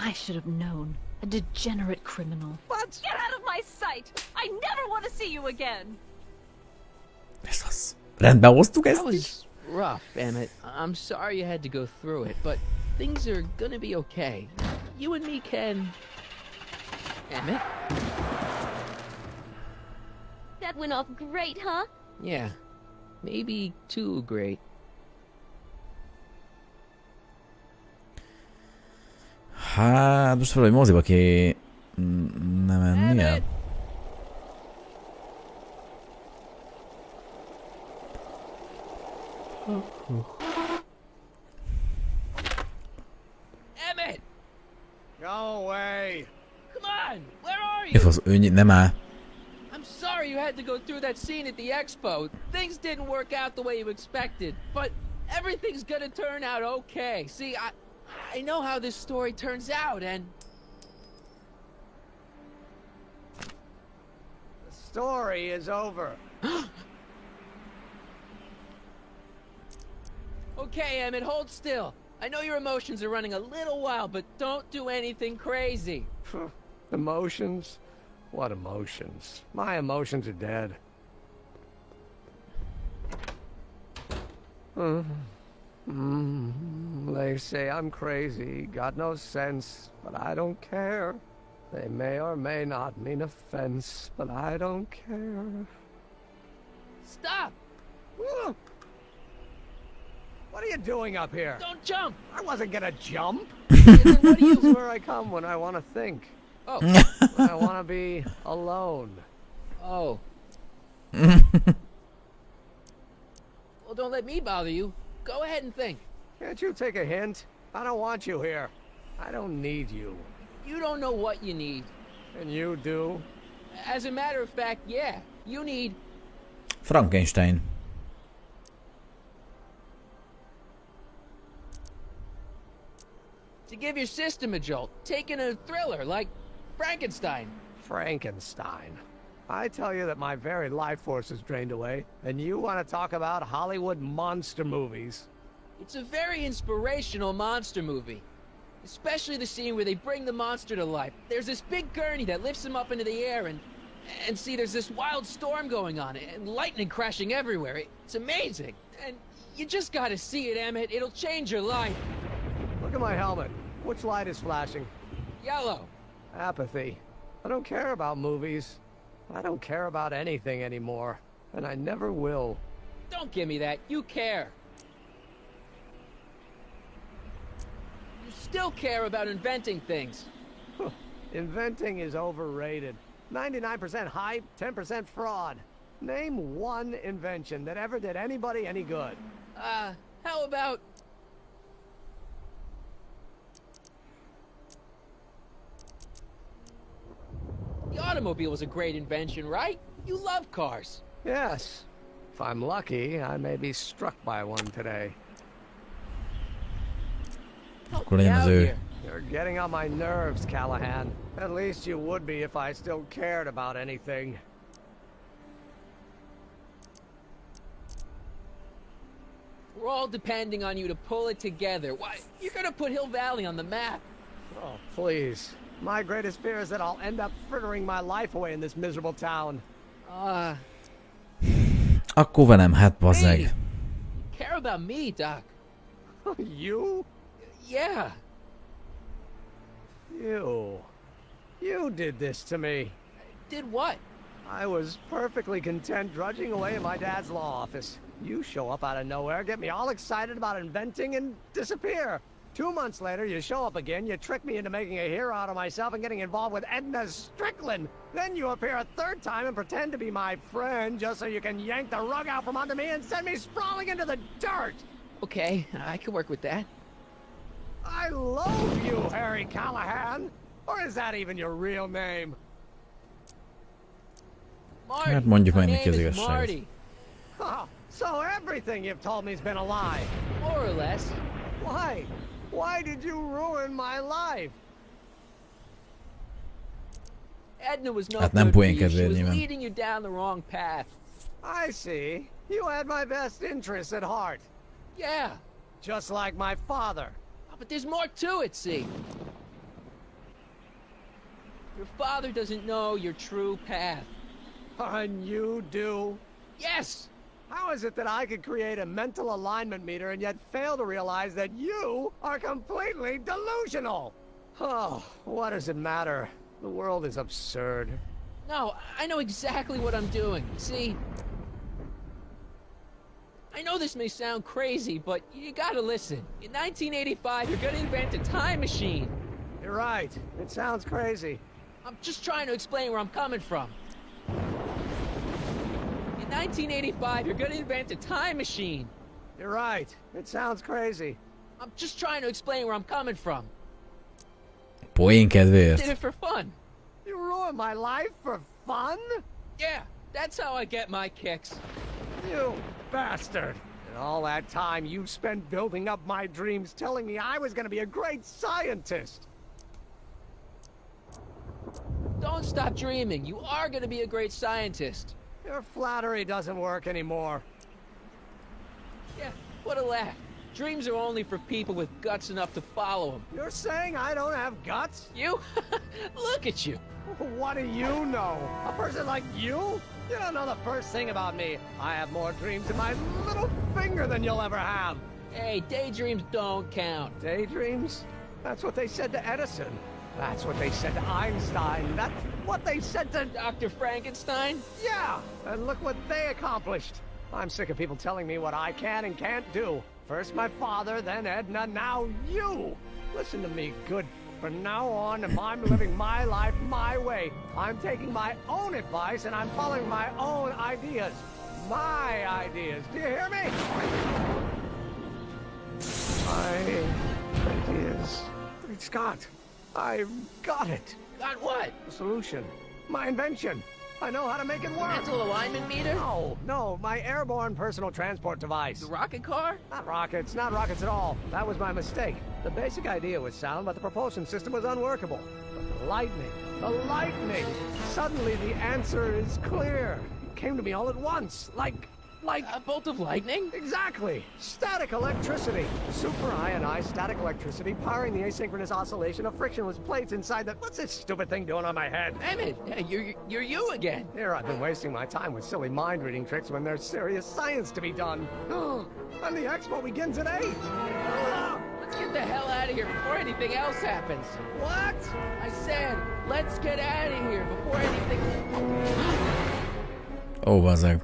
I should have known. A degenerate criminal. What? Get out of my sight! I never want to see you again! Ez az. Rendben hoztuk ezt That is. was rough, Emmett. I'm sorry you had to go through it, but things are gonna be okay. You and me can... Emmett? That went off great, huh? Yeah. Maybe too great. Hát most valahogy moziba ki... nem mennie. Emmett! Go away. Come on! Where are you? If az ő nem áll. I'm sorry you had to go through that scene at the expo. Things didn't work out the way you expected, but everything's gonna turn out okay. See, I know how this story turns out, and... The story is over. Okay, Emmett, hold still. I know your emotions are running a little wild, but don't do anything crazy. Emotions? What emotions? My emotions are dead. They say I'm crazy, got no sense, but I don't care. They may or may not mean offense, but I don't care. Stop! What are you doing up here? Don't jump! I wasn't gonna jump. What do you where I come when I want to think? Oh. When I want to be alone. Oh. Well, don't let me bother you. Go ahead and think. Can't you take a hint? I don't want you here. I don't need you. You don't know what you need. And you do? As a matter of fact, yeah. You need... Frankenstein. to give your system a jolt. Taking a thriller like Frankenstein. Frankenstein. I tell you that my very life force is drained away, and you want to talk about Hollywood monster movies. It's a very inspirational monster movie. Especially the scene where they bring the monster to life. There's this big gurney that lifts him up into the air, and And see, there's this wild storm going on, and lightning crashing everywhere. It's amazing. And you just gotta see it, Emmett. It'll change your life. Look at my helmet. Which light is flashing? Yellow. Apathy. I don't care about movies. I don't care about anything anymore. And I never will. Don't give me that. You care. You still care about inventing things. Inventing is overrated. 99% hype, 10% fraud. Name one invention that ever did anybody any good. How about... The automobile was a great invention, right? You love cars. Yes. If I'm lucky, I may be struck by one today. Akkor legyen az ő. You're getting on my nerves, Callahan. At least you would be if I still cared about anything. We're all depending on you to pull it together. Why, you're gonna put Hill Valley on the map. Oh, please. My greatest fear is that I'll end up frittering my life away in this miserable town. Akkor velem, hát bazd meg. Care about me, Doc. You? Yeah. You did this to me. Did what? I was perfectly content drudging away in my dad's law office. You show up out of nowhere, get me all excited about inventing, and disappear. 2 months later, you show up again, you trick me into making a hero out of myself and getting involved with Edna Strickland. Then you appear a third time and pretend to be my friend just so you can yank the rug out from under me and send me sprawling into the dirt. Okay, I can work with that. I loathe you, Harry Callahan. Or is that even your real name? Marty. Hát mondjuk meg My neki az name is igazságot. Marty. Oh, so everything you've told me's been a lie. More or less. Why? Why did you ruin my life? Edna was no Hát nem good for you. poénkedvél She was nyilván. leading you down the wrong path. I see. You had my best interests at heart. Yeah. Just like my father. Oh, but there's more to it, see. Your father doesn't know your true path. And you do? Yes! How is it that I could create a mental alignment meter and yet fail to realize that you are completely delusional? Oh, what does it matter? The world is absurd. No, I know exactly what I'm doing. See? I know this may sound crazy, but you gotta listen. In 1985, you're gonna invent a time machine. You're right. It sounds crazy. I'm just trying to explain where I'm coming from. In 1985, you're gonna invent a time machine. You're right. It sounds crazy. I'm just trying to explain where I'm coming from. Poén kedvéért. Did it for fun. You ruined my life for fun? Yeah, that's how I get my kicks. You bastard. And all that time you spent building up my dreams, telling me I was gonna be a great scientist. Don't stop dreaming. You are gonna be a great scientist. Your flattery doesn't work anymore. Yeah, what a laugh. Dreams are only for people with guts enough to follow them. You're saying I don't have guts? You? Look at you. What do you know? A person like you? You don't know the first thing about me. I have more dreams in my little finger than you'll ever have. Hey, daydreams don't count. Daydreams? That's what they said to Edison. That's what they said to Einstein. That's what they said to... Dr. Frankenstein? Yeah, and look what they accomplished. I'm sick of people telling me what I can and can't do. First my father, then Edna, now you. Listen to me, good. From now on, I'm living my life my way. I'm taking my own advice and I'm following my own ideas. My ideas. Do you hear me? My ideas. Great Scott. I've got it. Got what? The solution. My invention. I know how to make it work. Mental alignment meter? No, my airborne personal transport device. The rocket car? Not rockets at all. That was my mistake. The basic idea was sound, but the propulsion system was unworkable. But the lightning. Suddenly the answer is clear. It came to me all at once, like Like a bolt of lightning? Exactly. Static electricity. Super ionized static electricity powering the asynchronous oscillation of frictionless plates inside the... What's this stupid thing doing on my head? Emmett, you're you again. Here I've been wasting my time with silly mind-reading tricks when there's serious science to be done. And the expo begins at 8. Let's get the hell out of here before anything else happens. What? I said, let's get out of here before anything... Ó, bazzeg.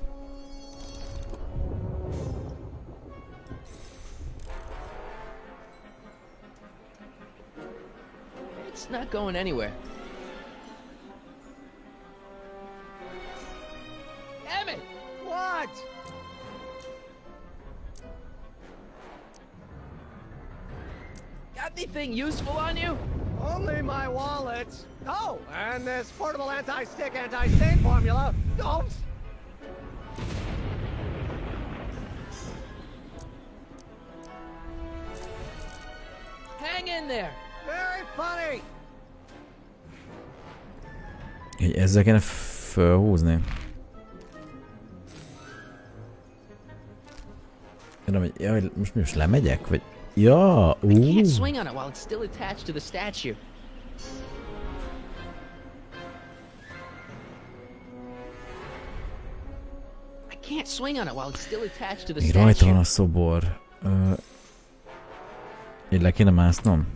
It's not going anywhere. Emmett! What? Got anything useful on you? Only my wallet. Oh, and this portable anti-stick, anti-stain formula. Don't. Hang in there. Very funny. Ezzel kéne fölhúzni. Most lemegyek? Vagy... Ja, I can't swing on it while it's still attached to the statue. I can't swing on it while it's still attached to the még statue. rajta van a szobor. Így le kéne másznom?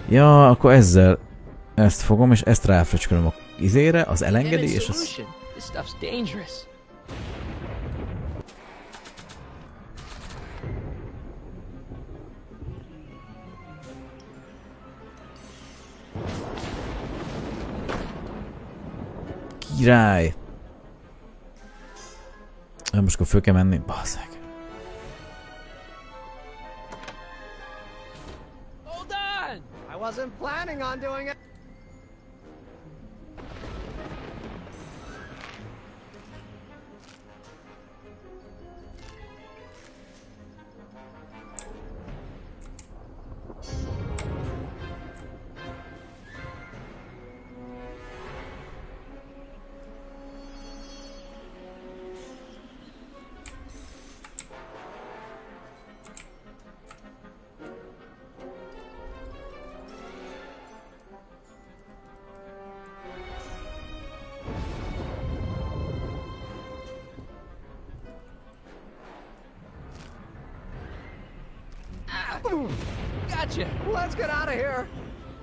Ja, akkor ezzel ezt fogom, és ezt ráfröcskölöm a izére, az elengedi, és az... This stuff's dangerous. Király! Most akkor föl kell menni? Bazzeg. Hold on! I wasn't planning on doing it. Gotcha! Let's get out of here!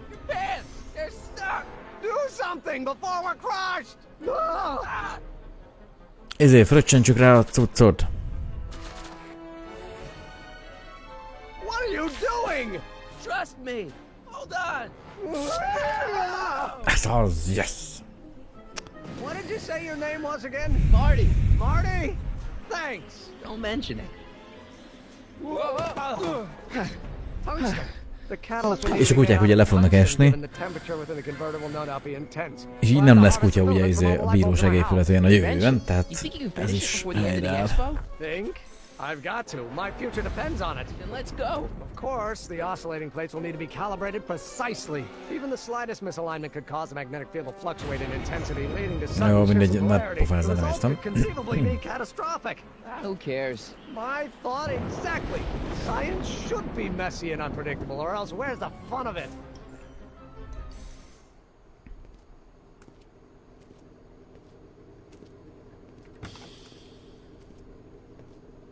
Your pants! They're stuck! Do something before we're crushed! Ezért fröccsentsük rá a cuccot. What are you doing? Trust me! Hold on! Ez az, yes! What did you say your name was again? Marty! Marty? Thanks! Don't mention it. És a kutyák ugye le fognak esni. És így nem lesz kutya ugye a bíróság épületén a jövőben, tehát ez is helyreáll. I've got to. My future depends on it. Then let's go. Of course, the oscillating plates will need to be calibrated precisely. Even the slightest misalignment could cause the magnetic field to fluctuate in intensity, leading to sudden shifts in polarity. The result could conceivably be catastrophic. Who cares? My thought exactly. Science should be messy and unpredictable, or else where's the fun of it?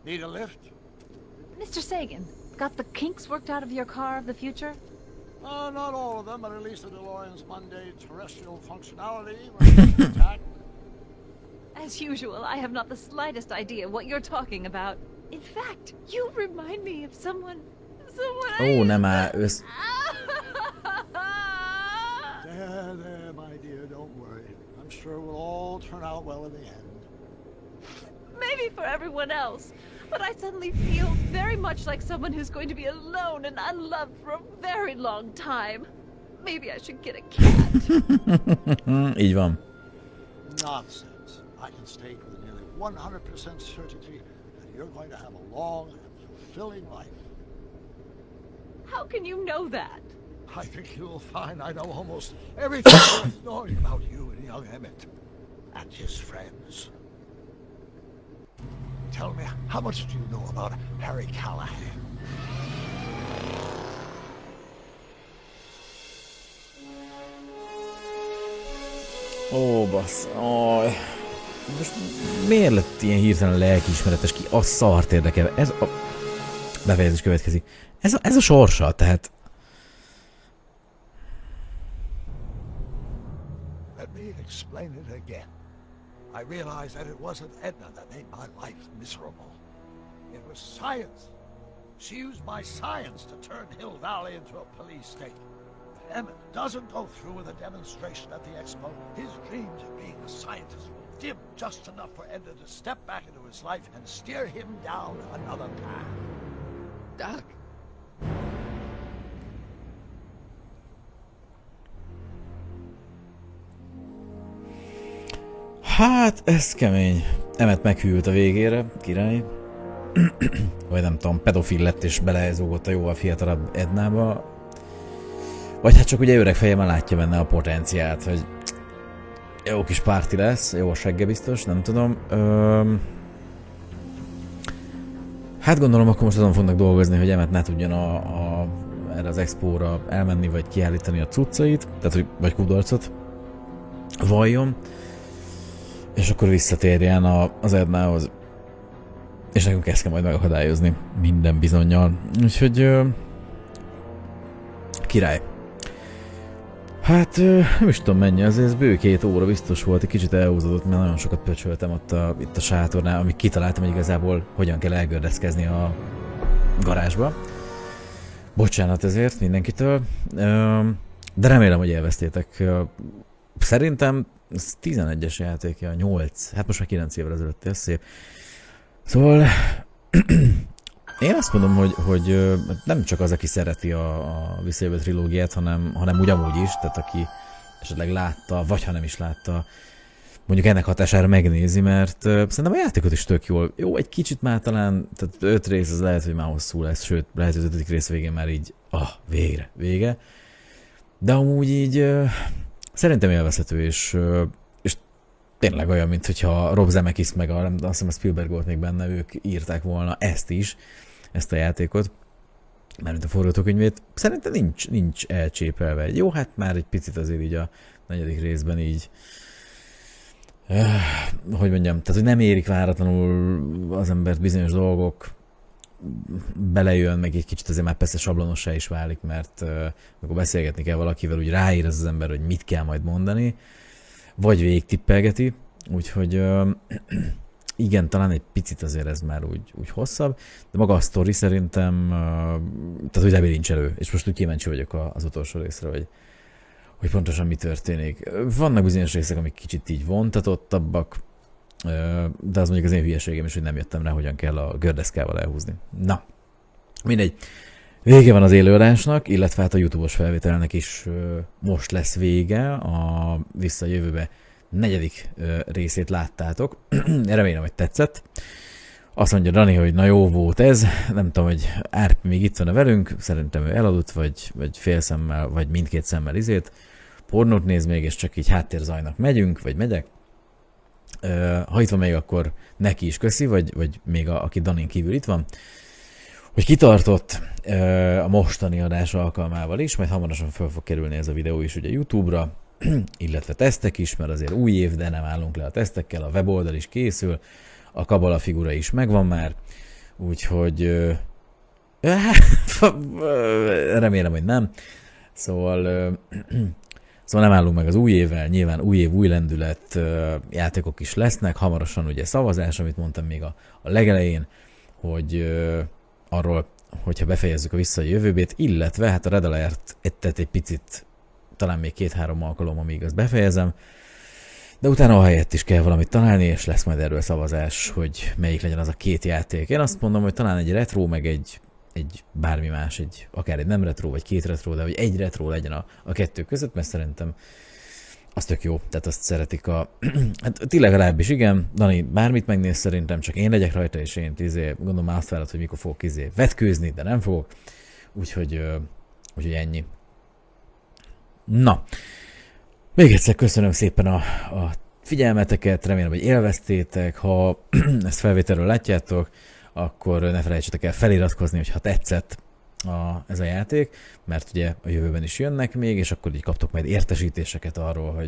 Need a lift? Mr. Sagan, got the kinks worked out of your car of the future? Not all of them, but at least the DeLorean's Monday terrestrial functionality was intact. As usual, I have not the slightest idea what you're talking about. In fact, you remind me of someone... Ó, nem áll össz... There, my dear, don't worry. I'm sure we'll all turn out well in the end. Maybe for everyone else, but I suddenly feel very much like someone who's going to be alone and unloved for a very long time. Maybe I should get a cat. Így van. Nonsense. I can state with nearly 100% certainty that you're going to have a long and fulfilling life. How can you know that? I think you'll find I know almost everything worth knowing about you and young Emmett. and his friends. Tell me, how much do you know about Harry Callahan? Ó, bassz. Most miért lett ilyen hirtelen lelkiismeretes ki? A szart érdekel. Ez a... Befejezés következik. Ez a sorsa, tehát... Let me explain it again. I realized that it wasn't Edna that made my life miserable. It was science. She used my science to turn Hill Valley into a police state. If Emmett doesn't go through with a demonstration at the expo, his dreams of being a scientist will dim just enough for Edna to step back into his life and steer him down another path. Doc. Hát, ez kemény. Emmett meghűlt a végére, király. Vagy nem tudom, pedofil lett és belezúgott a jóval fiatalabb Ednába. Vagy hát csak ugye öreg fejemmel látja benne a potenciált, hogy jó kis párti lesz, jó a segge biztos, nem tudom. Hát gondolom akkor most azon fognak dolgozni, hogy Emmett ne tudjon erre az expóra elmenni, vagy kiállítani a cuccait, tehát hogy vagy kudarcot valljon, és akkor visszatérjen az Ednához. És nekünk ezt kell majd megakadályozni minden bizonnyal. Úgyhogy király. Hát nem is tudom mennyi, azért bő 2 óra biztos volt, egy kicsit elhúzódott, mert nagyon sokat pöcsöltem itt a sátornál, amíg kitaláltam, hogy igazából hogyan kell elgördeszkezni a garázsba. Bocsánat ezért mindenkitől, de remélem, hogy élveztétek. Szerintem ez 11-es játékja, 8, hát most már 9 évvel ezelőtt, ez szép. Szóval én azt mondom, hogy nem csak az, aki szereti a visszajövő trilógiát, hanem úgy amúgy is, tehát aki esetleg látta, vagy ha nem is látta, mondjuk ennek hatására megnézi, mert szerintem a játékot is tök jól. Jó, egy kicsit már talán, tehát 5 rész az lehet, hogy már hosszú lesz, sőt, lehet, hogy az 5. rész végén már így, vége. De amúgy így szerintem élvezhető, és tényleg olyan, mint hogyha Rob Zemeckis meg azt hiszem a Spielberg volt még benne, ők írták volna ezt a játékot, mármint a forgatókönyvét. Szerintem nincs elcsépelve. Jó, hát már egy picit azért így a 4. részben így, hogy mondjam, tehát hogy nem érik váratlanul az embert bizonyos dolgok, belejön, meg egy kicsit azért már persze sablonossá is válik, mert amikor beszélgetni kell valakivel, úgy ráír az ember, hogy mit kell majd mondani, vagy végigtippelgeti, úgyhogy igen, talán egy picit azért ez már úgy hosszabb, de maga a sztori szerintem, tehát hogy lebilincs elő, és most úgy kíváncsi vagyok az utolsó részre, hogy pontosan mi történik. Vannak bizonyos részek, amik kicsit így vontatottabbak, de az mondjuk az én hülyeségem is, hogy nem jöttem rá, hogyan kell a gördeszkával elhúzni. Na, mindegy. Vége van az élőadásnak, illetve hát a YouTube-os felvételnek is most lesz vége, a Vissza a jövőbe 4. részét láttátok. Remélem, hogy tetszett. Azt mondja Dani, hogy na jó volt ez, nem tudom, hogy Árpi még itt van velünk, szerintem ő elaludt, vagy fél szemmel, vagy mindkét szemmel pornót néz még, és csak így háttérzajnak megyünk, vagy megyek. Ha itt van még, akkor neki is köszi, vagy még aki Danin kívül itt van, hogy kitartott a mostani adás alkalmával is, majd hamarosan fel fog kerülni ez a videó is ugye YouTube-ra, illetve tesztek is, mert azért új év, de nem állunk le a tesztekkel, a weboldal is készül, a kabala figura is megvan már, úgyhogy remélem, hogy nem. Szóval nem állunk meg az új évvel, nyilván új év, új lendület, játékok is lesznek, hamarosan ugye szavazás, amit mondtam még a legelején, hogy arról, hogyha befejezzük a Vissza a jövőbét, illetve hát a Red Alert-et egy picit, talán még 2-3 alkalom, amíg azt befejezem, de utána a helyett is kell valamit találni, és lesz majd erről szavazás, hogy melyik legyen az a 2 játék. Én azt mondom, hogy talán egy retro, meg egy bármi más, akár egy nem retro, vagy 2 retro, de hogy egy retro legyen a 2 között, mert szerintem az tök jó, tehát azt szeretik hát ti legalábbis igen, Dani bármit megnéz szerintem, csak én legyek rajta, és én gondolom már azt várod, hogy mikor fogok vetkőzni, de nem fogok, úgyhogy ennyi. Na, még egyszer köszönöm szépen a figyelmeteket, remélem, hogy élveztétek, ha ezt felvételről látjátok, akkor ne felejtsetek el feliratkozni, hogyha tetszett ez a játék, mert ugye a jövőben is jönnek még, és akkor így kaptok majd értesítéseket arról,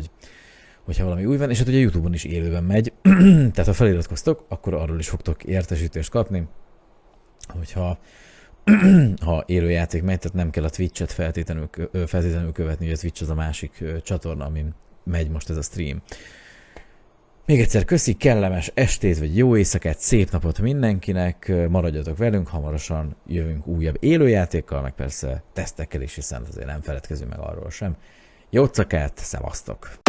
hogyha valami új van, és hát ugye YouTube-on is élőben megy, tehát ha feliratkoztok, akkor arról is fogtok értesítést kapni, hogyha élő játék megy, tehát nem kell a Twitch-et feltétlenül követni, ugye a Twitch az a másik csatorna, amin megy most ez a stream. Még egyszer köszi, kellemes estét, vagy jó éjszakát, szép napot mindenkinek, maradjatok velünk, hamarosan jövünk újabb élőjátékkal, meg persze tesztekkel is, hiszen azért nem feledkezünk meg arról sem. Jó szakát, szevasztok!